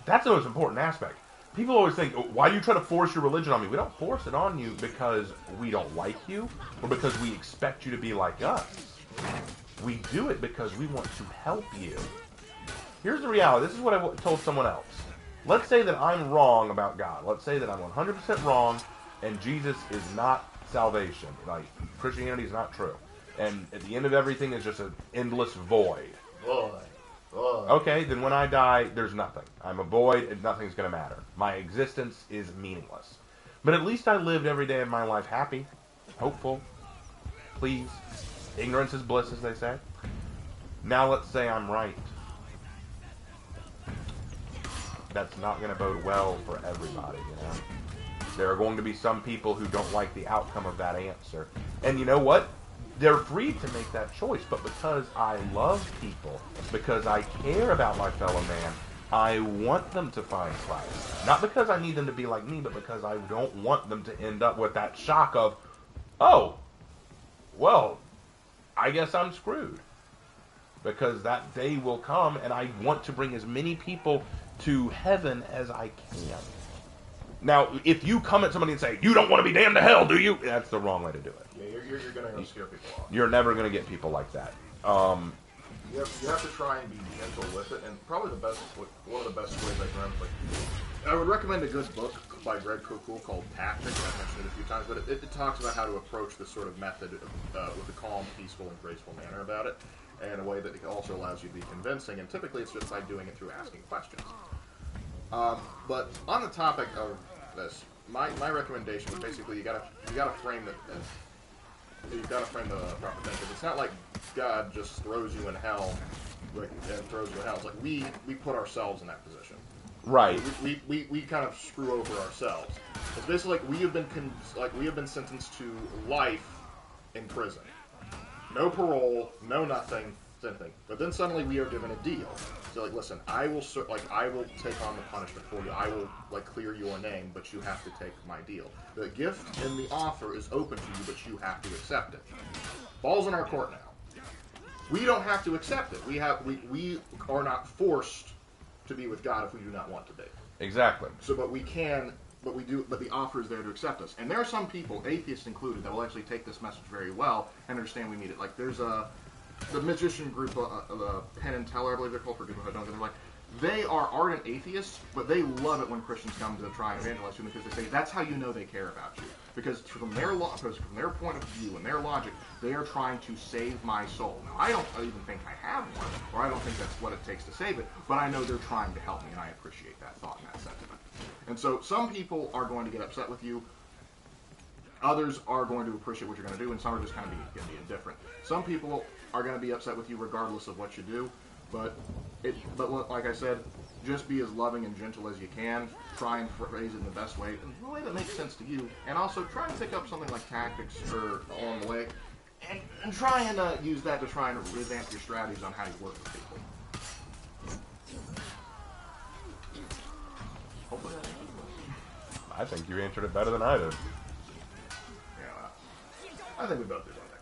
Speaker 1: That's the most important aspect. People always think, why do you try to force your religion on me? We don't force it on you because we don't like you or because we expect you to be like us. We do it because we want to help you. Here's the reality. This is what I told someone else. Let's say that I'm wrong about God. Let's say that I'm 100% wrong and Jesus is not salvation. Like, Christianity is not true. And at the end of everything is just an endless void. Okay, then when I die, there's nothing. I'm a void and nothing's going to matter. My existence is meaningless. But at least I lived every day of my life happy, hopeful, pleased. Ignorance is bliss, as they say. Now let's say I'm right. That's not going to bode well for everybody, you know. There are going to be some people who don't like the outcome of that answer. And you know what? They're free to make that choice. But because I love people, because I care about my fellow man, I want them to find Christ. Not because I need them to be like me, but because I don't want them to end up with that shock of, oh, well, I guess I'm screwed. Because that day will come, and I want to bring as many people to heaven as I can. Now, if you come at somebody and say, you don't want to be damned to hell, do you? That's the wrong way to do it.
Speaker 2: Yeah, you're going to scare people off.
Speaker 1: You're never going to get people like that.
Speaker 2: You have to try and be gentle with it, and probably one of the best ways I can remember. I would recommend a good book by Greg Koukul called Tactics. I've mentioned it a few times, but it talks about how to approach this sort of method with a calm, peaceful, and graceful manner about it, and a way that it also allows you to be convincing. And typically, it's just by doing it through asking questions. But on the topic of this, my recommendation is basically you gotta frame it as you've got to frame the proper thing, because it's not like God just throws you in hell, and throws you in hell. It's like we put ourselves in that position.
Speaker 1: Right.
Speaker 2: We kind of screw over ourselves. It's basically like we have been sentenced to life in prison, no parole, no nothing. But then suddenly we are given a deal. So listen, I will take on the punishment for you. I will clear your name, but you have to take my deal. The gift and the offer is open to you, but you have to accept it. Ball's in our court now. We don't have to accept it. We are not forced to be with God if we do not want to be.
Speaker 1: Exactly.
Speaker 2: So, but we can. But we do. But the offer is there to accept us. And there are some people, atheists included, that will actually take this message very well and understand we need it. Like there's the magician group, the Penn and Teller, I believe they're called, for people who don't get it. They are ardent atheists, but they love it when Christians come to try and evangelize them, because they say that's how you know they care about you. Because from their point of view and their logic, they are trying to save my soul. Now, I don't even think I have one, or I don't think that's what it takes to save it, but I know they're trying to help me, and I appreciate that thought and that sentiment. And so some people are going to get upset with you. Others are going to appreciate what you're going to do, and some are just kind of going to be indifferent. Some people are going to be upset with you regardless of what you do, but like I said, just be as loving and gentle as you can. Try and phrase it in the best way, in the way that makes sense to you, and also try and pick up something like tactics or along the way, and try and use that to try and revamp your strategies on how you work with people. Hopefully that answers the question.
Speaker 1: I think you answered it better than I did.
Speaker 2: I think we both did one thing.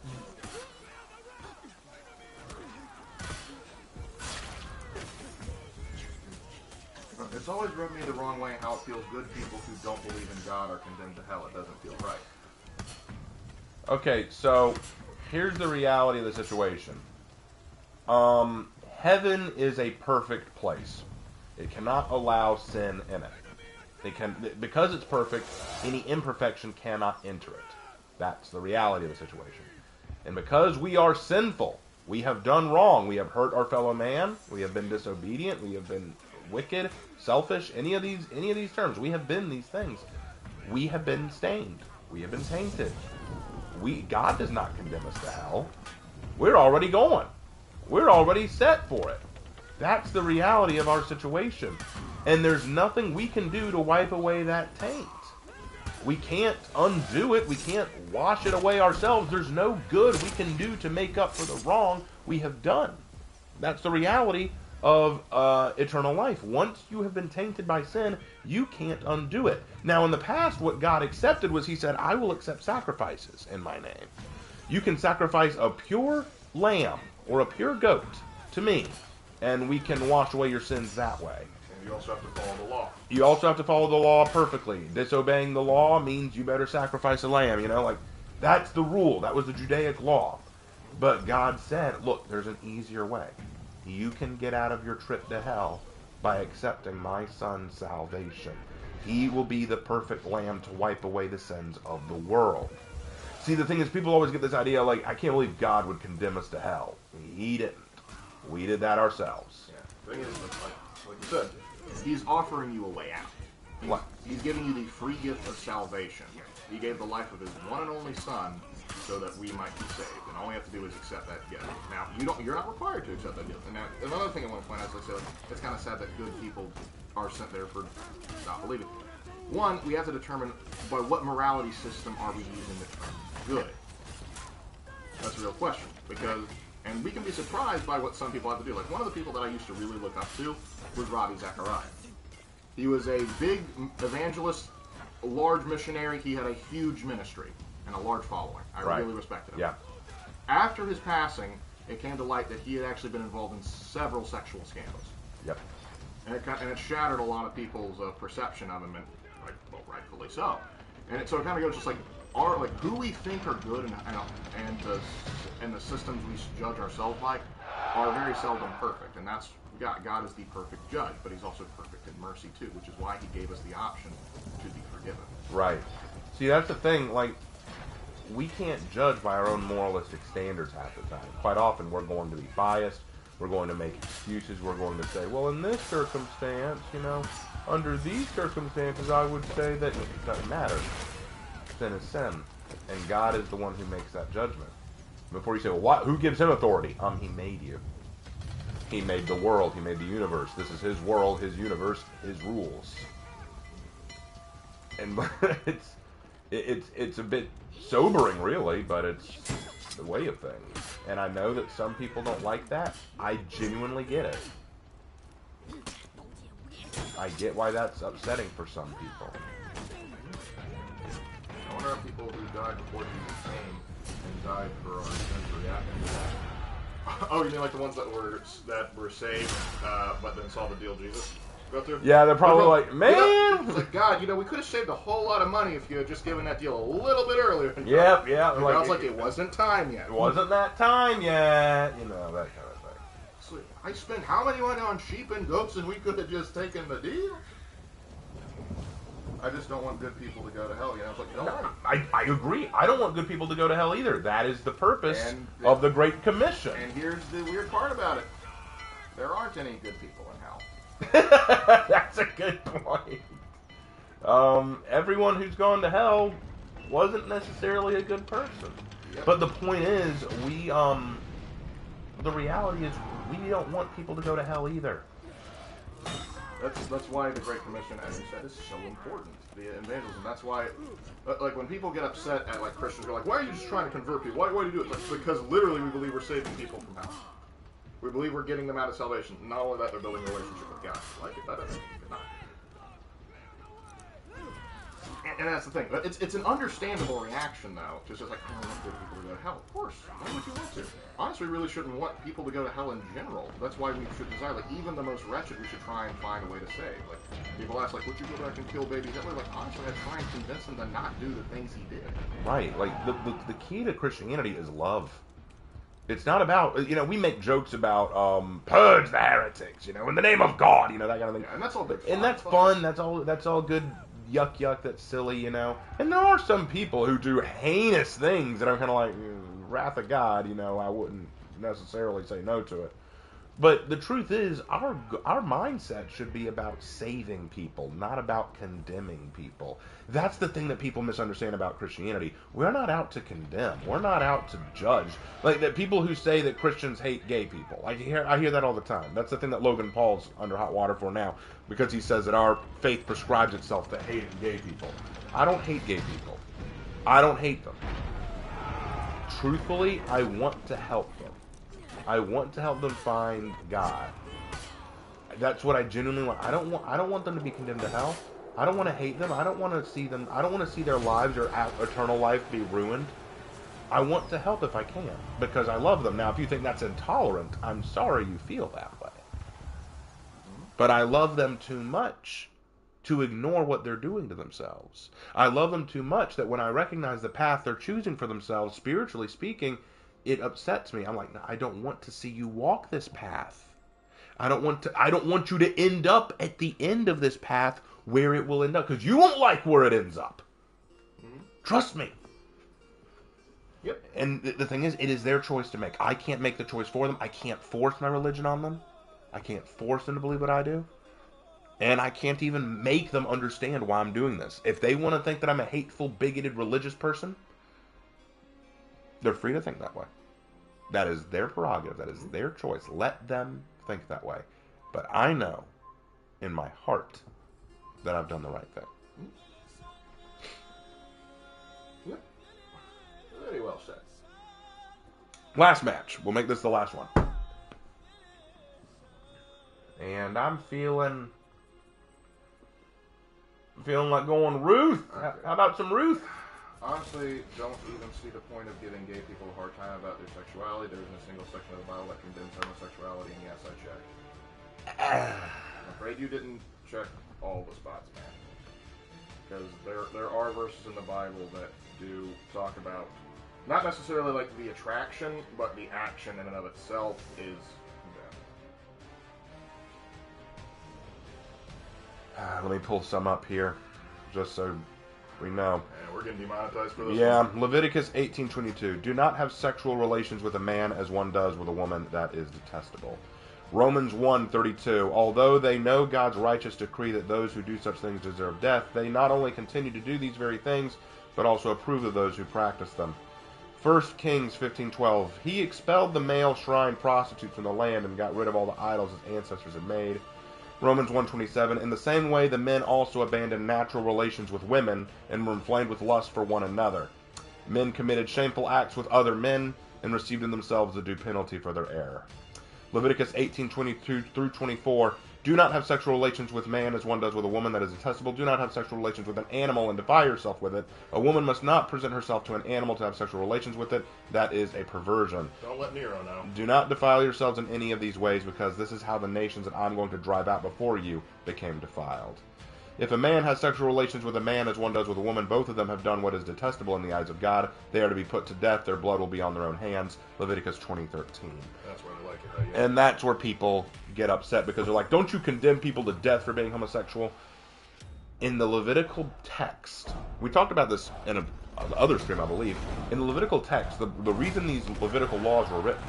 Speaker 2: It's always rubbed me the wrong way how it feels good people who don't believe in God are condemned to hell. It doesn't feel right.
Speaker 1: Okay, so here's the reality of the situation. Heaven is a perfect place. It cannot allow sin in it. Because it's perfect, any imperfection cannot enter it. That's the reality of the situation. And because we are sinful, we have done wrong. We have hurt our fellow man. We have been disobedient. We have been wicked, selfish. Any of these terms, we have been these things. We have been stained. We have been tainted. God does not condemn us to hell. We're already going. We're already set for it. That's the reality of our situation. And there's nothing we can do to wipe away that taint. We can't undo it. We can't wash it away ourselves. There's no good we can do to make up for the wrong we have done. That's the reality of eternal life. Once you have been tainted by sin, you can't undo it. Now, in the past, what God accepted was He said, I will accept sacrifices in my name. You can sacrifice a pure lamb or a pure goat to me, and we can wash away your sins that way.
Speaker 2: You also have to follow the law.
Speaker 1: You also have to follow the law perfectly. Disobeying the law means you better sacrifice a lamb, that's the rule. That was the Judaic law. But God said, look, there's an easier way. You can get out of your trip to hell by accepting my Son's salvation. He will be the perfect lamb to wipe away the sins of the world. See, the thing is, people always get this idea, I can't believe God would condemn us to hell. He didn't. We did that ourselves.
Speaker 2: Yeah. The thing is, like you said, He's offering you a way out.
Speaker 1: What?
Speaker 2: He's giving you the free gift of salvation. He gave the life of His one and only Son so that we might be saved. And all we have to do is accept that gift. Now, you're not required to accept that gift. And now, another thing I want to point out is, it's kind of sad that good people are sent there for not believing. One, we have to determine by what morality system are we using the term good. That's a real question. And we can be surprised by what some people have to do. Like, one of the people that I used to really look up to was Ravi Zachariah. He was a big evangelist, a large missionary. He had a huge ministry and a large following. I really respected him.
Speaker 1: Yeah.
Speaker 2: After his passing, it came to light that he had actually been involved in several sexual scandals.
Speaker 1: Yep.
Speaker 2: And it shattered a lot of people's perception of him. And, rightfully so. And so it kind of goes just like who we think are good and the systems we judge ourselves by are very seldom perfect, and that's God is the perfect judge, but He's also perfect in mercy too, which is why He gave us the option to be forgiven.
Speaker 1: Right. See, that's the thing. Like, we can't judge by our own moralistic standards half the time. Quite often, we're going to be biased. We're going to make excuses. We're going to say, well, in this circumstance, under these circumstances, I would say that it doesn't matter. Sin is sin, and God is the one who makes that judgment. Before you say, well, who gives Him authority? He made you. He made the world. He made the universe. This is His world, His universe, His rules. And it's a bit sobering, really, but it's the way of things. And I know that some people don't like that. I genuinely get it. I get why that's upsetting for some people.
Speaker 2: I wonder if people who died before Jesus came and died for our sins reacting to that. Oh, you mean like the ones that were saved, but then saw the deal Jesus go through?
Speaker 1: Yeah, they're probably like, man!
Speaker 2: It's like, God, we could have saved a whole lot of money if you had just given that deal a little bit earlier.
Speaker 1: Yep.
Speaker 2: And I was like, it wasn't time yet.
Speaker 1: It wasn't that time yet. That kind of thing.
Speaker 2: So I spent how many money on sheep and goats, and we could have just taken the deal? I just don't want good people to go to hell. It's like, don't worry.
Speaker 1: I agree. I don't want good people to go to hell either. That is the purpose of the Great Commission.
Speaker 2: And here's the weird part about it. There aren't any good people in hell.
Speaker 1: That's a good point. Everyone who's gone to hell wasn't necessarily a good person. Yep. But the point is, the reality is, we don't want people to go to hell either.
Speaker 2: That's why the Great Commission, as you said, is so important. The evangelism. That's why, like, when people get upset at Christians, they're like, "Why are you just trying to convert people? Why do you do it?" Because literally, we believe we're saving people from hell. We believe we're getting them out of salvation. Not only that, they're building a relationship with God. Like it better, if not. And that's the thing. It's an understandable reaction, though. Just like, I don't want good people to go to hell. Of course. Why would you want to? Honestly, we really shouldn't want people to go to hell in general. That's why we should desire, even the most wretched, we should try and find a way to save. People ask, would you go back and kill baby Hitler? Honestly, I'd try and convince him to not do the things he did.
Speaker 1: Right. The key to Christianity is love. It's not about, we make jokes about, purge the heretics, in the name of God, that kind of thing.
Speaker 2: Yeah, and that's all good.
Speaker 1: And that's fun. That's all good. Yuck, that's silly, And there are some people who do heinous things that I'm kind of like, wrath of God, I wouldn't necessarily say no to it. But the truth is, our mindset should be about saving people, not about condemning people. That's the thing that people misunderstand about Christianity. We're not out to condemn. We're not out to judge. Like the people who say that Christians hate gay people. I hear that all the time. That's the thing that Logan Paul's under hot water for now, because he says that our faith prescribes itself to hating gay people. I don't hate gay people. I don't hate them. Truthfully, I want to help them. I want to help them find God. That's what I genuinely want. I don't want them to be condemned to hell. I don't want to hate them. I don't want to see them. I don't want to see their lives or eternal life be ruined. I want to help if I can because I love them. Now, if you think that's intolerant, I'm sorry you feel that way. But I love them too much to ignore what they're doing to themselves. I love them too much that when I recognize the path they're choosing for themselves, spiritually speaking, it upsets me. I'm like, no, I don't want to see you walk this path. I don't want you to end up at the end of this path where it will end up, because you won't like where it ends up. Trust me.
Speaker 2: Yep.
Speaker 1: And the thing is, it is their choice to make. I can't make the choice for them. I can't force my religion on them. I can't force them to believe what I do. And I can't even make them understand why I'm doing this. If they want to think that I'm a hateful, bigoted, religious person, they're free to think that way. That is their prerogative. That is their choice. Let them think that way. But I know in my heart that I've done the right thing.
Speaker 2: Yep. Very well said.
Speaker 1: Last match. We'll make this the last one. And I'm feeling like going Ruth.
Speaker 2: Okay.
Speaker 1: How about some Ruth?
Speaker 2: Honestly, don't even see the point of giving gay people a hard time about their sexuality. There isn't a single section of the Bible that condemns homosexuality, and yes, I checked. I'm afraid you didn't check all the spots, man. because there are verses in the Bible that do talk about not necessarily like the attraction, but the action in and of itself is them.
Speaker 1: Let me pull some up here, just so we know.
Speaker 2: And we're getting demonetized for this.
Speaker 1: Yeah,
Speaker 2: one.
Speaker 1: Leviticus 18:22. Do not have sexual relations with a man as one does with a woman. That is detestable. Romans 1:32. Although they know God's righteous decree that those who do such things deserve death, they not only continue to do these very things, but also approve of those who practice them. 1 Kings 15:12. He expelled the male shrine prostitutes from the land and got rid of all the idols his ancestors had made. Romans 1:27. In the same way, the men also abandoned natural relations with women and were inflamed with lust for one another. Men committed shameful acts with other men and received in themselves the due penalty for their error. Leviticus 18:22 through 24. Do not have sexual relations with man as one does with a woman. That is detestable. Do not have sexual relations with an animal and defile yourself with it. A woman must not present herself to an animal to have sexual relations with it. That is a perversion.
Speaker 2: Don't let Nero know.
Speaker 1: Do not defile yourselves in any of these ways, because this is how the nations that I'm going to drive out before you became defiled. If a man has sexual relations with a man as one does with a woman, both of them have done what is detestable in the eyes of God. They are to be put to death. Their blood will be on their own hands. Leviticus 20:13.
Speaker 2: That's where I like it. Right? Yeah.
Speaker 1: And that's where people get upset, because they're like, don't you condemn people to death for being homosexual? In the Levitical text, we talked about this in the other stream, I believe. In the Levitical text, the reason these Levitical laws were written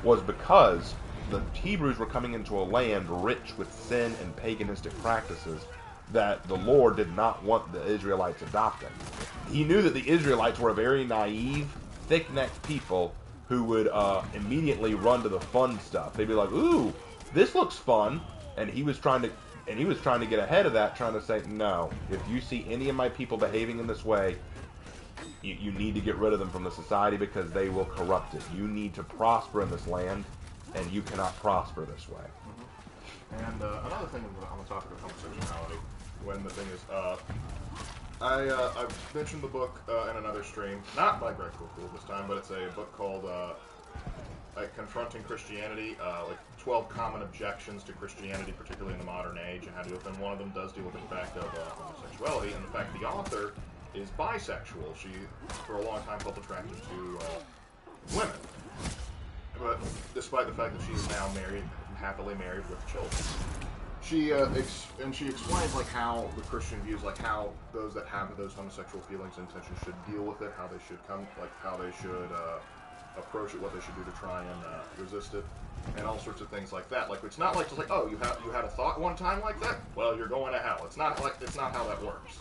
Speaker 1: was because the Hebrews were coming into a land rich with sin and paganistic practices that the Lord did not want the Israelites adopting. He knew that the Israelites were a very naive, thick-necked people who would immediately run to the fun stuff. They'd be like, "Ooh, this looks fun," and he was trying to get ahead of that, trying to say, "No, if you see any of my people behaving in this way, you need to get rid of them from the society because they will corrupt it. You need to prosper in this land, and you cannot prosper this way."
Speaker 2: And another thing on the topic of homosexuality, when the thing is, I've mentioned the book in another stream, not by Greg Cool this time, but it's a book called like Confronting Christianity, like 12 common objections to Christianity, particularly in the modern age, and how to deal with them. One of them does deal with the fact of homosexuality, and the fact the author is bisexual. She, for a long time, felt attracted to women. But despite the fact that she is now married, happily married with children. She explains like how the Christian views, like how those that have those homosexual feelings and intentions should deal with it, how they should approach it, what they should do to try and resist it, and all sorts of things like that. Like, it's not like just like, oh, you had a thought one time like that, well, you're going to hell. It's not how that works.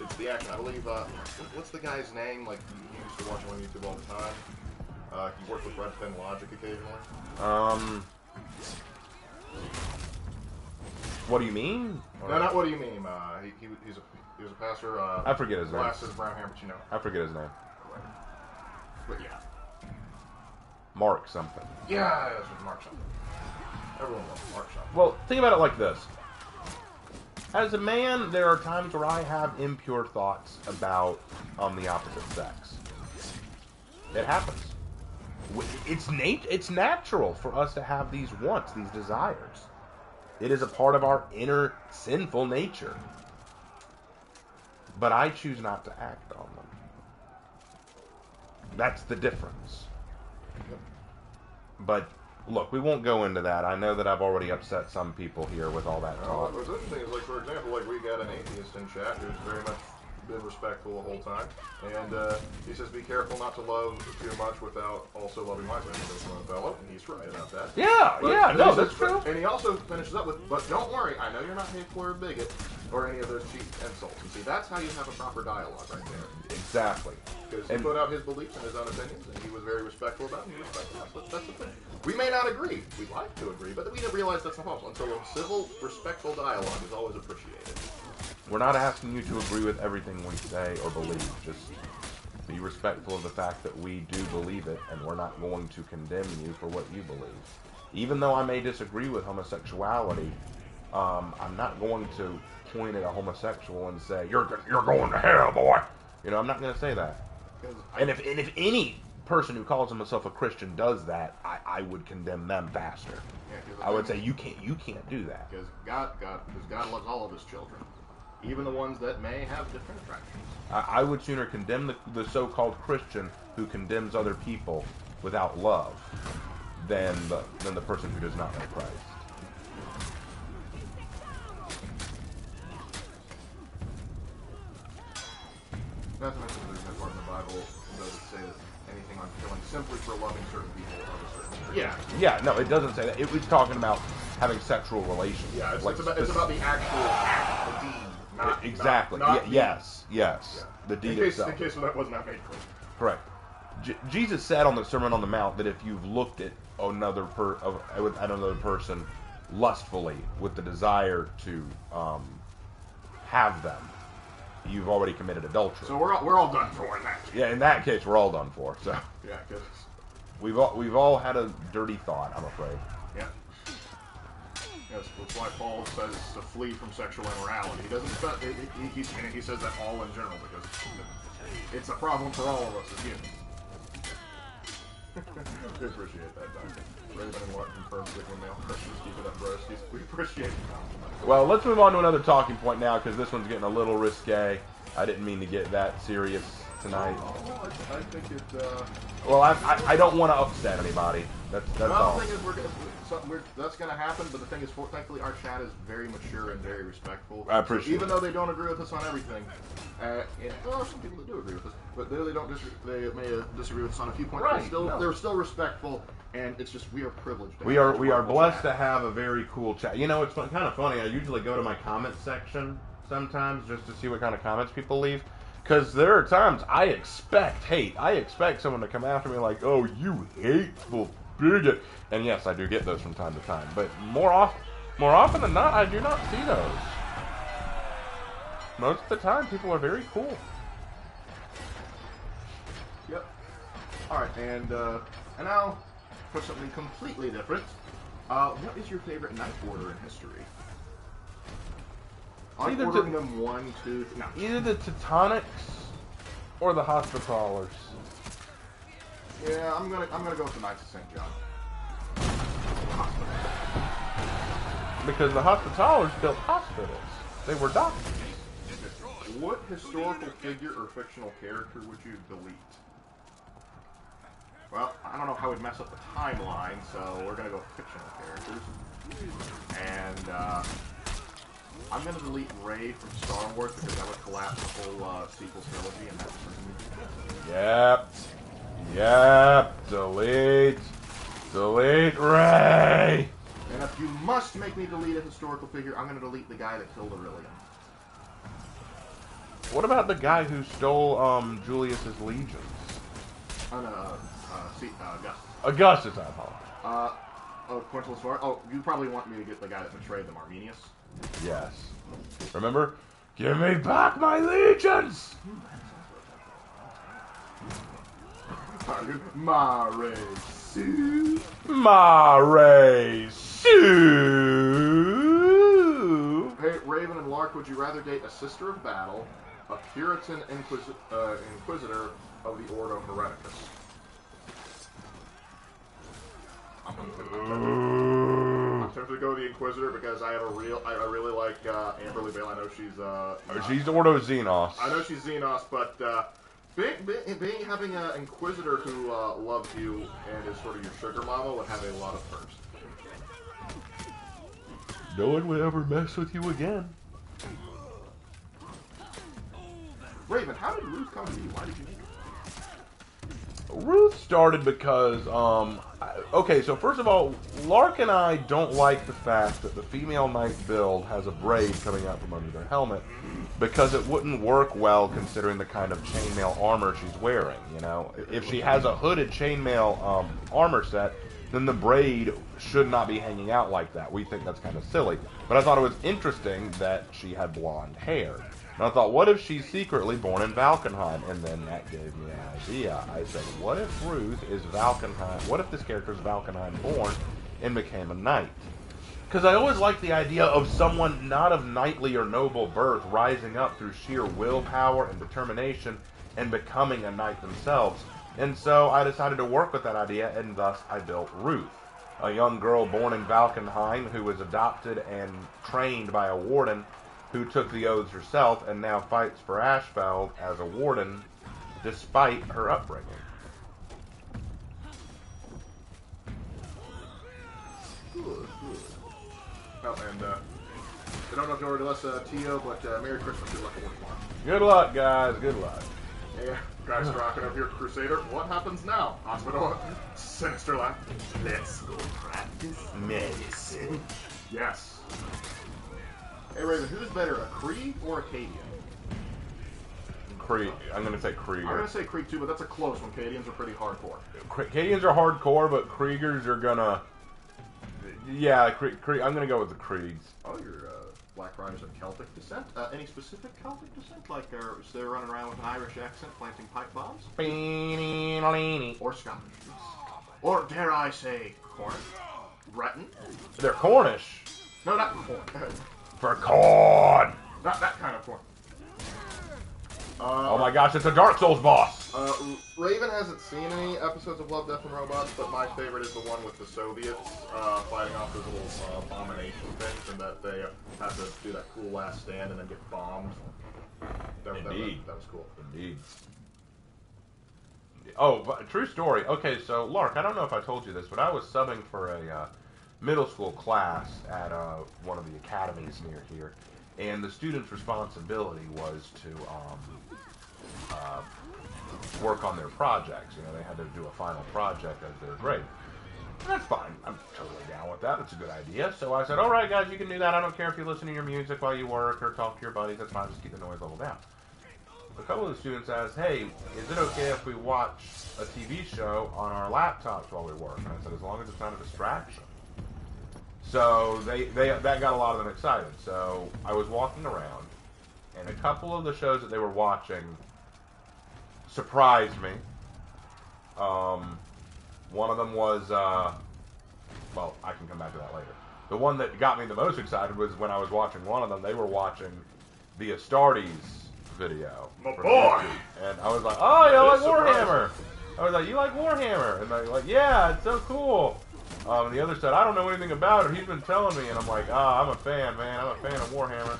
Speaker 2: It's the action. I believe what's the guy's name? Like, he used to watch him on YouTube all the time. He worked with Red Pen Logic occasionally.
Speaker 1: What do you mean?
Speaker 2: No, not what do you mean. He was a pastor.
Speaker 1: I forget his name.
Speaker 2: Glasses, brown hair, but you know.
Speaker 1: I forget his name.
Speaker 2: But yeah.
Speaker 1: Mark something.
Speaker 2: Yeah, that's Mark something. Everyone loves Mark something.
Speaker 1: Well, think about it like this. As a man, there are times where I have impure thoughts about the opposite sex. It happens. It's natural for us to have these wants, these desires. It is a part of our inner sinful nature. But I choose not to act on them. That's the difference. But look, we won't go into that. I know that I've already upset some people here with all that talk.
Speaker 2: What's interesting is, like, for example, like, we got an atheist in chat who's very much been respectful the whole time, and he says, be careful not to love too much without also loving my fellow, and he's right about that.
Speaker 1: No, that's true.
Speaker 2: And he also finishes up with, but don't worry, I know you're not hateful or a bigot, or any of those cheap insults. And see, that's how you have a proper dialogue right there.
Speaker 1: Exactly.
Speaker 2: Because he put out his beliefs and his own opinions, and he was very respectful about them, and he respected us. That's the thing. We may not agree. We'd like to agree, but we didn't realize that's not possible. And so a civil, respectful dialogue is always appreciated.
Speaker 1: We're not asking you to agree with everything we say or believe. Just be respectful of the fact that we do believe it, and we're not going to condemn you for what you believe. Even though I may disagree with homosexuality, I'm not going to point at a homosexual and say, you're going to hell, boy. You know, I'm not going to say that. And if any person who calls himself a Christian does that, I would condemn them faster. Yeah, I would say you can't do that.
Speaker 2: Because God loves all of His children. even the ones that may have different attractions.
Speaker 1: I would sooner condemn the so-called Christian who condemns other people without love than the person who does not know Christ.
Speaker 2: Not to mention there's no part in the Bible that doesn't say that anything on killing simply for loving certain people of a certain degree.
Speaker 1: Yeah, no, it doesn't say that. It was talking about having sexual relations.
Speaker 2: Yeah, it's,
Speaker 1: like
Speaker 2: it's about the actual act, the deed. Not,
Speaker 1: exactly.
Speaker 2: Not
Speaker 1: yes.
Speaker 2: Yeah.
Speaker 1: The deed
Speaker 2: in
Speaker 1: itself.
Speaker 2: case that was not made clear.
Speaker 1: Correct. Jesus said on the Sermon on the Mount that if you've looked at another person lustfully with the desire to have them, you've already committed adultery.
Speaker 2: So we're all done for in that case.
Speaker 1: Yeah, in that case, we're all done for. So
Speaker 2: Yeah, because
Speaker 1: we've all had a dirty thought, I'm afraid.
Speaker 2: yeah. Yes, that's why Paul says to flee from sexual immorality. He doesn't. He says that all in general because it's a problem for all of us as humans. We appreciate that, Doctor. Raven and Mark confirmed Sigma male Christians. Keep it up, bros. We appreciate it.
Speaker 1: Well, let's move on to another talking point now because this one's getting a little risque. I didn't mean to get that serious tonight.
Speaker 2: Well, I think it.
Speaker 1: Well, I don't want to upset anybody. That's all.
Speaker 2: The thing is, that's going to happen. But the thing is, thankfully, our chat is very mature and very respectful.
Speaker 1: I appreciate
Speaker 2: even though they don't agree with us on everything. Some people that do agree with us, but they may disagree with us on a few points.
Speaker 1: Right,
Speaker 2: They're still respectful, and it's just we are privileged.
Speaker 1: We are blessed to have a very cool chat. You know, it's kind of funny. I usually go to my comment section sometimes just to see what kind of comments people leave. Because there are times I expect hate. I expect someone to come after me like, "Oh, you hateful bigot." And yes, I do get those from time to time. But more often than not, I do not see those. Most of the time, people are very cool.
Speaker 2: Yep. All right, and now for something completely different. What is your favorite night order in history? I'm ordering them 1, 2, 3. No.
Speaker 1: Either the Teutonics or the Hospitallers.
Speaker 2: Yeah, I'm gonna go with the Knights of St. John.
Speaker 1: Because the Hospitallers built hospitals. They were doctors.
Speaker 2: What historical figure or fictional character would you delete? Well, I don't know how we'd mess up the timeline, so we're gonna go with fictional characters. And I'm gonna delete Rey from Star Wars because that would collapse the whole sequel trilogy, and that's
Speaker 1: Yep. Delete Rey.
Speaker 2: And if you must make me delete a historical figure, I'm gonna delete the guy that killed Aurelian.
Speaker 1: What about the guy who stole Julius's legions?
Speaker 2: Augustus.
Speaker 1: Augustus, I apologize.
Speaker 2: Quintus Varus. Oh, you probably want me to get the guy that betrayed them, Arminius.
Speaker 1: Yes. Remember? Give me back my legions!
Speaker 2: Mare Sue. Hey, Raven and Lark, would you rather date a Sister of Battle, a Puritan Inquisitor of the Ordo Hereticus? I'm tempted to go with the Inquisitor because I really like Amberly Bale. I know she's
Speaker 1: Ordo Xenos.
Speaker 2: I know she's Xenos, but having an Inquisitor who loves you and is sort of your sugar mama would have a lot of perks.
Speaker 1: No one would ever mess with you again.
Speaker 2: Raven, how did Ruth come to you? Why did you name her?
Speaker 1: Ruth started because, okay, so first of all, Lark and I don't like the fact that the female knight build has a braid coming out from under their helmet, because it wouldn't work well considering the kind of chainmail armor she's wearing, you know? If she has a hooded chainmail armor set, then the braid should not be hanging out like that. We think that's kind of silly. But I thought it was interesting that she had blonde hair. And I thought, what if she's secretly born in Valkenheim? And then that gave me an idea. I said, what if Ruth is Valkenheim? What if this character is Valkenheim born and became a knight? Because I always liked the idea of someone not of knightly or noble birth rising up through sheer willpower and determination and becoming a knight themselves. And so I decided to work with that idea, and thus I built Ruth, a young girl born in Valkenheim who was adopted and trained by a warden who took the oaths herself and now fights for Ashfeld as a warden despite her upbringing.
Speaker 2: Good, good. Oh, and I don't know if you already left Tio, but Merry Christmas. Good luck at work tomorrow.
Speaker 1: Good luck, guys. Good luck.
Speaker 2: Hey, guys rocking over here, Crusader. What happens now? Hospital. Sinister laugh. Let's go practice medicine. Yes. Hey, Raven, who's better, a Krieg or a Cadian?
Speaker 1: Krieg. I'm going to say Krieger.
Speaker 2: I'm going to say Krieg too, but that's a close one. Cadians are pretty hardcore.
Speaker 1: Cadians are hardcore, but Kriegers are going to... Yeah, I'm going to go with the Kriegs.
Speaker 2: Oh, you're Black Riders of Celtic descent? Any specific Celtic descent? Like, so they're running around with an Irish accent planting pipe bombs? Or Scottish? Or, dare I say, Cornish? Breton?
Speaker 1: They're Cornish.
Speaker 2: No, not corn.
Speaker 1: For corn.
Speaker 2: Not that kind of corn.
Speaker 1: Oh my gosh, it's a Dark Souls boss.
Speaker 2: Raven hasn't seen any episodes of Love, Death, and Robots, but my favorite is the one with the Soviets fighting off those little abomination things, and that they have to do that cool last stand and then get bombed.
Speaker 1: Indeed.
Speaker 2: That was cool.
Speaker 1: Indeed. Oh, but true story. Okay, so Lark, I don't know if I told you this, but I was subbing for a middle school class at one of the academies near here, and the students' responsibility was to work on their projects. You know, they had to do a final project as their grade. And that's fine. I'm totally down with that. That's a good idea. So I said, all right, guys, you can do that. I don't care if you listen to your music while you work or talk to your buddies. That's fine. Just keep the noise level down. A couple of the students asked, hey, is it okay if we watch a TV show on our laptops while we work? And I said, as long as it's not a distraction. So that got a lot of them excited. So I was walking around, and a couple of the shows that they were watching surprised me. One of them was, well, I can come back to that later. The one that got me the most excited was when I was watching one of them, they were watching the Astartes video.
Speaker 2: My boy!
Speaker 1: And I was like, oh, you like Warhammer? I was like, you like Warhammer? And they're like, yeah, it's so cool. And the other said, I don't know anything about it. He's been telling me. And I'm like, I'm a fan, man. I'm a fan of Warhammer.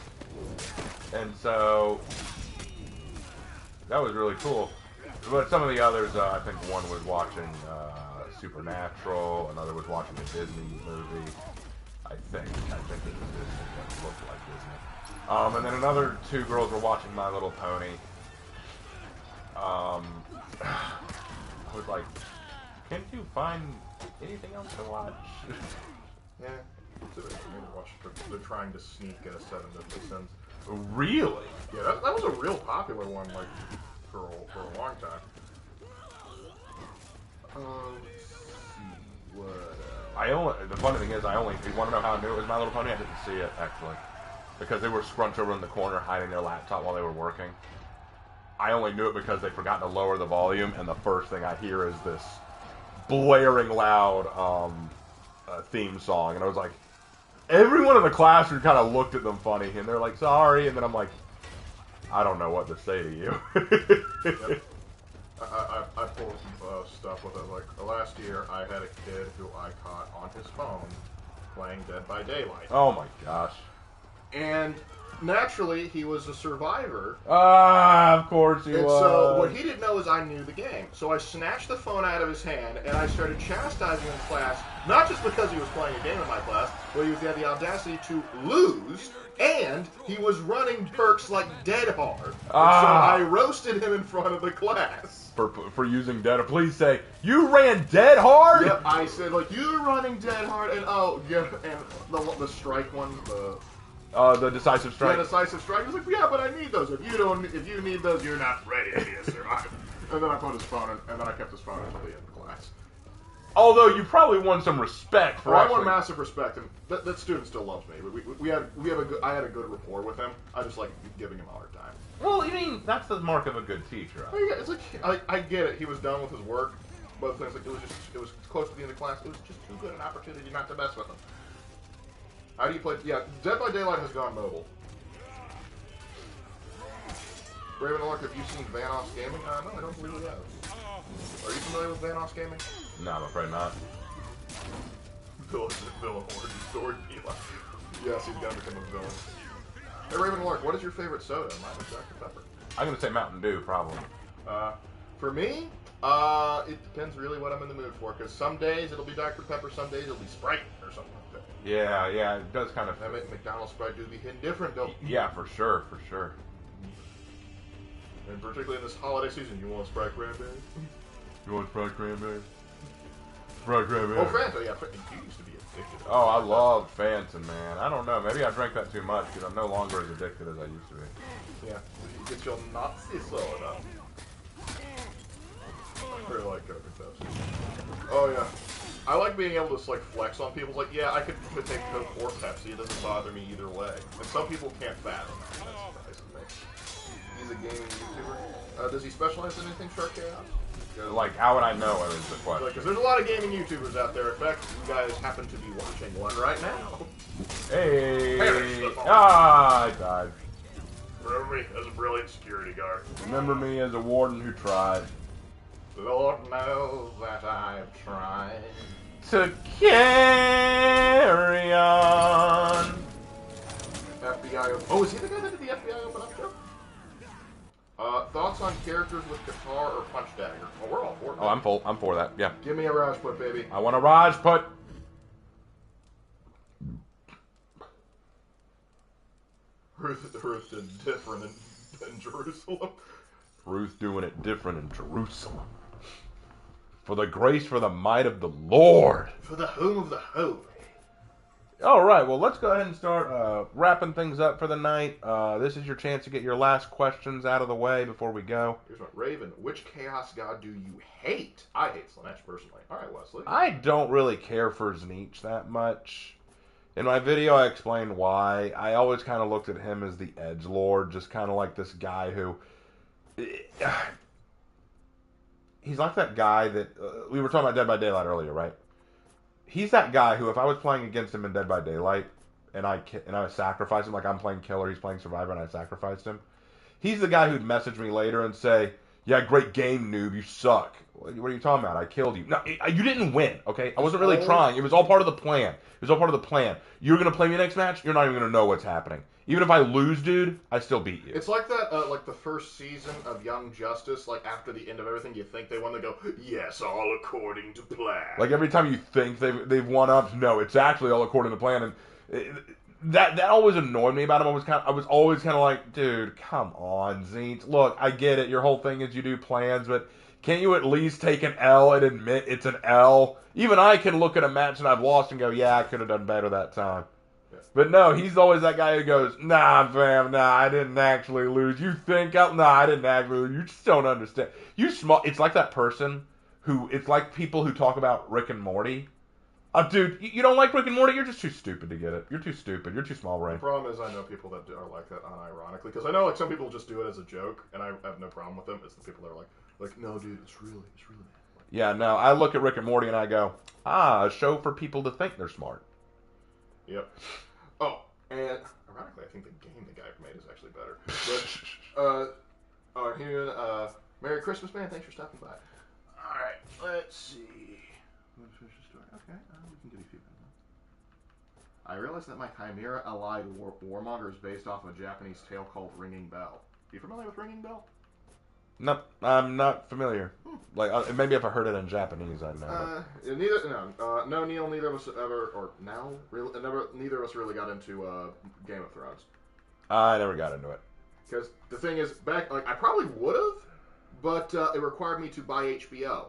Speaker 1: And so that was really cool. But some of the others, I think one was watching Supernatural, another was watching a Disney movie. I think it was Disney. It looked like Disney. And then another two girls were watching My Little Pony. I was like, can't you find anything else to watch?
Speaker 2: Yeah. They're trying to sneak a 7 of the Sins.
Speaker 1: Really?
Speaker 2: Yeah, that was a real popular one, like, for a long time. Let's see what.
Speaker 1: The funny thing is, if you want to know how I knew it was My Little Pony, I didn't see it, actually. Because they were scrunched over in the corner hiding their laptop while they were working. I only knew it because they'd forgotten to lower the volume, and the first thing I hear is this blaring loud theme song. And I was like, everyone in the classroom kind of looked at them funny, and they're like, sorry. And then I'm like, I don't know what to say to you.
Speaker 2: Yep. I pulled some stuff with it. Like last year, I had a kid who I caught on his phone playing Dead by Daylight.
Speaker 1: Oh my gosh.
Speaker 2: And naturally, he was a survivor.
Speaker 1: Of course he was.
Speaker 2: And so what he didn't know is I knew the game. So I snatched the phone out of his hand and I started chastising him in class, not just because he was playing a game in my class, but he had the audacity to lose, and he was running perks like Dead Hard. And so I roasted him in front of the class.
Speaker 1: For using Dead Hard. Please say, you ran Dead Hard?
Speaker 2: Yep, I said, like, you're running Dead Hard, and and the strike one,
Speaker 1: the decisive strike.
Speaker 2: Yeah, decisive strike. He was like, yeah, but I need those. If you need those, you're not ready to be a survivor. And then I put his phone in, and then I kept his phone until the end of class.
Speaker 1: Although you probably won some respect for.
Speaker 2: I won massive respect, and that student still loves me. I had a good rapport with him. I just like giving him a hard time.
Speaker 1: Well, I mean, that's the mark of a good teacher.
Speaker 2: I mean, yeah, it's like I get it. He was done with his work, but the things like it was close to the end of class. It was just too good an opportunity not to mess with him. How do you play? Yeah, Dead by Daylight has gone mobile. Raven Lark, have you seen Vanoss Gaming? No, I don't believe we have. Are you familiar with Vanoss Gaming?
Speaker 1: No, I'm afraid not.
Speaker 2: Villain Horde, sword dealer. Yes, he's gonna become a villain. Hey, Raven Lark, what is your favorite soda? Mine was Dr. Pepper.
Speaker 1: I'm gonna say Mountain Dew, probably.
Speaker 2: For me, it depends really what I'm in the mood for. Because some days it'll be Dr. Pepper, some days it'll be Sprite or something like that.
Speaker 1: Yeah, it does kind of.
Speaker 2: I mean, McDonald's Sprite do be hitting different, though.
Speaker 1: Yeah, for sure.
Speaker 2: And particularly in this holiday season, you want a Sprite cranberry?
Speaker 1: You want Sprite cranberry? Sprite cranberry.
Speaker 2: Oh, Fanta, yeah. You used to be addicted to
Speaker 1: Oh, I
Speaker 2: Fanta.
Speaker 1: love Fanta, man. I don't know. Maybe I drank that too much because I'm no longer as addicted as I used to be.
Speaker 2: Yeah, you get your Nazi soda. I really like Coke and Pepsi. Oh, yeah. I like being able to just, like, flex on people. Like, yeah, I could take Coke or Pepsi. It doesn't bother me either way. And some people can't fathom that. That surprises me. He's a gaming YouTuber. Does he specialize in anything, Shark Chaos?
Speaker 1: Like, how would I know is the question.
Speaker 2: Because there's a lot of gaming YouTubers out there. In fact, you guys happen to be watching one right now.
Speaker 1: Hey!
Speaker 2: Perish the fall.
Speaker 1: Ah, I died.
Speaker 2: Remember me as a brilliant security guard.
Speaker 1: Remember me as a warden who tried
Speaker 2: Lord knows that I've tried.
Speaker 1: to carry on.
Speaker 2: FBI. Oh, is he the guy that did the FBI open up show? Thoughts on characters with guitar or punch dagger? Oh, we're all for that.
Speaker 1: Oh, I'm for that. Yeah.
Speaker 2: Give me a Rajput, baby.
Speaker 1: I want a Rajput.
Speaker 2: Ruth did different in Jerusalem.
Speaker 1: Ruth doing it different in Jerusalem. For the grace, for the might of the Lord.
Speaker 2: For the home of the holy.
Speaker 1: All right, well, let's go ahead and start wrapping things up for the night. This is your chance to get your last questions out of the way before we go.
Speaker 2: Here's one. Raven, which chaos god do you hate? I hate Slanesh personally. All right, Wesley.
Speaker 1: I don't really care for Zneach that much. In my video, I explained why. I always kind of looked at him as the edgelord, just kind of like this guy who... He's like that guy that... we were talking about Dead by Daylight earlier, right? He's that guy who, if I was playing against him in Dead by Daylight, and I sacrificed him, like I'm playing Killer, he's playing Survivor, and I sacrificed him, he's the guy who'd message me later and say, yeah, great game, noob, you suck. What are you talking about? I killed you. No, you didn't win, okay? I wasn't really trying. It was all part of the plan. You're going to play me next match? You're not even going to know what's happening. Even if I lose, dude, I still beat you.
Speaker 2: It's like that, like the first season of Young Justice, like after the end of everything, you think they won, they go, yes, all according to plan.
Speaker 1: Like every time you think they've won up, no, it's actually all according to plan. And that always annoyed me about him. I was always kind of like, dude, come on, Zeke. Look, I get it. Your whole thing is you do plans, but can't you at least take an L and admit it's an L? Even I can look at a match and I've lost and go, yeah, I could have done better that time. But no, he's always that guy who goes, nah, fam, nah, I didn't actually lose. You think, nah, I didn't actually lose. You just don't understand. It's like that person it's like people who talk about Rick and Morty. Dude, you don't like Rick and Morty? You're just too stupid to get it. You're too stupid. You're too small brain.
Speaker 2: The problem is I know people that are like that unironically, because I know like some people just do it as a joke, and I have no problem with them. It's the people that are like, no, dude, it's really bad.
Speaker 1: Yeah, no, I look at Rick and Morty and I go, a show for people to think they're smart.
Speaker 2: Yep. Oh, and ironically, I think the game the guy made is actually better. But, here, Merry Christmas, man. Thanks for stopping by. All right, let's see. Let's finish the story. Okay, we can give you a few minutes. I realized that my Chimera allied warmonger is based off a Japanese tale called Ringing Bell. Are you familiar with Ringing Bell?
Speaker 1: No, I'm not familiar. Like maybe if I heard it in Japanese, I'd know.
Speaker 2: No, Neil. Neither of us neither of us really got into Game of Thrones.
Speaker 1: I never got into it.
Speaker 2: Because the thing is, I probably would have, but it required me to buy HBO.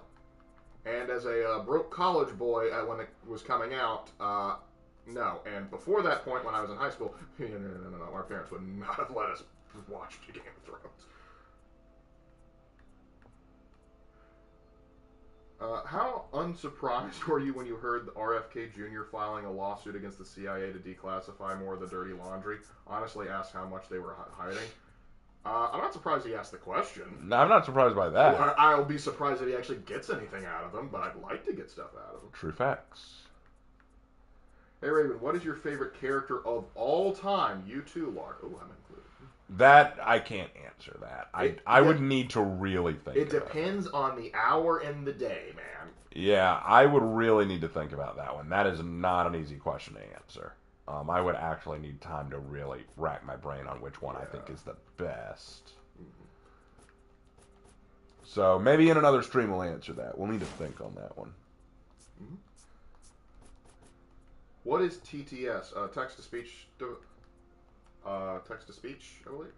Speaker 2: And as a broke college boy when it was coming out, no. And before that point, when I was in high school, no, our parents would not have let us watch Game of Thrones. How unsurprised were you when you heard the RFK Jr. filing a lawsuit against the CIA to declassify more of the dirty laundry? Honestly, asked how much they were hiding. I'm not surprised he asked the question.
Speaker 1: No, I'm not surprised by that.
Speaker 2: I'll be surprised if he actually gets anything out of them, but I'd like to get stuff out of them.
Speaker 1: True facts.
Speaker 2: Hey, Raven, what is your favorite character of all time? You too, Lark. Oh, I'm included.
Speaker 1: That, I can't answer that. I would need to really think
Speaker 2: It depends on the hour and the day, man.
Speaker 1: Yeah, I would really need to think about that one. That is not an easy question to answer. I would actually need time to really rack my brain on which one I think is the best. So maybe in another stream we'll answer that. We'll need to think on that one.
Speaker 2: Mm-hmm. What is TTS? Text to speech. Text to speech, I believe.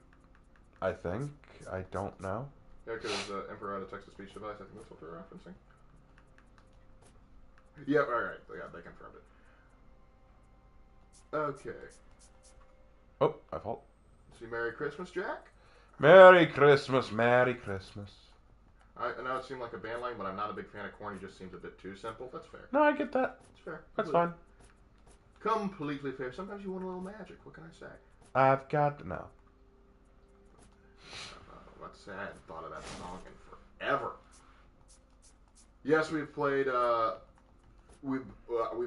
Speaker 1: I think. I don't know.
Speaker 2: Yeah, because Emperor had a text to speech device. I think that's what they're referencing. Yep. All right. Yeah, they confirmed it. Okay.
Speaker 1: Oh, I fault.
Speaker 2: See, Merry Christmas, Jack.
Speaker 1: Merry Christmas, Merry Christmas.
Speaker 2: I know it seemed like a band line, but I'm not a big fan of corny. Just seems a bit too simple. That's fair.
Speaker 1: No, I get that.
Speaker 2: It's fair.
Speaker 1: That's fine.
Speaker 2: Completely fair. Sometimes you want a little magic. What can I say?
Speaker 1: I've got to know.
Speaker 2: Let's say I hadn't thought of that song in forever. Yes, we've played. We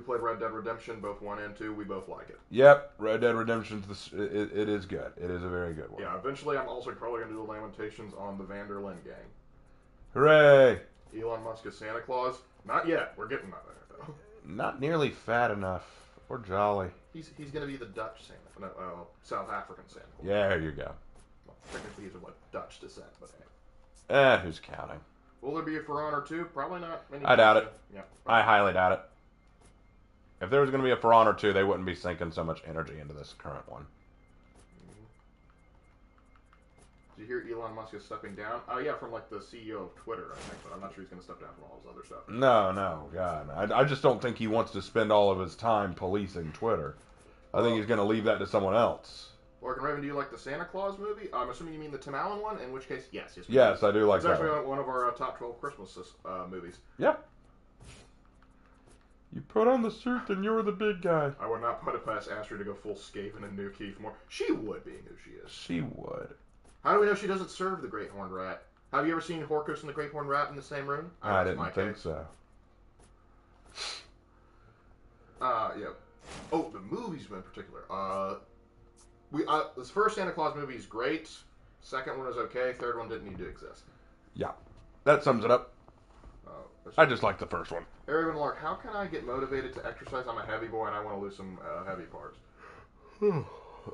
Speaker 2: played Red Dead Redemption, both 1 and 2. We both like it.
Speaker 1: Yep, Red Dead Redemption's it is good. It is a very good one.
Speaker 2: Yeah, eventually I'm also probably going to do the Lamentations on the Vanderlyn gang.
Speaker 1: Hooray!
Speaker 2: Elon Musk is Santa Claus? Not yet. We're getting there, though.
Speaker 1: Not nearly fat enough. Or jolly.
Speaker 2: He's going to be the Dutch Santa. No, South African Santa Claus.
Speaker 1: Yeah, there you go.
Speaker 2: Well, technically he's of Dutch descent, but hey.
Speaker 1: Who's counting?
Speaker 2: Will there be a For Honor 2? Probably not.
Speaker 1: I doubt it.
Speaker 2: Yeah.
Speaker 1: I highly doubt it. If there was going to be a For Honor 2, they wouldn't be sinking so much energy into this current one.
Speaker 2: Did you hear Elon Musk is stepping down? Yeah, from like the CEO of Twitter, I think, but I'm not sure he's going to step down from all his other stuff.
Speaker 1: No, God. I just don't think he wants to spend all of his time policing Twitter. I think he's going to leave that to someone else.
Speaker 2: Larkin Raven, do you like the Santa Claus movie? I'm assuming you mean the Tim Allen one, in which case, yes.
Speaker 1: Yes, I do like that.
Speaker 2: It's actually one of our top 12 Christmas movies.
Speaker 1: Yep. You put on the suit and you're the big guy.
Speaker 2: I would not put it past Astrid to go full Skaven and New Keith more. She would, being who she is.
Speaker 1: She would.
Speaker 2: How do we know she doesn't serve the Great Horned Rat? Have you ever seen Horcrux and the Great Horned Rat in the same room?
Speaker 1: I didn't think so.
Speaker 2: Yeah. Oh, the movies in particular. This first Santa Claus movie is great. Second one is okay. Third one didn't need to exist.
Speaker 1: Yeah. That sums it up. I just like the first one.
Speaker 2: Raven Lark, how can I get motivated to exercise? I'm a heavy boy and I want to lose some heavy parts.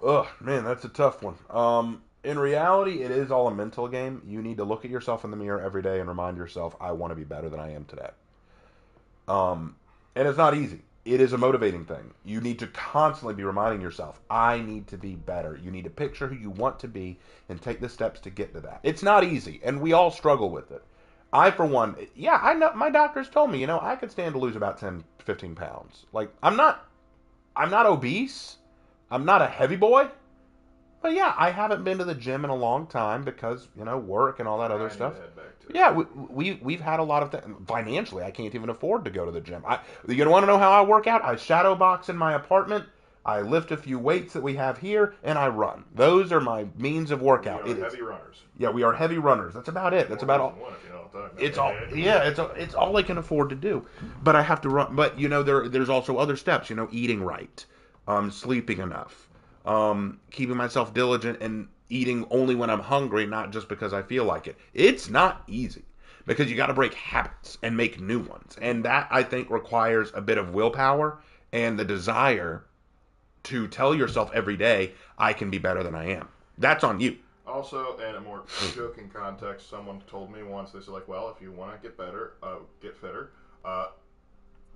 Speaker 1: Ugh, man, that's a tough one. In reality, it is all a mental game. You need to look at yourself in the mirror every day and remind yourself, I want to be better than I am today. And it's not easy. It is a motivating thing. You need to constantly be reminding yourself, I need to be better. You need to picture who you want to be and take the steps to get to that. It's not easy, and we all struggle with it. I, for one, I know my doctors told me, I could stand to lose about 10, 15 pounds. Like, I'm not obese. I'm not a heavy boy. But yeah, I haven't been to the gym in a long time because, work and all that other stuff. Yeah, we've had a lot of things. Financially, I can't even afford to go to the gym. You want to know how I work out? I shadow box in my apartment. I lift a few weights that we have here, and I run. Those are my means of workout.
Speaker 2: We are heavy runners.
Speaker 1: Yeah, we are heavy runners. That's about it. That's about all. It's all. Yeah, it's all I can afford to do. But I have to run. But there's also other steps. Eating right, sleeping enough. Keeping myself diligent and eating only when I'm hungry, not just because I feel like it. It's not easy because you got to break habits and make new ones. And that, I think, requires a bit of willpower and the desire to tell yourself every day, I can be better than I am. That's on you.
Speaker 2: Also, in a more joking context, someone told me once, they said, well, if you want to get better, get fitter,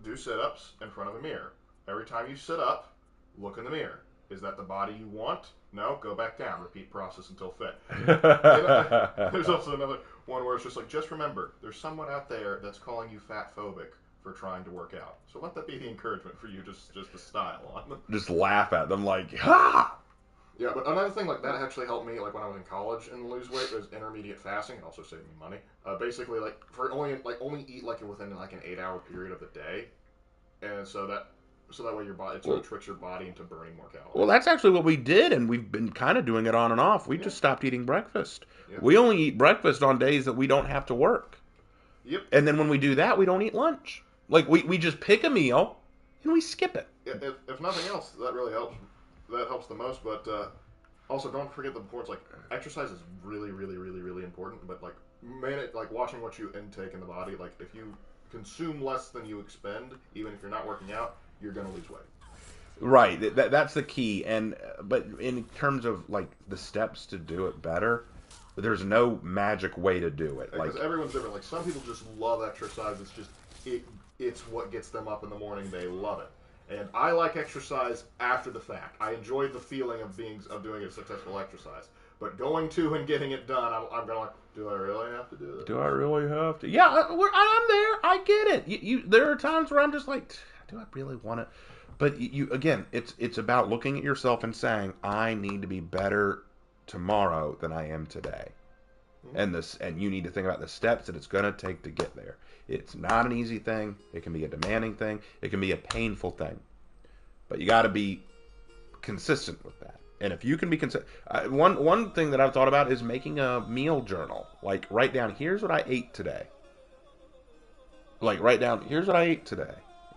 Speaker 2: do sit-ups in front of a mirror. Every time you sit up, look in the mirror. Is that the body you want? No, go back down. Repeat process until fit. There's also another one where it's just remember, there's someone out there that's calling you fat phobic for trying to work out. So let that be the encouragement for you, just to style on them.
Speaker 1: Just laugh at them like, ha!
Speaker 2: Yeah, but another thing that actually helped me, when I was in college and lose weight, was intermediate fasting. It also saved me money. Basically, for only eat within an 8-hour period of the day, and so that way your body tricks your body into burning more calories.
Speaker 1: Well, that's actually what we did, and we've been kind of doing it on and off. We just stopped eating breakfast. Yep. We only eat breakfast on days that we don't have to work.
Speaker 2: Yep.
Speaker 1: And then when we do that, we don't eat lunch. We just pick a meal and we skip it.
Speaker 2: If nothing else, that really helps. That helps the most. But also, don't forget the importance. Exercise is really, really, really, really important. But watching what you intake in the body. If you consume less than you expend, even if you're not working out, you're going to lose weight.
Speaker 1: Right. That's the key. But in terms of like the steps to do it better, there's no magic way to do it.
Speaker 2: Because everyone's different. Like some people just love exercise. It's what gets them up in the morning. They love it. And I like exercise after the fact. I enjoy the feeling of doing a successful exercise. But going to and getting it done, I'm going like, do I really have to do this?
Speaker 1: Do I really have to? Yeah, I'm there. I get it. There are times where I'm just like, do I really want it? But again, it's about looking at yourself and saying, I need to be better tomorrow than I am today. Mm-hmm. And you need to think about the steps that it's going to take to get there. It's not an easy thing. It can be a demanding thing. It can be a painful thing. But you got to be consistent with that. And if you can be consistent, one thing that I've thought about is making a meal journal. Like write down, here's what I ate today. Like write down, here's what I ate today.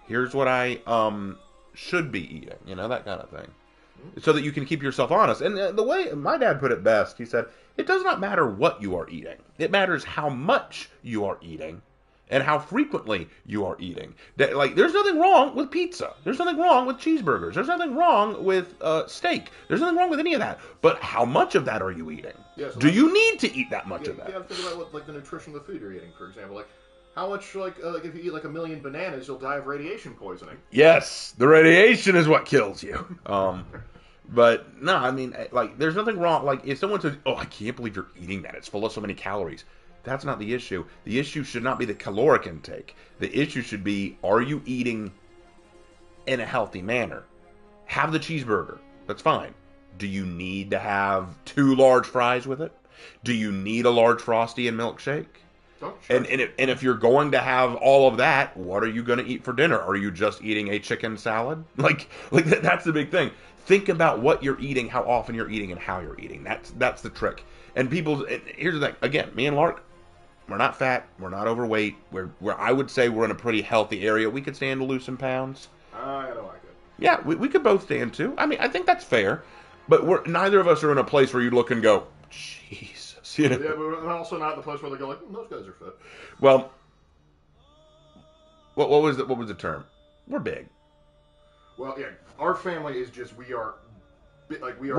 Speaker 1: Here's what I should be eating. That kind of thing. So that you can keep yourself honest. And the way my dad put it best, he said, it does not matter what you are eating. It matters how much you are eating and how frequently you are eating. Like, there's nothing wrong with pizza. There's nothing wrong with cheeseburgers. There's nothing wrong with steak. There's nothing wrong with any of that. But how much of that are you eating? Yeah, so do you need to eat that much of that?
Speaker 2: You got to think about what, the nutrition of the food you're eating, for example. Like, how much, if you eat like 1,000,000 bananas, you'll die of radiation poisoning.
Speaker 1: Yes, the radiation is what kills you. But no, I mean, like, there's nothing wrong. Like, if someone says, "Oh, I can't believe you're eating that. It's full of so many calories." That's not the issue. The issue should not be the caloric intake. The issue should be, are you eating in a healthy manner? Have the cheeseburger. That's fine. Do you need to have 2 large fries with it? Do you need a large Frosty and milkshake? And if you're going to have all of that, what are you going to eat for dinner? Are you just eating a chicken salad? Like that's the big thing. Think about what you're eating, how often you're eating, and how you're eating. That's the trick. And here's the thing. Again, me and Lark, we're not fat. We're not overweight. I would say we're in a pretty healthy area. We could stand to lose some pounds.
Speaker 2: I don't like it.
Speaker 1: Yeah, we could both stand to. I mean, I think that's fair. But neither of us are in a place where you look and go, Jesus.
Speaker 2: Yeah, but we're also not the place where they go like, those guys are fit.
Speaker 1: Well, what was the term? We're big.
Speaker 2: Well, yeah, our family is just we're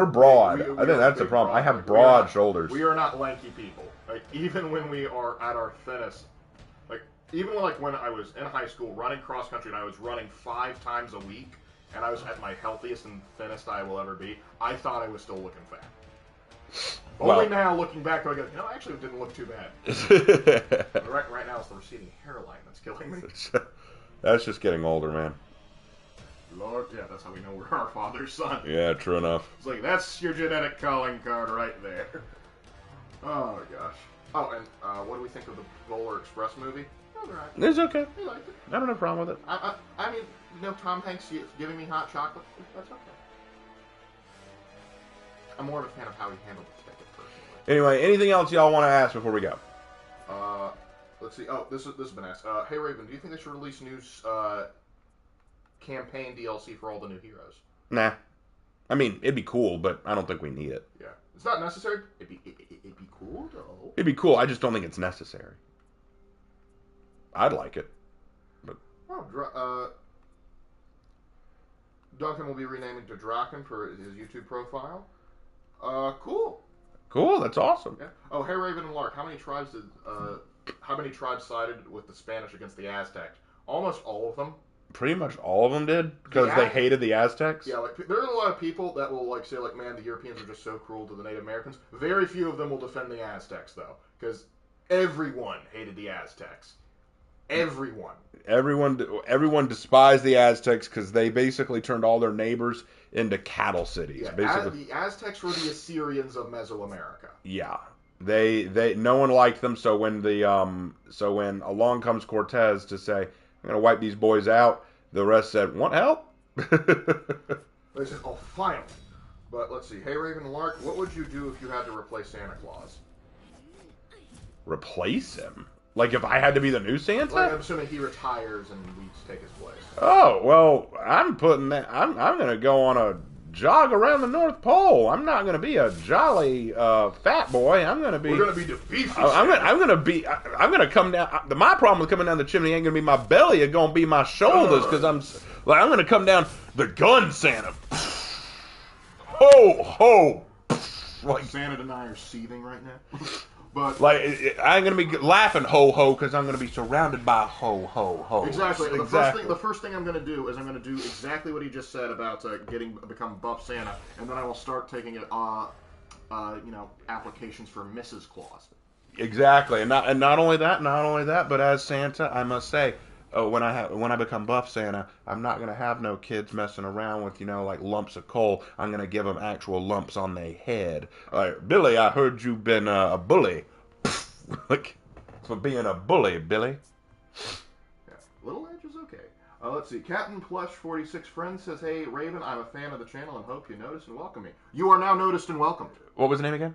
Speaker 1: broad. I think that's the problem. I have broad shoulders.
Speaker 2: We are not lanky people. Like even when we are at our thinnest, even when I was in high school running cross country and I was running 5 times a week and I was at my healthiest and thinnest I will ever be, I thought I was still looking fat. Only now, looking back, I go, actually, it didn't look too bad. right now, it's the receding hairline that's killing me.
Speaker 1: That's just getting older, man.
Speaker 2: Lord, yeah, that's how we know we're our father's son.
Speaker 1: Yeah, true enough.
Speaker 2: It's like, that's your genetic calling card right there. Oh, gosh. Oh, and what do we think of the Polar Express movie? All right.
Speaker 1: It's okay.
Speaker 2: We liked it.
Speaker 1: I don't have a problem with it.
Speaker 2: I mean, Tom Hanks giving me hot chocolate, that's okay. I'm more of a fan of how he handled the ticket, personally.
Speaker 1: Anyway, anything else y'all want to ask before we go?
Speaker 2: Let's see. Oh, this has been asked. Hey, Raven, do you think they should release new campaign DLC for all the new heroes?
Speaker 1: Nah. I mean, it'd be cool, but I don't think we need it.
Speaker 2: Yeah. It's not necessary. It'd be cool, though.
Speaker 1: It'd be cool. I just don't think it's necessary. I'd like it. But
Speaker 2: Duncan will be renaming to Draken for his YouTube profile. Cool.
Speaker 1: Cool, that's awesome.
Speaker 2: Yeah. Oh, hey, Raven and Lark, how many tribes sided with the Spanish against the Aztecs? Almost all of them.
Speaker 1: Pretty much all of them did, because they hated the Aztecs?
Speaker 2: Yeah, there are a lot of people that will say, man, the Europeans are just so cruel to the Native Americans. Very few of them will defend the Aztecs, though, because everyone hated the Aztecs. Everyone.
Speaker 1: Everyone despised the Aztecs because they basically turned all their neighbors into cattle cities.
Speaker 2: Yeah,
Speaker 1: basically,
Speaker 2: the Aztecs were the Assyrians of Mesoamerica.
Speaker 1: Yeah, they no one liked them. So when when along comes Cortez to say, "I'm going to wipe these boys out," the rest said, "Want help?"
Speaker 2: They said, "Oh, finally." But let's see. Hey, Raven and Lark, what would you do if you had to replace Santa Claus?
Speaker 1: Replace him? Like if I had to be the new Santa?
Speaker 2: Like I'm assuming he retires and we take his place.
Speaker 1: Oh well, I'm gonna go on a jog around the North Pole. I'm not going to be a jolly fat boy. I'm going to be.
Speaker 2: We're gonna be the beefy.
Speaker 1: I'm gonna come down. My problem with coming down the chimney ain't gonna be my belly. It's gonna be my shoulders because I'm gonna come down the gun Santa. Ho ho. Like
Speaker 2: Santa and I are seething right now. But
Speaker 1: like I ain't gonna be laughing ho ho because I'm gonna be surrounded by ho ho ho.
Speaker 2: Exactly. The first thing I'm gonna do is I'm gonna do exactly what he just said about become buff Santa, and then I will start taking it applications for Mrs. Claus.
Speaker 1: Exactly, and not only that, but as Santa, I must say, when I become buff Santa, I'm not gonna have no kids messing around with like lumps of coal. I'm gonna give them actual lumps on their head. Like Billy, I heard you've been a bully. Like for being a bully, Billy.
Speaker 2: Yeah, Little Edge is okay. Let's see. Captain Plush 46 Friends says, "Hey Raven, I'm a fan of the channel and hope you notice and welcome me. You are now noticed and welcomed."
Speaker 1: What was the name again?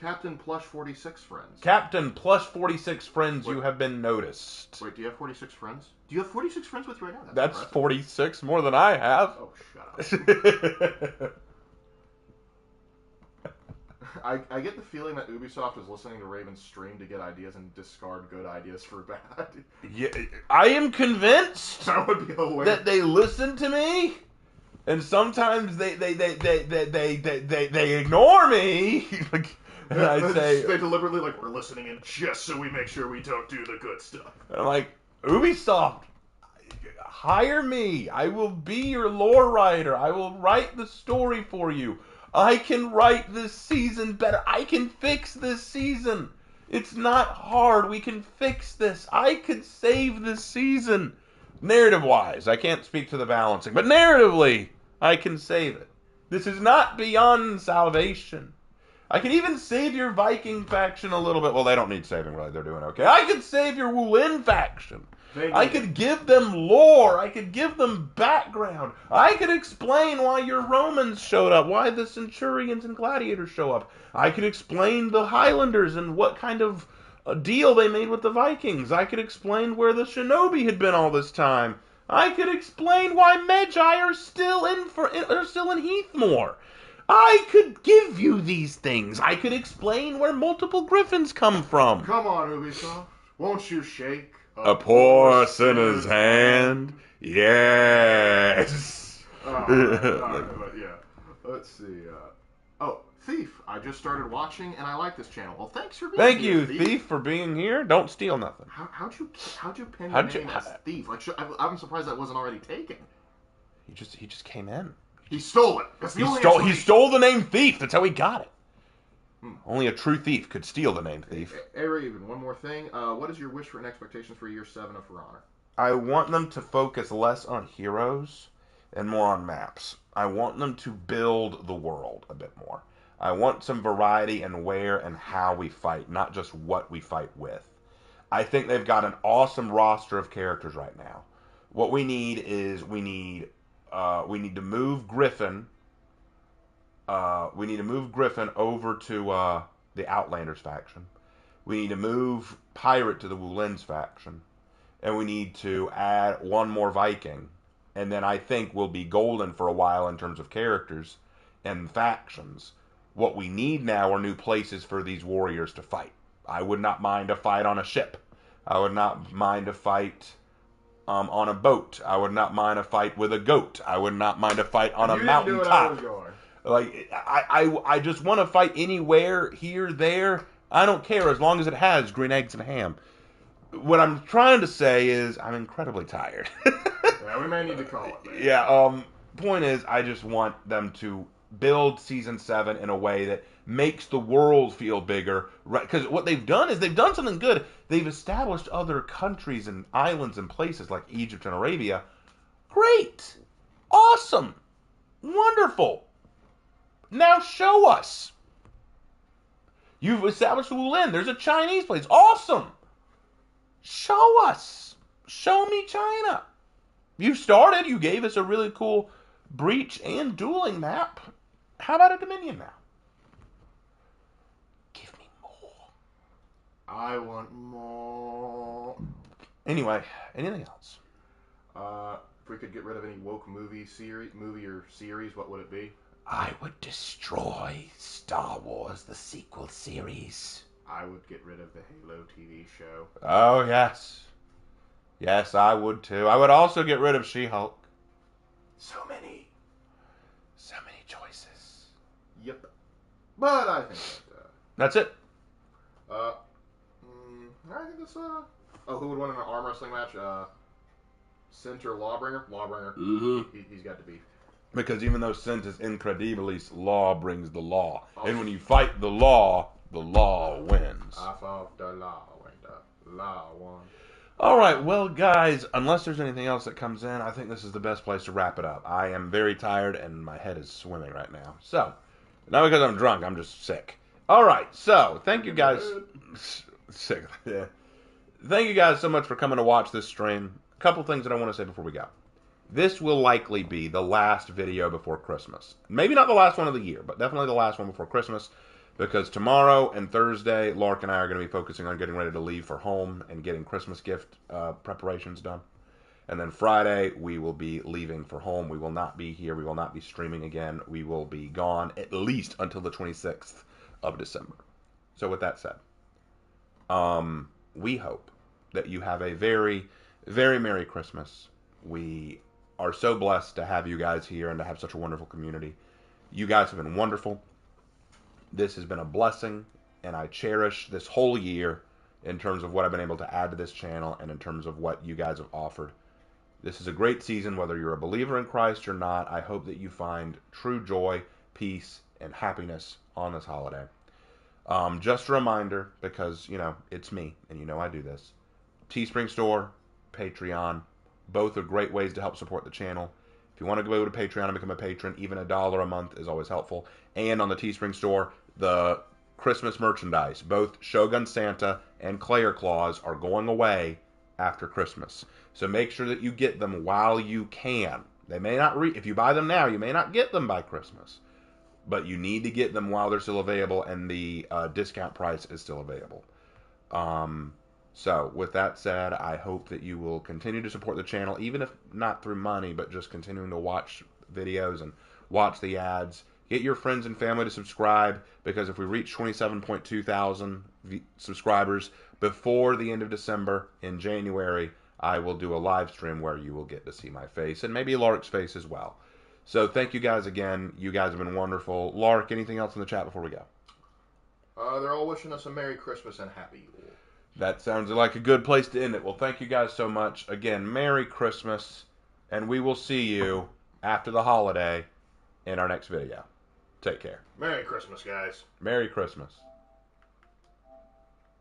Speaker 2: Captain Plush 46 Friends.
Speaker 1: Captain Plush 46 Friends, you have been noticed.
Speaker 2: Wait, do you have 46 friends? Do you have 46 friends with you right now?
Speaker 1: That's 46 more than I have.
Speaker 2: Oh, shut up. I get the feeling that Ubisoft is listening to Raven's stream to get ideas and discard good ideas for bad.
Speaker 1: Yeah, I am convinced
Speaker 2: That would be hilarious.
Speaker 1: that they listen to me, and sometimes they ignore me. And I say
Speaker 2: they deliberately we're listening in just so we make sure we don't do the good stuff.
Speaker 1: I'm like, Ubisoft, hire me. I will be your lore writer. I will write the story for you. I can write this season better. I can fix this season. It's not hard. We can fix this. I could save this season. Narrative-wise, I can't speak to the balancing, but narratively, I can save it. This is not beyond salvation. I can even save your Viking faction a little bit. Well, they don't need saving, really. They're doing okay. I could save your Wulin faction. I could give them lore. I could give them background. I could explain why your Romans showed up, why the Centurions and Gladiators show up. I could explain the Highlanders and what kind of deal they made with the Vikings. I could explain where the Shinobi had been all this time. I could explain why Magi are still in Heathmoor. I could give you these things. I could explain where multiple griffins come from.
Speaker 2: Come on, Ubisoft. Won't you shake
Speaker 1: a poor sinner's hand? Yes.
Speaker 2: But yeah. Let's see. Thief. I just started watching and I like this channel. Well, thanks for being
Speaker 1: Thank
Speaker 2: here,
Speaker 1: you, Thief, for being here. Don't steal nothing.
Speaker 2: How'd you pin your name as Thief? I'm surprised that wasn't already taken.
Speaker 1: He just came in.
Speaker 2: He stole it.
Speaker 1: He stole the name Thief. That's how he got it. Only a true thief could steal the name Thief.
Speaker 2: Hey, Raven, one more thing. What is your wish for and expectations for year 7 of For Honor?
Speaker 1: I want them to focus less on heroes and more on maps. I want them to build the world a bit more. I want some variety in where and how we fight, not just what we fight with. I think they've got an awesome roster of characters right now. What we need is we need to move Griffin. We need to move Griffin over to the Outlanders faction. We need to move Pirate to the Wulin's faction. And we need to add one more Viking. And then I think we'll be golden for a while in terms of characters and factions. What we need now are new places for these warriors to fight. I would not mind a fight on a ship. I would not mind a fight on a boat. I would not mind a fight with a goat. I would not mind a fight on a mountaintop. Like I just want to fight anywhere, here, there. I don't care as long as it has green eggs and ham. What I'm trying to say is I'm incredibly tired.
Speaker 2: Yeah, we may need to call it. Man.
Speaker 1: Yeah. Point is, I just want them to build season 7 in a way that makes the world feel bigger. Right? Because what they've done is they've done something good. They've established other countries and islands and places like Egypt and Arabia. Great, awesome, wonderful. Now show us. You've established Wulin. There's a Chinese place. Awesome. Show us. Show me China. You started. You gave us a really cool breach and dueling map. How about a Dominion map? Give me more.
Speaker 2: I want more.
Speaker 1: Anyway, anything else?
Speaker 2: If we could get rid of any woke movie or series, what would it be?
Speaker 1: I would destroy Star Wars, the sequel series.
Speaker 2: I would get rid of the Halo TV show.
Speaker 1: Oh, yes. Yes, I would too. I would also get rid of She-Hulk.
Speaker 2: So many.
Speaker 1: So many choices.
Speaker 2: Yep. But I think
Speaker 1: That's it.
Speaker 2: I think it's oh, who would win in an arm wrestling match? Sint or Lawbringer? Lawbringer.
Speaker 1: Mm-hmm.
Speaker 2: He's got to beat.
Speaker 1: Because even though Sint is incredibilis, law brings the law. And when you fight the law wins.
Speaker 2: I fought the law when the law won.
Speaker 1: All right, well, guys, unless there's anything else that comes in, I think this is the best place to wrap it up. I am very tired, and my head is swimming right now. So, not because I'm drunk, I'm just sick. All right, so, thank you guys. Sick, yeah. Thank you guys so much for coming to watch this stream. A couple things that I want to say before we go. This will likely be the last video before Christmas. Maybe not the last one of the year, but definitely the last one before Christmas. Because tomorrow and Thursday, Lark and I are going to be focusing on getting ready to leave for home and getting Christmas gift preparations done. And then Friday, we will be leaving for home. We will not be here. We will not be streaming again. We will be gone at least until the 26th of December. So with that said, we hope that you have a very, very Merry Christmas. We are so blessed to have you guys here and to have such a wonderful community. You guys have been wonderful. This has been a blessing, and I cherish this whole year in terms of what I've been able to add to this channel and in terms of what you guys have offered. This is a great season, whether you're a believer in Christ or not. I hope that you find true joy, peace, and happiness on this holiday. Just a reminder, because, you know, it's me, and you know I do this. Teespring Store, Patreon, both are great ways to help support the channel. If you want to go to Patreon and become a patron, even $1 a month is always helpful. And on the Teespring Store, the Christmas merchandise, both Shogun Santa and Claire Claus, are going away after Christmas. So make sure that you get them while you can. They may not if you buy them now, you may not get them by Christmas. But you need to get them while they're still available, and the discount price is still available. So, with that said, I hope that you will continue to support the channel, even if not through money, but just continuing to watch videos and watch the ads. Get your friends and family to subscribe, because if we reach 27.2 thousand subscribers before the end of December, in January, I will do a live stream where you will get to see my face, and maybe Lark's face as well. So, thank you guys again. You guys have been wonderful. Lark, anything else in the chat before we go?
Speaker 2: They're all wishing us a Merry Christmas and Happy Yule.
Speaker 1: That sounds like a good place to end it. Well, thank you guys so much. Again, Merry Christmas, and we will see you after the holiday in our next video. Take care.
Speaker 2: Merry Christmas, guys.
Speaker 1: Merry Christmas.